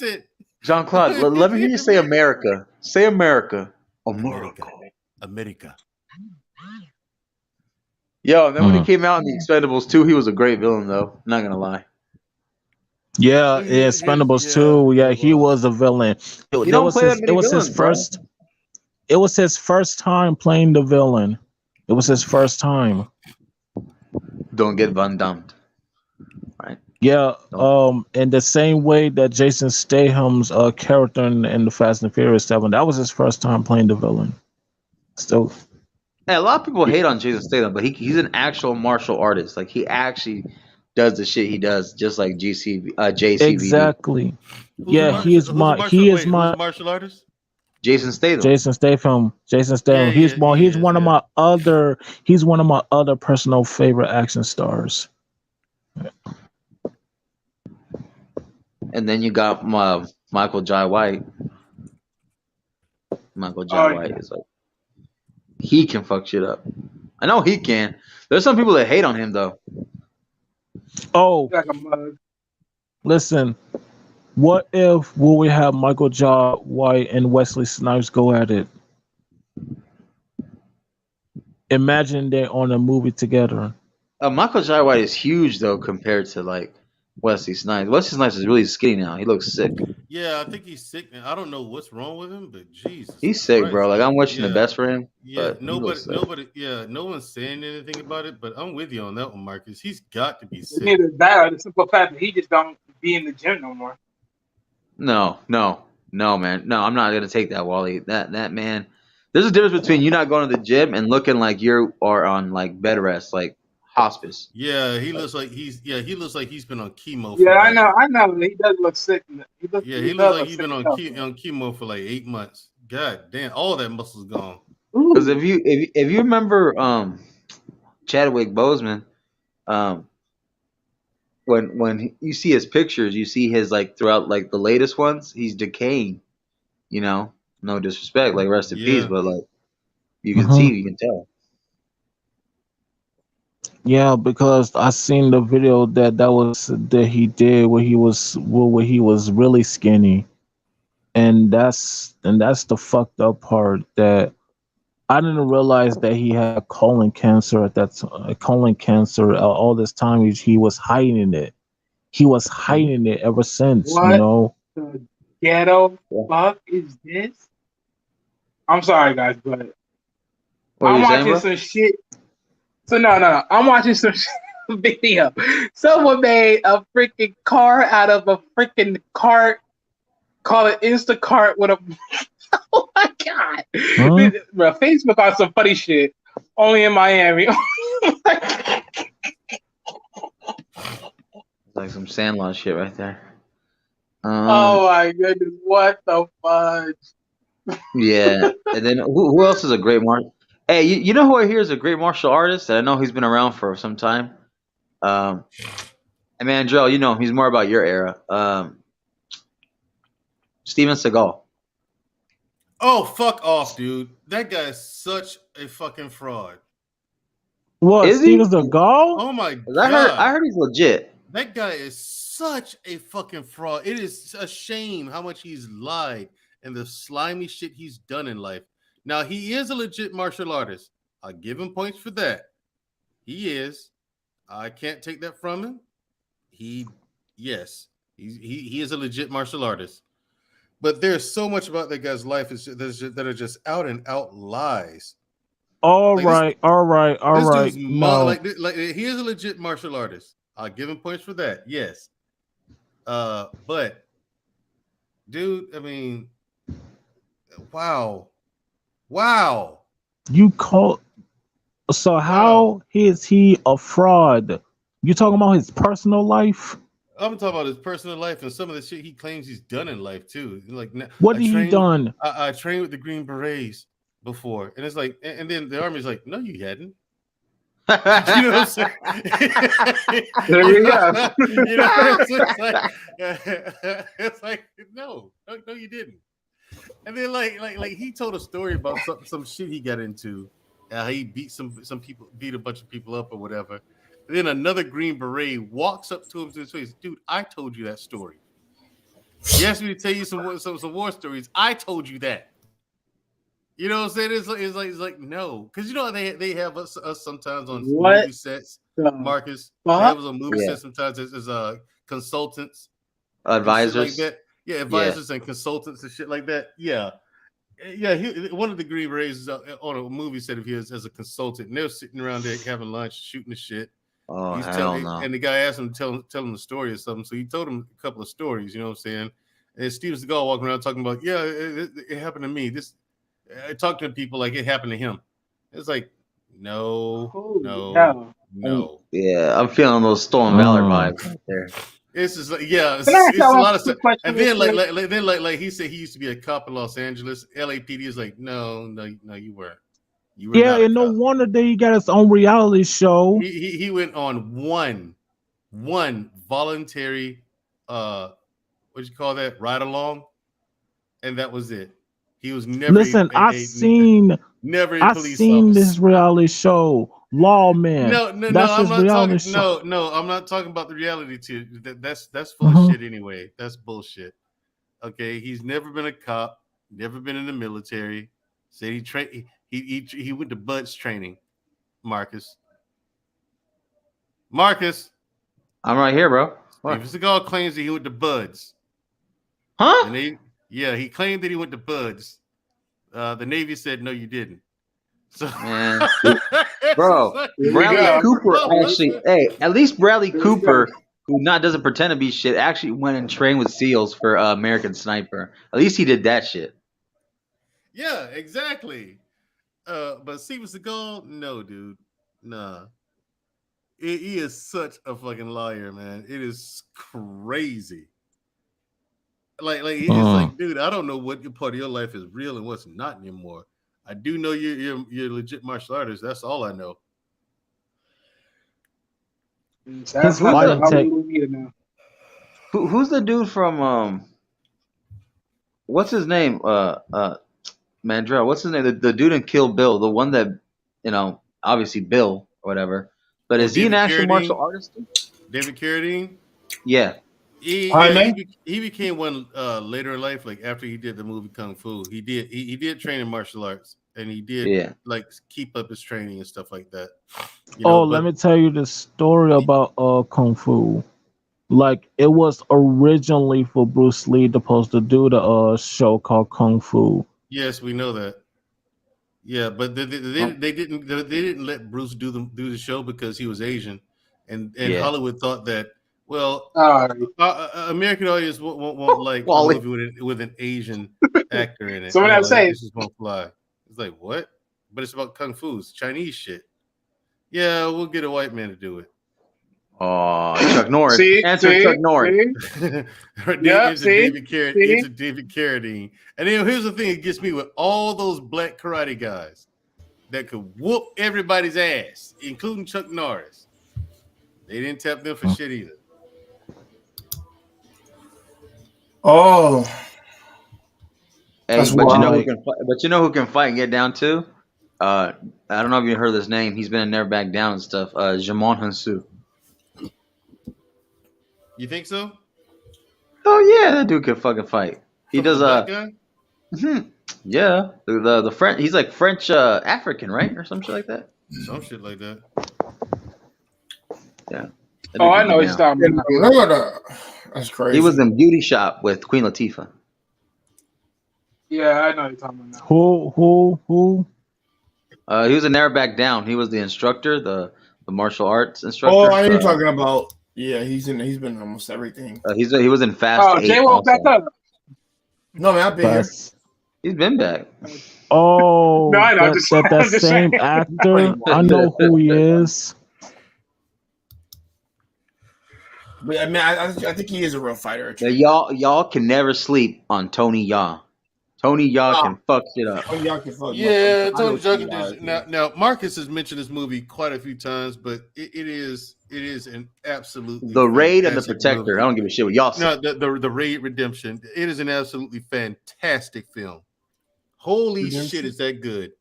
Jean-Claude, let me hear you say America. Say America. America. Yo, and then when he came out in the Expendables 2, he was a great villain, though. Not gonna lie. Yeah, Expendables 2. Yeah, he was a villain. It was his first time playing the villain. It was his first time. Don't get Van Damme. Right. Yeah, in the same way that Jason Statham's character in the Fast and Furious 7, that was his first time playing the villain. So, hey, a lot of people hate on Jason Statham, but he's an actual martial artist. Like, he actually does the shit he does, just like JCVD. Exactly. Who's He is my martial artist. Jason Statham. Yeah, he's one of my other personal favorite action stars. And then you got Michael Jai White. Michael Jai White is like, he can fuck shit up. I know he can. There's some people that hate on him though. Oh, like a mug. Listen. What if we have Michael Jai White and Wesley Snipes go at it? Imagine they're on a movie together. Michael Jai White is huge though compared to like Wesley Snipes. Wesley Snipes is really skinny now. He looks sick. Yeah, I think he's sick. I don't know what's wrong with him, but Jesus, he's sick, Christ. bro. Like I'm wishing the best for him. Yeah, nobody. Yeah, no one's saying anything about it, but I'm with you on that one, Marcus. He's got to be sick. Neither that or the simple fact that he just don't be in the gym no more. No, man. No, I'm not gonna take that, Wally. That man. There's a difference between you not going to the gym and looking like you are on like bed rest, like hospice. Yeah, he looks like he's been on chemo. Yeah, I know. He does look sick. He looks like he's been on chemo for like 8 months. God damn, all that muscle's gone. Because if you remember Chadwick Boseman, when you see his pictures, you see his like throughout like the latest ones, he's decaying. You know, no disrespect, like rest in peace, but like you can see, you can tell. Yeah, because I seen the video that he did where he was really skinny, and that's the fucked up part that I didn't realize that he had colon cancer at that colon cancer all this time. He was hiding it. He was hiding it ever since. What you know. The ghetto fuck is this? I'm sorry, guys, but What are I'm you saying, watching bro? some shit. So no. I'm watching some video. Someone made a freaking car out of a freaking cart. Call it Instacart with a. Oh my god, Huh? bro! Facebook on some funny shit. Only in Miami. Like some Sandlot shit right there. Oh my goodness! What the fudge? Yeah. And then who else is a great martial? Hey, you know who I hear is a great martial artist that I know he's been around for some time. And man, Joe, you know he's more about your era. Steven Seagal. Oh, fuck off, dude. That guy is such a fucking fraud. What? Is he? Steven Seagal? Oh my 'Cause I god. heard he's legit. That guy is such a fucking fraud. It is a shame how much he's lied and the slimy shit he's done in life. Now, he is a legit martial artist. I give him points for that. He is. I can't take that from him. Yes, he is a legit martial artist. But there's so much about that guy's life that are just out and out lies. All Like right. this dude's No. like he is a legit martial artist. I'll give him points for that. Yes. But dude, I mean, wow. You call. So how is he a fraud? You talking about his personal life? I'm talking about his personal life and some of the shit he claims he's done in life too. Like, What did he done? I trained with the Green Berets before, and it's like, and then the army's like, no, you hadn't. You know what I'm saying? There we go. You know what I'm saying? It's like no, you didn't. And then like he told a story about some shit he got into. He beat some people, beat a bunch of people up or whatever. And then another Green Beret walks up to him to his face, dude. I told you that story. You asked me to tell you some war stories. I told you that. You know what I'm saying? It's like no, because you know they have us sometimes on movie sets. Marcus, they have us on movie sets sometimes as consultants, Advisors, like that. Yeah, advisors and consultants and shit like that. Yeah. One of the Green Berets is on a movie set of his as a consultant, and they're sitting around there having lunch, shooting the shit. Oh, hell no. And the guy asked him to tell him the story or something, so he told him a couple of stories. You know what I'm saying? And Steven Seagal walking around talking about, it happened to me. I talked to people like it happened to him. It's like, no. Yeah, I'm feeling those Stolen Valor vibes out there. It's just like, it's a lot of stuff. And then like he said he used to be a cop in Los Angeles. LAPD is like, no, you weren't. You were not a and no cop. wonder that he got his own reality show. He went on one voluntary what you call that, ride along, and that was it. He was never. Listen, I've seen this reality show, Lawman. No, I'm not talking about the reality too. That's full of shit anyway. That's bullshit. Okay, he's never been a cop, never been in the military. Said he went to Bud's training. Marcus. I'm right here, bro. Steven Seagal claims that he went to Bud's. Huh? And he claimed that he went to Bud's. The Navy said no, you didn't. So, man, bro, Bradley Cooper actually. Hey, at least Bradley Cooper, who doesn't pretend to be shit, actually went and trained with SEALs for American Sniper. At least he did that shit. Yeah, exactly. But Steven Seagal, no, dude, nah. He is such a fucking liar, man. It is crazy. Like it's like, dude, I don't know what part of your life is real and what's not anymore. I do know you're a legit martial artist. That's all I know. That's who's the dude from what's his name? Mandrell, what's his name? The dude in Kill Bill, the one that, obviously Bill or whatever. But is he an actual martial artist? David Carradine? Yeah. He became one later in life, like after he did the movie Kung Fu. He did train in martial arts, and he did like keep up his training and stuff like that. Let me tell you the story about Kung Fu. Like, it was originally for Bruce Lee supposed to do the show called Kung Fu. Yes, we know that. Yeah, but they didn't let Bruce do the show because he was Asian, and Yeah. Hollywood thought that All American audience won't like a Wally. movie with an Asian actor in it. So what I'm Like, saying- this just won't fly. It's like what? But it's about kung fu, it's Chinese shit. Yeah, we'll get a white man to do it. Oh, Chuck Norris. See, Answer Chuck Norris. It's David Carradine. And then here's the thing that gets me with all those black karate guys that could whoop everybody's ass, including Chuck Norris. They didn't tap them for shit either. Oh, Hey, That's but you know wild. who can fight, but you know who can fight and get down too? I don't know if you heard this name. He's been in Never Back Down and stuff. Jamon Hansu. You think so? Oh yeah, that dude can fucking fight. He does Black guy? yeah. The French, he's like French African, right? Or some shit like that. Some shit like that. Yeah. That Oh, dude I can know get he's down. talking about. That's crazy. He was in Beauty Shop with Queen Latifah. Yeah, I know you're talking about now. Who? He was in Never Back Down. He was the instructor, the martial arts instructor. Oh, I know you're talking about. Yeah, he's been in almost everything. He was in Fast Oh, 8 Jay woke back also. up. No, man, I've been here. He's been back. Oh, No, I know, that I'm just same saying. actor. I know who he is. But I mean, I think he is a real fighter. Yeah, y'all can never sleep on Tony Yaw. Tony Yaw can fuck shit up. Oh, y'all can fuck. Yeah, I know Tony what Juggen you are, did. Now Marcus has mentioned this movie quite a few times, but it is an absolutely The Raid and the fantastic Protector. movie. I don't give a shit what y'all say. No, the Raid Redemption. It is an absolutely fantastic film. Holy Redemption? shit, is that good?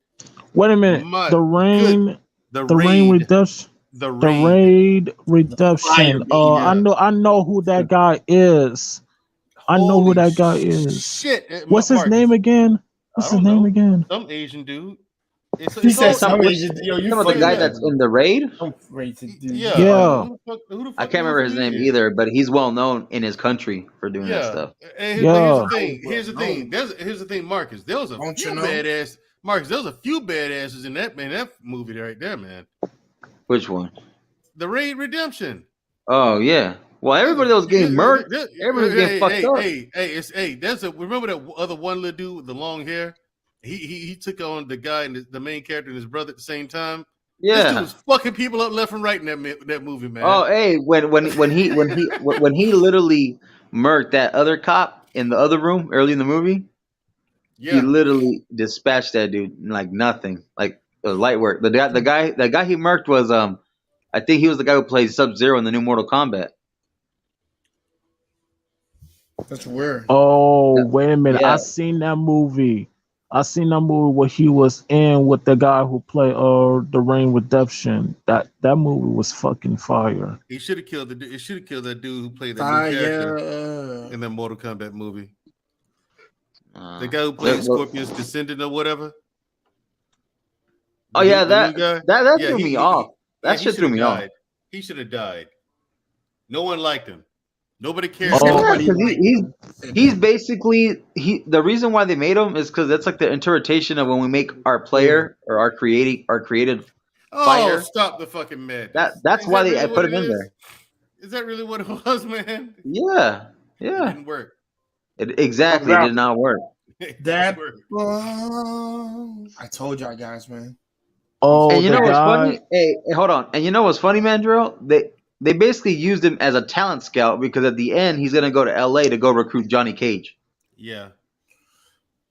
Wait a minute. My The Rain. The The Rain Raid. Redemption. The The Raid. Raid Redemption. Fire, I know who that guy is. I know who Holy that guy is. Shit. What's his Marcus, name again? What's I his don't name know. again? Some Asian dude. He It's said all- some Asian. Yo, you Some of the fucking guy yeah. that's in the Raid. I'm ready to do. Yeah. Yeah. Who the fuck I can't remember his name either, but he's well known in his country for doing that stuff. And Yeah. here's the thing. Here's the thing, Marcus. There was a Don't few you know? badass. Marcus, there was a few badasses in that movie right there, man. Which one? The Raid Redemption. Oh yeah. Well, everybody that was getting murked, everybody was getting fucked up. Remember that other one little dude with the long hair? He took on the guy and the main character and his brother at the same time. This dude Yeah. was fucking people up left and right in that movie, man. Oh, hey, when he literally murked that other cop in the other room early in the movie, he yeah. literally dispatched that dude like nothing, like it was light work. The guy he murked was I think he was the guy who played Sub-Zero in the new Mortal Kombat. That's weird. Oh, wait a minute. Yeah. I seen that movie. Where he was in with the guy who played the Rain Redemption. That movie was fucking fire. He should have killed It should have killed that dude who played that new character in that Mortal Kombat movie. The guy who played Scorpion's Descendant or whatever. Oh yeah, The new that guy? threw me off. That shit threw me off. He should have died. No one liked him. Nobody cared. Oh. Yeah, he's basically the reason why they made him is because that's like the interpretation of when we make our player or our created fighter. Stop the fucking madness. That's Is why that they really put what him it in is? there. Is that really what it was, man? Yeah. It didn't work. It exactly did not work. It That. didn't work. I told y'all guys, man. Oh, And you the know what's guy. funny? Hey, hold on. And you know what's funny, man, Drill? They basically used him as a talent scout because at the end he's gonna go to LA to go recruit Johnny Cage. Yeah.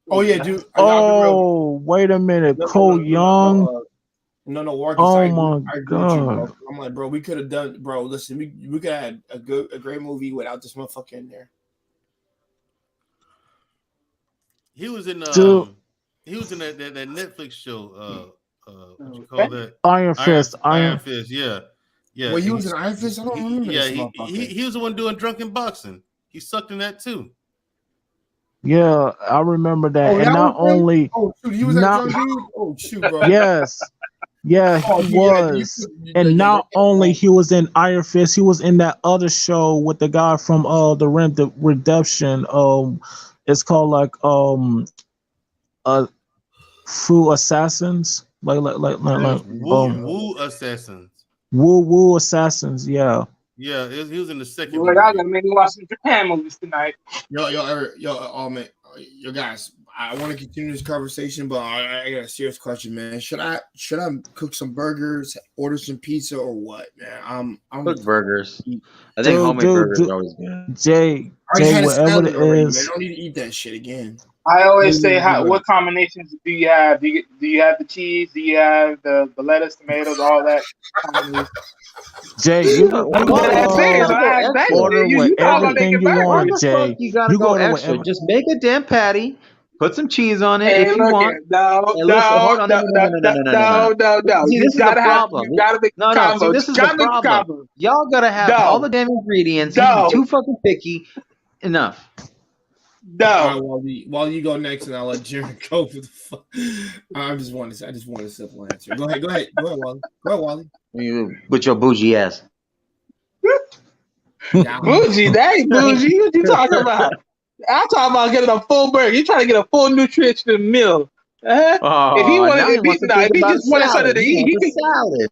Oh yeah, dude. Oh, wait a minute. Cole Young. No, Marcus. Oh I my agree with you, God. bro. I'm like, bro, we could have done, bro. Listen, we could have had a great movie without this motherfucker in there. He was in Dude. he was in that Netflix show. What you call that? Iron Fist. Iron Fist. Yeah. Yeah. Well, he was in Iron Fist. I don't remember this motherfucker. He was the one doing drunken boxing. He sucked in that too. Yeah, I remember that. Oh, And that not was him? only. Oh shoot, he was that not- drunk dude. Oh shoot, bro. Yes. Yeah, Oh, he yeah, was. And not only he was in Iron Fist, he was in that other show with the guy from the Redemption. It's called like Fu assassins, Woo assassins. Woo assassins. Yeah. Yeah, he was in the second Boy, movie. y'all gonna make me watch some Japan movies tonight. Man, yo, guys. I want to continue this conversation, but I got a serious question, man. Should I cook some burgers, order some pizza, or what, man? I'm Cook burgers. I think homemade burgers are always good. Jay, I had a whatever salad it already, man. is. I don't need to eat that shit again. I always say, what combinations do you have? Do you have the cheese? Do you have the lettuce, tomatoes, all that combination? Jay, you can That's what I'm saying. So I asked that. order You talk about everything making you burgers. Why want, the Jay. fuck you gotta go extra? Just make a damn patty, put some cheese on it if you want. No. See, this is the problem. You gotta make a combo. See, this is the problem. Y'all gotta have all the damn ingredients. You be too fucking picky. Enough. No. While you go next, and I'll let Jared go for the fuck. I just want a simple answer. Go ahead, Wally. Go ahead, Wally. You with your bougie ass. Bougie, that ain't bougie. What you talking about? I'm talking about getting a full burger. You trying to get a full nutrition meal. If he just wanted something to eat, he could salad.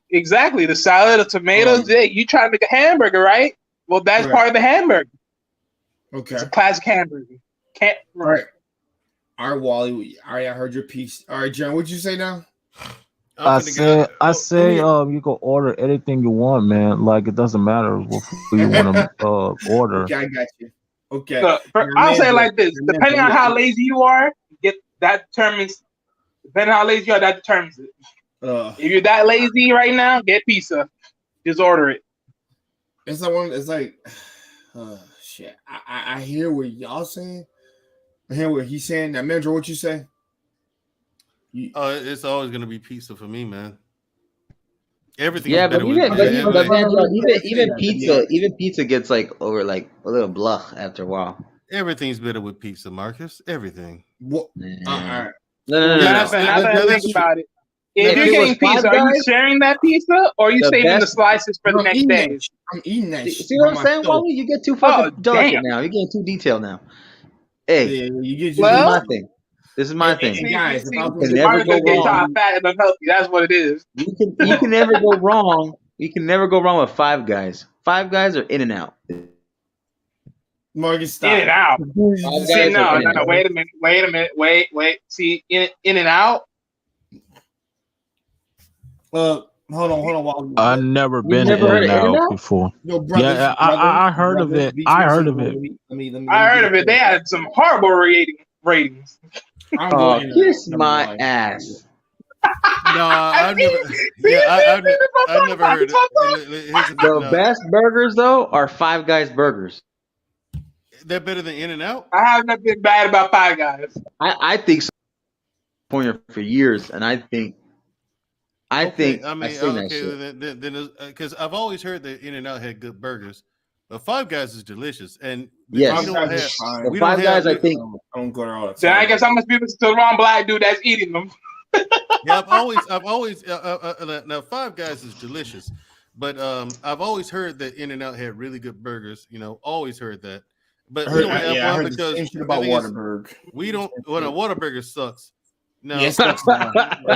Exactly, the salad, the tomatoes. You trying to make a hamburger, right? Well, that's part of the hamburger. Okay. It's a classic hamburger. All right, Wally. All right, I heard your piece. All right, John, what'd you say now? I say, you can order anything you want, man. Like, it doesn't matter what you want to order. Okay, I got you. Okay. So, I'll say it like this: depending on how lazy you are, that determines it. If you're that lazy right now, get pizza. Just order it. It's like shit. I hear what y'all saying. I hear what he's saying. Now, Manager, what you say? It's always gonna be pizza for me, man. Everything. Yeah, but even pizza gets like over like a little blah after a while. Everything's better with pizza, Marcus. Everything. What? All right. No. Think about it. If you're getting pizza, are you sharing that pizza, or are you saving the slices for the next day? I'm eating that. See what I'm saying, Wally? You get too fucking delicate now. You're getting too detailed now. Hey, This is my thing. See, guys, you can never go wrong. Fat and unhealthy. That's what it is. You can never go wrong. You can never go wrong with Five Guys. Five Guys are In and Out. Marcus, stop. In and Out. See, no. Wait a minute. See, In and Out. Hold on. I've never been in and out before. Yeah, I heard of it. I heard of it. I heard of it. They had some horrible ratings. Kiss my ass. No, I've never heard it. The best burgers though are Five Guys burgers. They're better than In and Out. I have not been bad about Five Guys. I think so. For years, and I think because I've always heard that In and Out had good burgers, but Five Guys is delicious, and yes, Five Guys. I think I don't go there all the time. So I guess I must be to the wrong black dude that's eating them. Yeah, I've always now Five Guys is delicious, but I've always heard that In and Out had really good burgers. Always heard that, but we don't have one because about Whataburger. We don't. Whataburger sucks. No, yes, we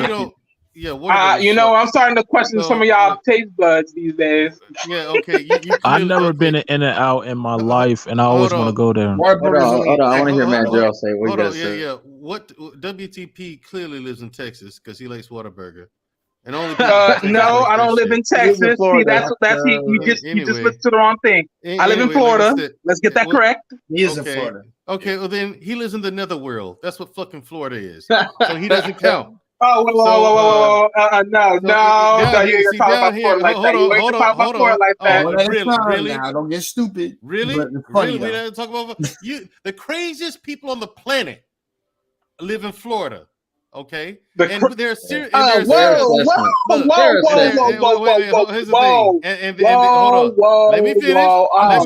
don't. Yeah, I'm starting to question some of y'all taste buds these days. Yeah, okay. I've never been in and out in my life, and I always want to go there. Hold on. I want to hear Matt Jarrell say what he gotta say. Yeah. What WTP clearly lives in Texas because he likes Whataburger. And only no, I don't live in Texas. See, that's you just listened to the wrong thing. I live in Florida. Let's get that correct. He is in Florida. Okay, well then he lives in the netherworld. That's what fucking Florida is. So he doesn't count. Oh, whoa. No. You're talking about Florida like that. You ain't talking about Florida like that. Really? Now, don't get stupid. Really? We don't talk about you. The craziest people on the planet live in Florida. Okay, whoa. Here's the thing. Hold on. Let me finish. I'm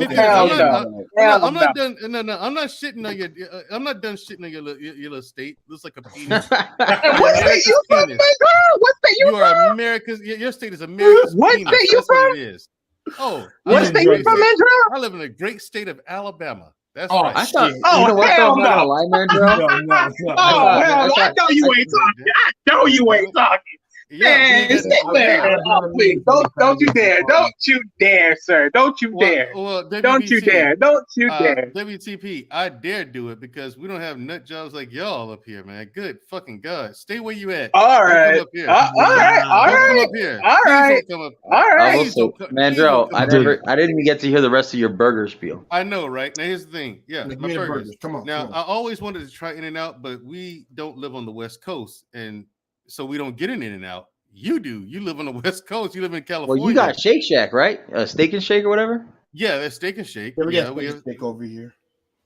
not done. No. I'm not shitting on your. I'm not done shitting on your little state. Looks like a penis. What state you from, my girl? What state you from? You are America's. Your state is America's. What state you from? What it is. Oh, what state you from, Andrew? I live in a great state of Alabama. That's Oh, right. I thought, Oh, you know what though? hell I'm not gonna no. lie, man, bro. no. Oh, hell no. I know you I- ain't talking. I know you ain't talking. Yeah, Man, being stay that, there. Oh, please. Don't you dare. Don't you dare, sir. Don't you dare. well, Don't you WBT, dare. Don't you dare. WTP, I dare do it because we don't have nut jobs like y'all up here, man. Good fucking God. Stay where you at. All Don't come right. up here. All right. All Don't come right. up here. All Please right. don't come up. All I right. will Please say, don't come. Please Mandrell, don't come up here. I didn't even get to hear the rest of your burger spiel. I know, right? Now here's the thing. Yeah, Give my me the burgers. burgers. Come on. Now I always wanted to try In-N-Out, but we don't live on the West Coast, and so we don't get an In-N-Out. You do. You live on the West Coast. You live in California. Well, you got Shake Shack, right? Steak and Shake or whatever. Yeah, that's Steak and Shake. Yeah, we Yeah, got we have. steak over here.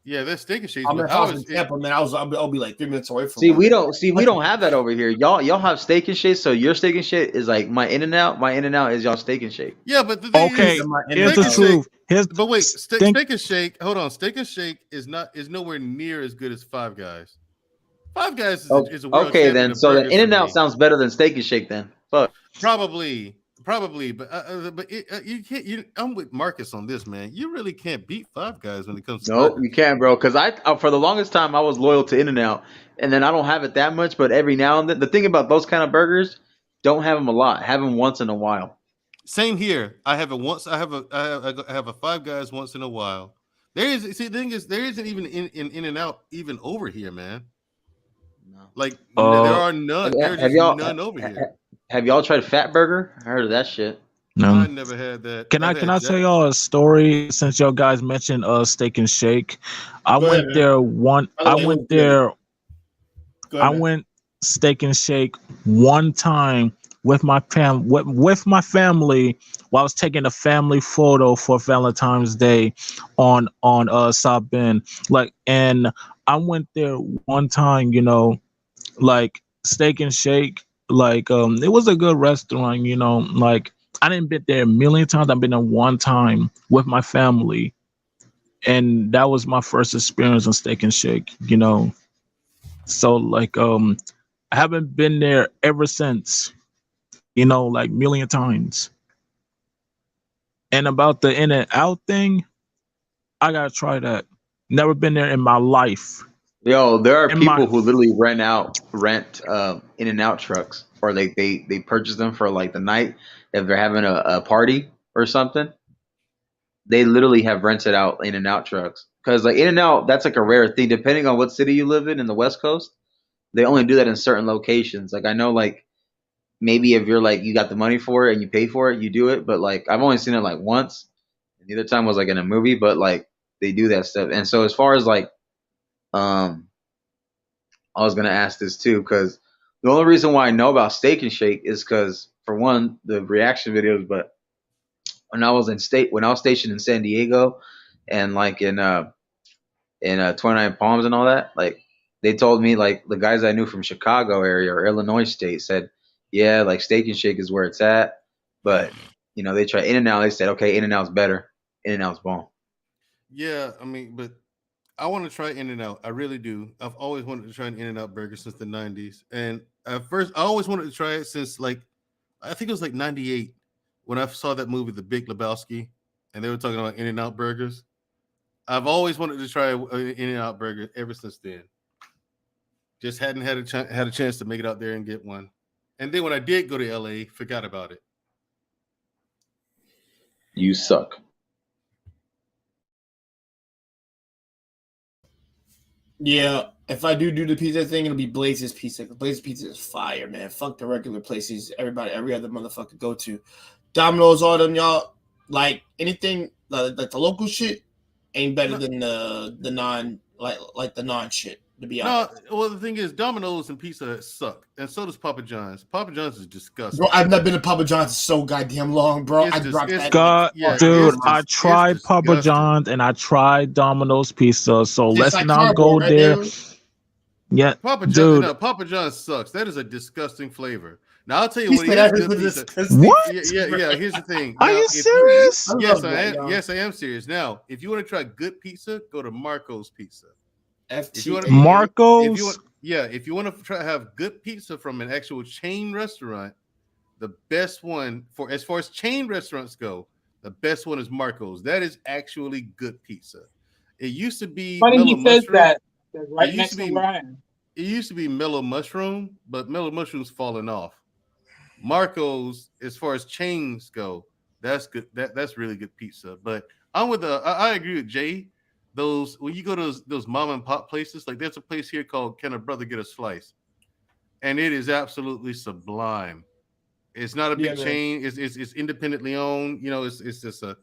Yeah, that's Steak and Shake. I'm But in house in Tampa, man. I'll be like 3 minutes away from. See, one. we don't have that over here. Y'all have Steak and Shake, so your Steak and Shake is like my In-N-Out. My In-N-Out is y'all Steak and Shake. Yeah, but the thing Okay, is, here's Steak the and truth. but wait, Steak think- and Shake. Hold on, Steak and Shake is nowhere near as good as Five Guys. Five Guys is a world Okay, champion then. of So the burgers for In-N-Out me. sounds better than Steak and Shake, then. Fuck. Probably, but you can't. I'm with Marcus on this, man. You really can't beat Five Guys when it comes to No, burgers. you can't, bro. Because for the longest time, I was loyal to In-N-Out, and then I don't have it that much. But every now and then, the thing about those kind of burgers, don't have them a lot. Have them once in a while. Same here. I have it once. I have a Five Guys once in a while. The thing is, there isn't even in and out even over here, man. No. Like there are none. Have There's y'all- none over here. Have y'all tried Fat Burger? I heard of that shit. I never had that. Can I I've tell had y'all a story since y'all guys mentioned Steak and Shake? I Go went ahead, man. there one. By the I way, it went was good. there. Go ahead, I man. went Steak and Shake one time with my with my family while I was taking a family photo for Valentine's Day on South Bend. Like, and I went there one time, you know, like Steak and Shake. Like, it was a good restaurant, you know. Like, I didn't been there a million times. I've been there one time with my family, and that was my first experience on Steak and Shake, you know. So like, I haven't been there ever since, you know, like million times. And about the In and Out thing, I gotta try that. Never been there in my life. Yo, there are In people my who literally rent In-N-Out trucks, or they purchase them for like the night if they're having a party or something. They literally have rented out In-N-Out trucks because like In-N-Out, that's like a rare thing. Depending on what city you live in the West Coast, they only do that in certain locations. Like I know, like maybe if you're like you got the money for it and you pay for it, you do it. But like I've only seen it like once. And the other time was like in a movie, but like they do that stuff. And so as far as like um I was gonna ask this too because the only reason why I know about Steak and Shake is because for one the reaction videos, but when I was stationed in San Diego and like in 29 Palms and all that, like they told me like the guys I knew from Chicago area or Illinois State said, yeah, like Steak and Shake is where it's at, but you know they try In-N-Out. They said okay, In-N-Out's better. In-N-Out's bomb. Yeah, I mean, but I want to try In-N-Out. I really do. I've always wanted to try an In-N-Out burger since the 90s. And at first, I always wanted to try it since like, I think it was like 98 when I saw that movie, The Big Lebowski, and they were talking about In-N-Out burgers. I've always wanted to try an In-N-Out burger ever since then. Just hadn't had a chance to make it out there and get one. And then when I did go to LA, forgot about it. You suck. Yeah, if I do the pizza thing, it'll be Blaze's Pizza. Blaze's Pizza is fire, man. Fuck the regular places every other motherfucker go to. Domino's, all them, y'all. Like anything like the local shit ain't better than the non like the non shit. To be honest, No, well the thing is, Domino's and Pizza Hut suck, and so does Papa John's. Papa John's is disgusting. bro. I've not been to Papa John's so goddamn long, bro. It's I just- dropped it's that. God, yeah, dude, it's I just- tried it's Papa disgusting. John's and I tried Domino's Pizza. So Just let's like not go cardboard, right, there. David? Yeah, Papa John's, dude. no, Papa John's sucks. That is a disgusting flavor. Now I'll tell you He what said is that good was pizza. disgusting. What? Yeah. Here's the thing. Are Now, you if serious? I yes, love I that, am. y'all. Yes, I am serious. Now, if you want to try good pizza, go to Marco's Pizza. If you want FTA. to, Marco's. if you want to try have good pizza from an actual chain restaurant, the best one for as far as chain restaurants go, the best one is Marco's. That is actually good pizza. It used to be Funny mellow he says mushroom. that. That's It right used next to to be where I am. it used to be mellow mushroom, but mellow mushroom's falling off. Marco's, as far as chains go, that's good. That's really good pizza. But I agree with Jay. Those when you go to those mom and pop places, like there's a place here called Can a Brother Get a Slice, and it is absolutely sublime. It's not a big man. chain. It's independently owned. You know, it's just a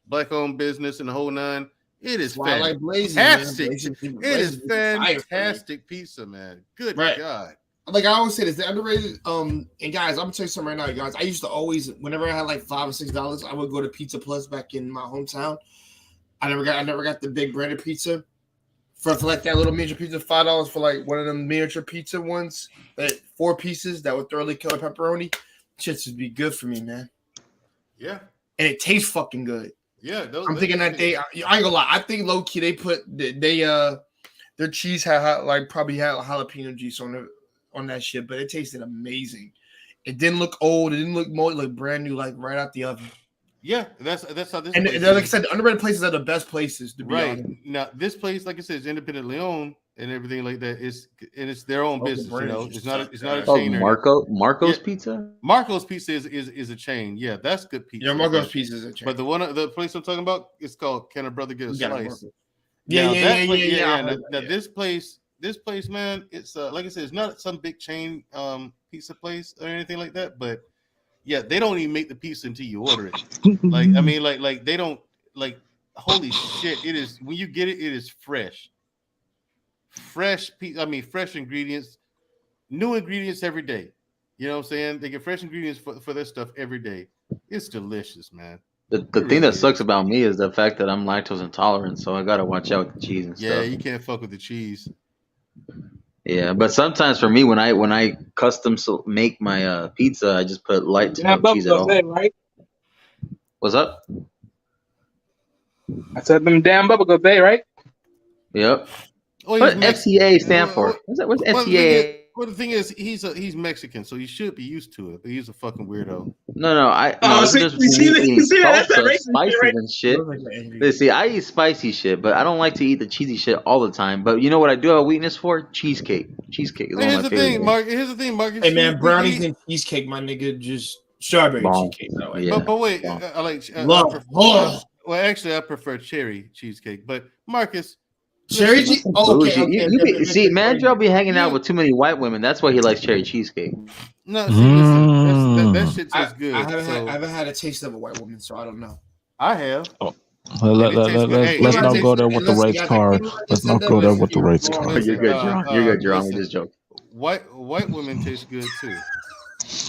black owned business and the whole nine. It is That's why I like Blazing, fantastic. man. It is Blazing fire for me. fantastic pizza, man. Good Right. God. Like I always say, this the underrated. And guys, I'm gonna tell you something right now, guys. I used to always, whenever I had like $5 or $6, I would go to Pizza Plus back in my hometown. I never got the big breaded pizza for like that little miniature pizza, $5 for like one of them miniature pizza ones, that 4 pieces that would thoroughly kill a pepperoni. Shit would be good for me, man. Yeah. And it tastes fucking good. Yeah. I'm thinking that I ain't gonna lie. I think low key they put their cheese had like probably had jalapeno juice on that shit, but it tasted amazing. It didn't look old. It didn't look more like brand new, like right out the oven. Yeah, that's how this. And place like I is. said, the underrated places are the best places to be Right honest. now, this place, like I said, is independently owned and everything like that. It's their own Local business. You brands know, just it's not a Oh, chain or Marco's Yeah. Pizza. Marco's Pizza is a chain. Yeah, that's good pizza. Yeah, Marco's but, Pizza is a chain. But the place I'm talking about is called Can a Brother Get a We gotta Slice? work it. Yeah. I heard Now that, this place, man, it's like I said, it's not some big chain pizza place or anything like that. But yeah, they don't even make the pizza until you order it. Like I mean, like they don't like. Holy shit! It is when you get it, it is fresh. Fresh fresh ingredients, new ingredients every day. You know what I'm saying? They get fresh ingredients for their stuff every day. It's delicious, man. The It thing really that sucks is. about me is the fact that I'm lactose intolerant, so I gotta watch out with the cheese and Yeah, stuff. you can't fuck with the cheese. Yeah, but sometimes for me, when I custom make my pizza, I just put light to Yeah, no cheese at Buffalo all. Day, right? What's up? I said them damn Buffalo Day, right? Yep. Oh, What FTA stand for? What's FTA? Well, the thing is, he's Mexican, so he should be used to it. But he's a fucking weirdo. No, Oh, there's a see, difference you see between that? eating You see that? That's that salsa, racist shit, spices, right? and shit. See, I eat spicy shit, but I don't like to eat the cheesy shit all the time. But you know what I do have a weakness for? Cheesecake. Cheesecake is one Here's of my the favorite thing, things. Mark. Here's the thing, Marcus. Hey man, brownies and cheesecake, my nigga, just strawberry Bomb. cheesecake. By the way. Yeah. But wait, Bomb. I like Love. well, actually, I prefer cherry cheesecake. But Marcus, Cherry listen, cheese. Oh, okay. See, Mandrell be hanging out with too many white women. That's why he likes cherry cheesecake. no, see, listen, that shit tastes good. I haven't had a taste of a white woman, so I don't know. I have. Let's not go there with the race card. Let's not go there with the race card. Oh, you're good, John. You're good, John. We just joke. White women taste good too.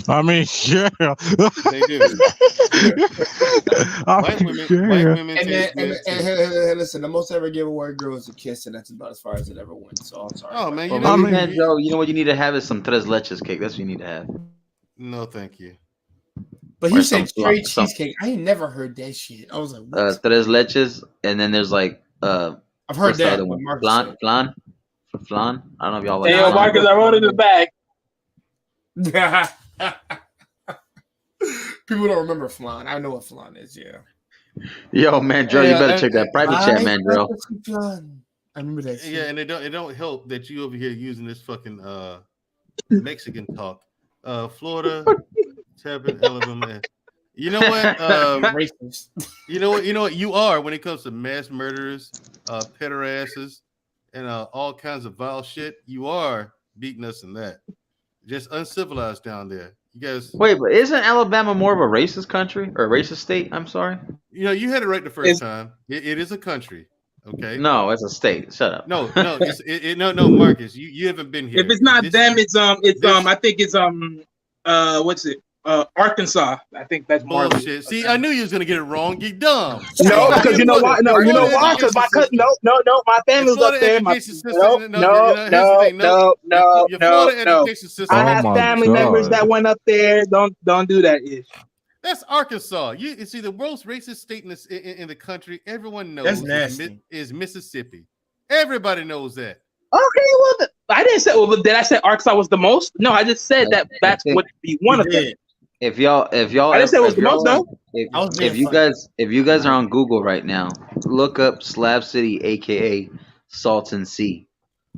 I mean, yeah. They do. White women taste good too. And listen, the most I ever give a white girl is a kiss, and that's about as far as it ever went. So I'm sorry. Oh man, Mandrell, you know what you need to have is some tres leches cake. That's what you need to have. No, thank you. But he said cherry cheesecake. I ain't never heard that shit. I was like, what? Tres leches, and then there's like I've heard that. Flan. I don't know if y'all like. Hey, yo, Marcus, I wrote it in the bag. People don't remember flan. I know what flan is. Yeah. Yo, Mandrell, you better check that private chat, Mandrell. I remember that shit. Yeah, and it don't help that you over here using this fucking Mexican talk. Florida, Tabin, Alabama. You know what? Racist. You know what you are when it comes to mass murderers, pederasses, and all kinds of vile shit. You are beating us in that. Just uncivilized down there. You guys. Wait, but isn't Alabama more of a racist country or a racist state? I'm sorry. You know, you had it right the first time. It is a country. Okay. No, it's a state. Shut up. No, no, Marcus. You haven't been here. If it's not them, it's I think it's what's it? Arkansas. I think that's more bullshit. See, I knew you was gonna get it wrong. You dumb. No, because you know why? No, you know why? Because my cousin. No. My family's up there. No. I have family members that went up there. Don't do that ish. That's Arkansas. You see, the most racist state in the country. Everyone knows That's nasty. Is Mississippi. Everybody knows that. Okay, well, I didn't say. Well, did I say Arkansas was the most? No, I just said that's what be one of them. If y'all I didn't say it was the most though. I was being if you guys are on Google right now, look up Slab City, aka Salton Sea.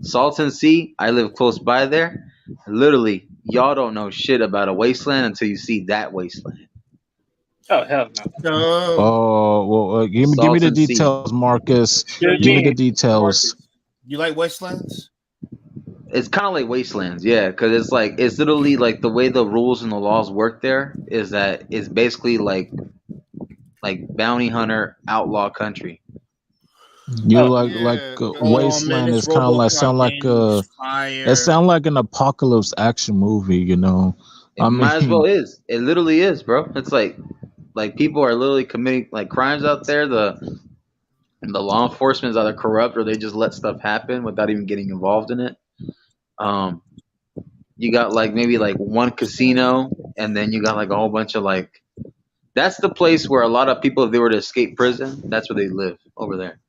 Salton Sea, I live close by there. Literally, y'all don't know shit about a wasteland until you see that wasteland. Oh hell no. Oh well, give me the Salton Sea. details, Marcus. Good Give me the man. details. You like wastelands? It's kind of like wastelands, yeah, because it's literally like the way the rules and the laws work there is that it's basically like bounty hunter outlaw country. You Oh, like Yeah, wasteland is kind of like sound like a. It sound like an apocalypse action movie, you know. It might as well is. It literally is, bro. It's like people are literally committing like crimes out there. The law enforcement is either corrupt or they just let stuff happen without even getting involved in it. You got like maybe like one casino, and then you got like a whole bunch of like. That's the place where a lot of people, if they were to escape prison, that's where they live over there.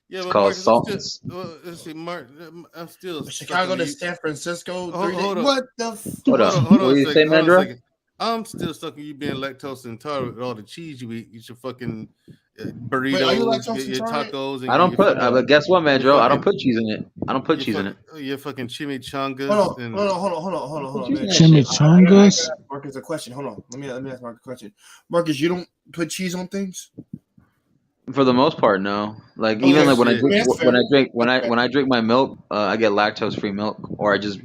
yeah, It's but called Marcus, Salt. let's see, Mark, I'm still Chicago to stuck San Francisco. Hold- 3 hold days. up. What the? Hold up. Hold on What a do you second. say, Hold on a Mandra? second. I'm still stuck in you being lactose intolerant with all the cheese you eat. Eat your fucking burritos, Wait, are you lactose your intolerant? tacos, and I don't your put. fucking, But guess what, Mandro? I don't fucking- put cheese in it. I don't put cheese in it. your fucking chimichangas. Hold on, and hold on. Chimichangas. Marcus, a question. Hold on. Let me ask Marcus a question. Marcus, you don't put cheese on things? For the most part, no. Like Okay, even like when I shit. drink That's fair. when I drink my milk, I get lactose free milk, or I just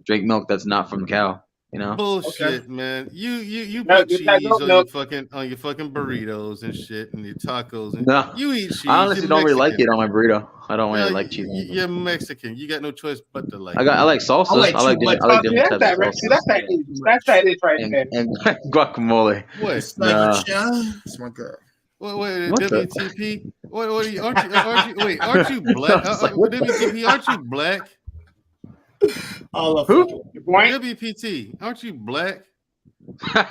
drink milk that's not from cow. You know. Bullshit, man. You No, put get that cheese goat on milk. your fucking burritos and shit and your tacos. And No, you eat cheese. I honestly You're don't really like Mexican. it on my burrito. I don't really Yeah, like cheese. On it. you're Mexican. You got no choice but to like. I like salsa. I like I like too much. different See, that's types that of right. See, that's salsa that Yeah, itch. too That's much. that itch right and, there. and guacamole. What? It's like Nah. it's my girl. What? What the- WTP? What? Are you? Aren't you? Wait, aren't you black? I was like, what the- WTP? Aren't you black? I love Who? fucking- Your point? WPT? Aren't you black?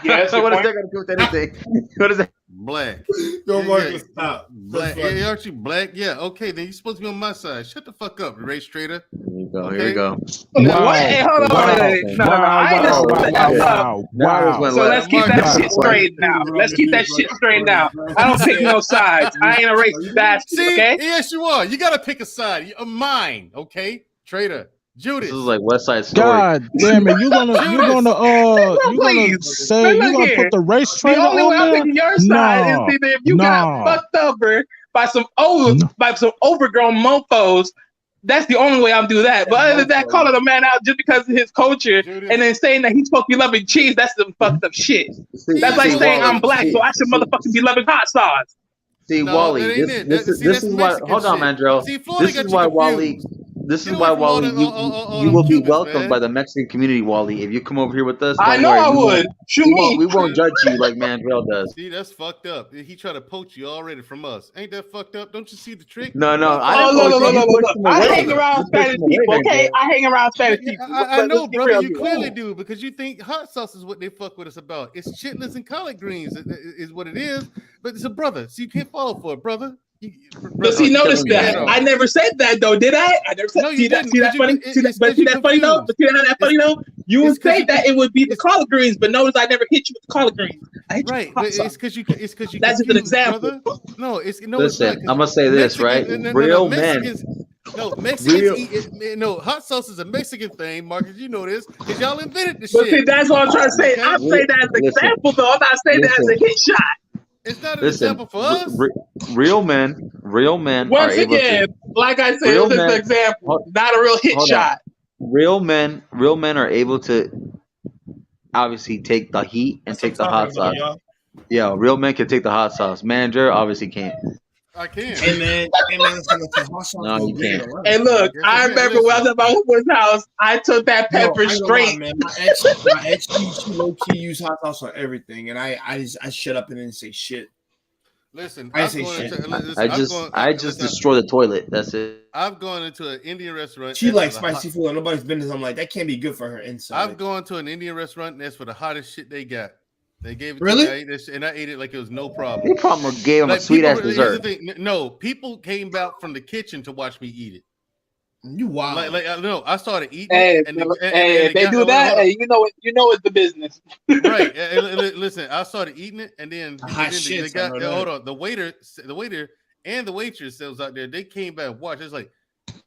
Yes, what your is point. that going to do with anything? What is that? Black. Yo, Yeah, Marcus, yeah. stop. Black. That's Yeah, aren't you black? Yeah. Okay, then you're supposed to be on my side. Shut the fuck up, race trader. Here we go. Okay. Here we go. What? Hey, hold on. Wow. Wait. No. I ain't Wow. just Wow. Wow. So let's keep that shit straight now. Let's keep that shit straight now. I don't pick no sides. I ain't a racist bastard, See, okay? yes, you are. You gotta pick a side. Mine, okay, trader. Judas. This is like West Side Story. God damn it! You're gonna say But you look gonna here. put the race The trader only way on I'm there? picking your side is either if you got fucked over by some overgrown mofos. That's the only way I'm do that. But other than that, calling a man out just because of his culture Judas. and then saying that he's supposed to be loving cheese, that's some fucked up shit. That's like saying I'm black, so I should motherfucking be loving hot sauce. See, No, Wally, that ain't it. this That's is why. Mexican Hold on, shit. Mandrell. See, Florida This got is you why confused. Wally. This Get is away why from all Wally. them- all You them will be Cubans, welcomed man. by the Mexican community, Wally. If you come over here with us, I don't know worry, I we would. won't- Shoot We me. won't judge you like Mandrell does. See, that's fucked up. He tried to poach you already from us. Ain't that fucked up? Don't you see the trick? No, I Oh, didn't look, poach look, you. look, You look, pushed look. him I away. hang around You pushed Spanish him away, people, okay? Mandrell. I hang around Spanish people. I But know, let's be brother. real You here. clearly do because you think hot sauce is what they fuck with us about. It's chitlins and collard greens is what it is. But it's a brother, so you can't fall for it, brother. But see, Oh, notice killing me that right now. I never said that though, did I? I never said. No, you See that? didn't, See that 'cause funny? you- See that? it's But 'cause see you that funny though? confused. But see how that funny though? You it's would 'cause say you that it would be the it's- collard greens, but notice I never hit you with the collard greens. I hit you Right, with but hot sauce. it's because you That's just an example. brother. No, it's Listen, it's not. 'Cause I'm gonna say this, right? Real men. Mexicans. No, Mexicans Real- eat. No, hot sauce is a Mexican thing, Marcus. You know this because y'all invented the But see, shit. that's what I'm trying to say. Okay? I'm saying that as an Listen. example though. I'm not saying that as a Listen. hit shot. It's not an Listen, example for us. real men are Once able again, to. like I said, it Real was just an men- example, hold- not a real hit hold on. shot. Real men are able to obviously take the heat and That's what take the I'm hot talking about, sauce. y'all. Yeah, real men can take the hot sauce. Manager obviously can't. I can. Hey man, listen, the hot sauce No, go you good can't. in the Hey, look, Yes, I it remember is. when I was at my homeboy's house, I took that No, pepper I ain't gonna lie, straight. man. My ex, she low key use hot sauce on everything, and I shut up and didn't say shit. Listen, I I've say gone shit. into. Listen, I just destroy the toilet. That's it. I've gone into an Indian restaurant. She that's likes for the spicy food, and nobody's business. I'm like, that can't be good for her inside. I've gone to an Indian restaurant and that's for the hottest shit they got. They gave it Really? to me. I ate that shit, and I ate it like it was no They problem. probably gave him a Like sweet ass people, here's the dessert. thing. No, people came out from the kitchen to watch me eat it. You wild. Like I know. I started eating Hey, it, if they do that, hey, you know it's the business. Right. Listen, I started eating it, and then Shit, they got hold on. The waiter and the waitress that was out there, they came back and watched. It's like,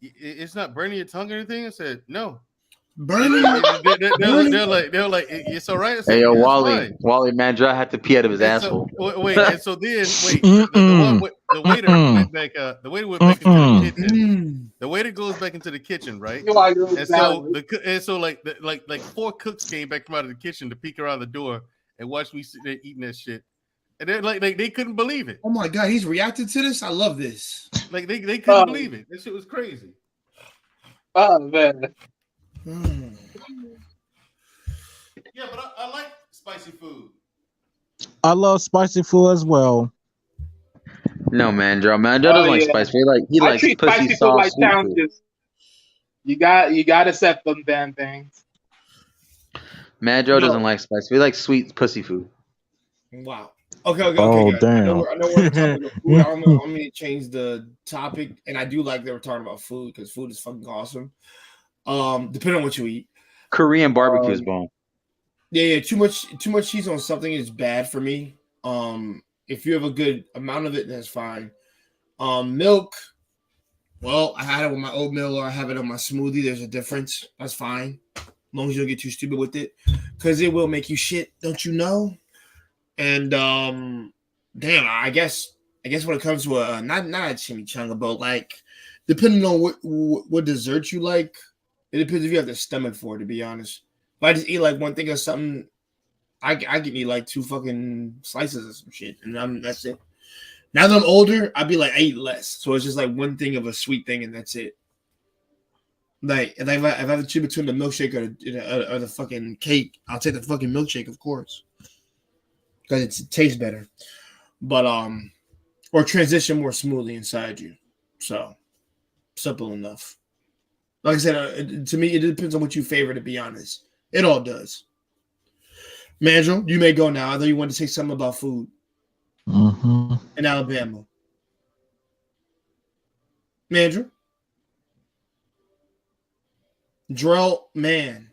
it's not burning your tongue or anything. I said, no. Burning. They're like, it's all right. I said, Hey, yo, yeah, Wally, man, Dry had to pee out of his asshole. And so then the waiter went back. The waiter went back into the kitchen. The waiter goes back into the kitchen, right? And so like 4 cooks came back from out of the kitchen to peek around the door and watch me sit there eating that shit. And they're like they couldn't believe it. Oh my god, he's reacted to this. I love this. Like they couldn't believe it. This shit was crazy. Oh man. Yeah, but I like spicy food. I love spicy food as well. No, man, Joe doesn't like spicy food. He likes pussy spicy sauce. Food like challenges. You got to set them damn things. Man, Joe doesn't like spicy. We like sweet pussy food. Wow. Okay. Oh, guys. damn. I know we're on the topic of food. I'm going to change the topic, and I do like that we're talking about food because food is fucking awesome. Depending on what you eat. Korean barbecue is bomb. Yeah. Too much cheese on something is bad for me. If you have a good amount of it, that's fine. Milk. Well, I had it with my oatmeal or I have it on my smoothie. There's a difference. That's fine. As long as you don't get too stupid with it. Because it will make you shit, don't you know? And damn, I guess when it comes to a not a chimichanga, but like depending on what dessert you like, it depends if you have the stomach for it, to be honest. If I just eat like one thing or something, I can eat like 2 fucking slices of some shit, and that's it. Now that I'm older, I'd be like, I eat less. So it's just like one thing of a sweet thing, and that's it. Like, if I have to choose between the milkshake or the fucking cake, I'll take the fucking milkshake, of course. Because it tastes better. But, or transition more smoothly inside you. So, simple enough. Like I said, to me, it depends on what you favor, to be honest. It all does. Mandrill, you may go now. I thought you wanted to say something about food. In Alabama. Mandrill? Drell Man.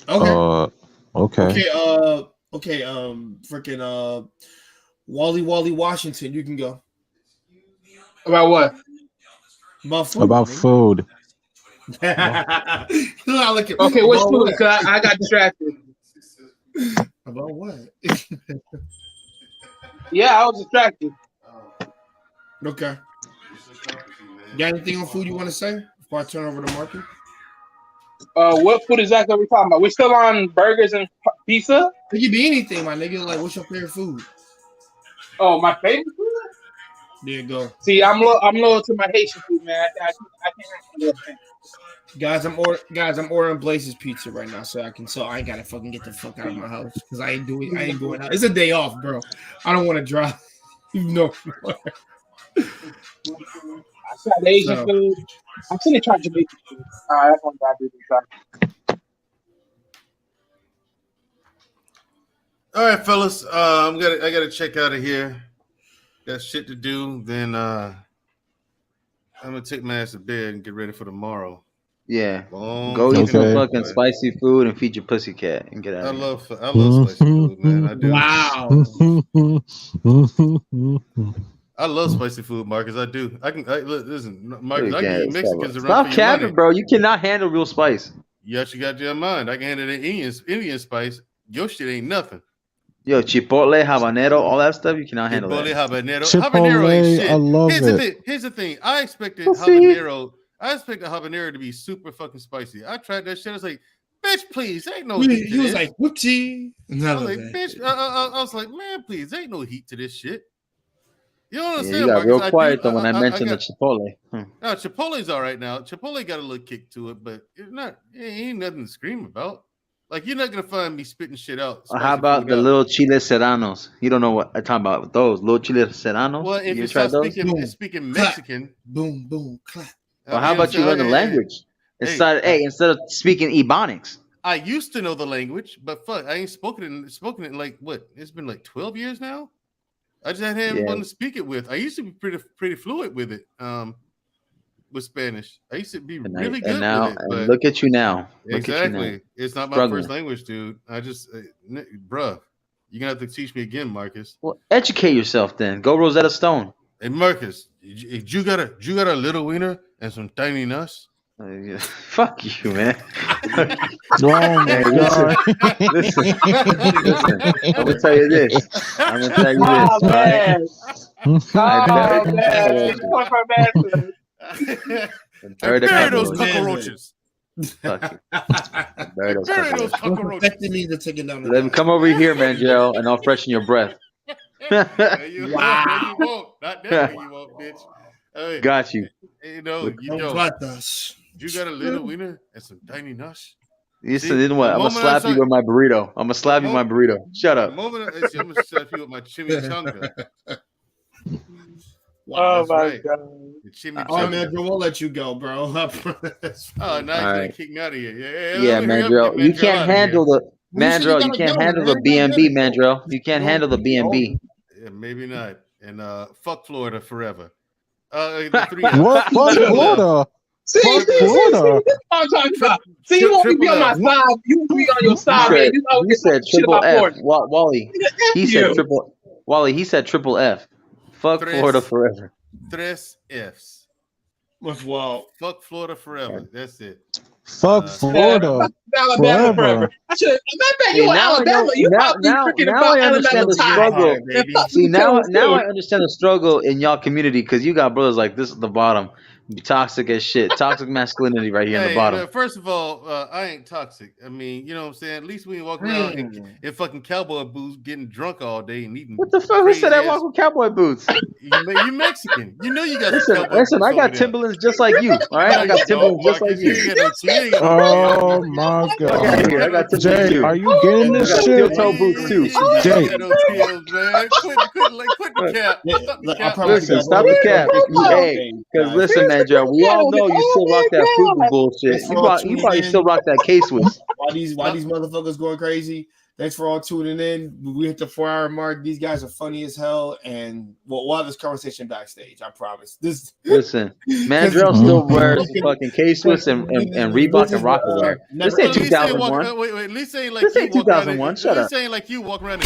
Okay. Okay. Freaking Wally Washington, you can go. About what? About food. About food. Okay, what's food? Because I got distracted. About what? Yeah, I was distracted. Okay. Got anything on food you want to say before I turn over to Marky? What food exactly are we talking about? We're still on burgers and pizza? It could be anything, my nigga. Like, what's your favorite food? Oh, my favorite food? There you go. See, I'm loyal to my Haitian food, man. I can't handle that. Guys, I'm ordering Blaze's pizza right now, so I ain't gotta fucking get the fuck out of my house because I ain't going out. It's a day off, bro. I don't want to drive. No. I tried Asian food. I'm gonna try Jamaican food. That's one I do try. All right, fellas. I gotta check out of here. Got shit to do. Then I'm gonna take my ass to bed and get ready for tomorrow. Yeah. Go eat some fucking spicy food and feed your pussycat and get out. I love spicy food, man. I do. Wow. I love spicy food, Marcus. I do. Listen, Marcus. I can eat Mexicans around. Stop capping, bro. You cannot handle real spice. Yes, you got your mind. I can handle the Indian spice. Your shit ain't nothing. Yo, chipotle, habanero, all that stuff, you cannot handle that. Habanero ain't shit. I love it. Here's the thing. I expected habanero to be super fucking spicy. I tried that shit. I was like, bitch, please, ain't no heat. He was like, whoopsie. I was like, bitch. I was like, man, please, ain't no heat to this shit. You don't understand? You got real quiet though when I mentioned the chipotle. No, Chipotle's all right now. Chipotle got a little kick to it, but it ain't nothing to scream about. Like, you're not gonna find me spitting shit out. How about the little chile serranos? You don't know what I'm talking about. Those little chile serranos. Well, if you tried start those? speaking Mexican, boom, boom, clap. Well, how about you learn the language instead of speaking Ebonics? I used to know the language, but fuck, I ain't spoken it in like what? It's been like 12 years now. I just had him one to speak it with. I used to be pretty fluent with it. With Spanish, I used to be really good with it. But look at you now. Exactly, it's not my first language, dude. I just, bruh, you're gonna have to teach me again, Marcus. Well, educate yourself then. Go Rosetta Stone. Hey, Marcus, you got a little wiener and some tiny nuts. Fuck you, man. Oh my God. Listen. I'm gonna tell you this. Oh, man. Bury those cockroaches. Bury those cockroaches. Let them come over here, Mandrell, and I'll freshen your breath. You won't. Not that way you won't, bitch. Hey, got you. You know, you got a little wiener and some tiny nuts. You said, you know what? I'm gonna slap you with my burrito. I'm gonna slap you with my burrito. Shut up. I'm gonna slap you with my chimichanga. Wow, oh my God. All right, man, bro, we'll let you go, bro. Now he's gonna kick me out of here. Yeah, Mandrell. You can't handle the Mandrell. You can't handle the BNB, Mandrell. You can't handle the BNB. Yeah, maybe not. And fuck Florida forever. What? Fuck Florida. See, Florida. I'm talking about. See, you won't be on my side. You won't be on your side, man. You said triple F, Wally. He said triple. Wally. He said triple F. Fuck Florida forever. 3 Fs. Well, fuck Florida forever. That's it. Fuck Florida forever. I should. You in Alabama. You probably freaking about Alabama struggle. See, now I understand the struggle in y'all community because you got brothers like this at the bottom. Toxic as shit. Toxic masculinity right here in the bottom. First of all, I ain't toxic. I mean, you know what I'm saying? At least we ain't walking around in fucking cowboy boots getting drunk all day and eating. What the fuck? Who said I walk with cowboy boots? You Mexican. You know you got Listen, I got Timberlands just like you. All right? I got Timberlands just like you. Oh my God. I got Timberlands Jay, too. are you getting this shit? Steel toe boots too. Jay. Quit the cap. Listen, stop the cap. Hey, because listen, man, Joe, we all know you still rock that Fubu bullshit. You probably still rock that K-Swiss. Why these motherfuckers going crazy? Thanks for all tuning in. We hit the 4-hour mark. These guys are funny as hell, and we'll have this conversation backstage. I promise. Listen, Mandrell still wears fucking K-Swiss and Reebok and Rockaware. This ain't 2001. Wait. At least ain't like this ain't 2001. Shut up. This ain't like you walk around.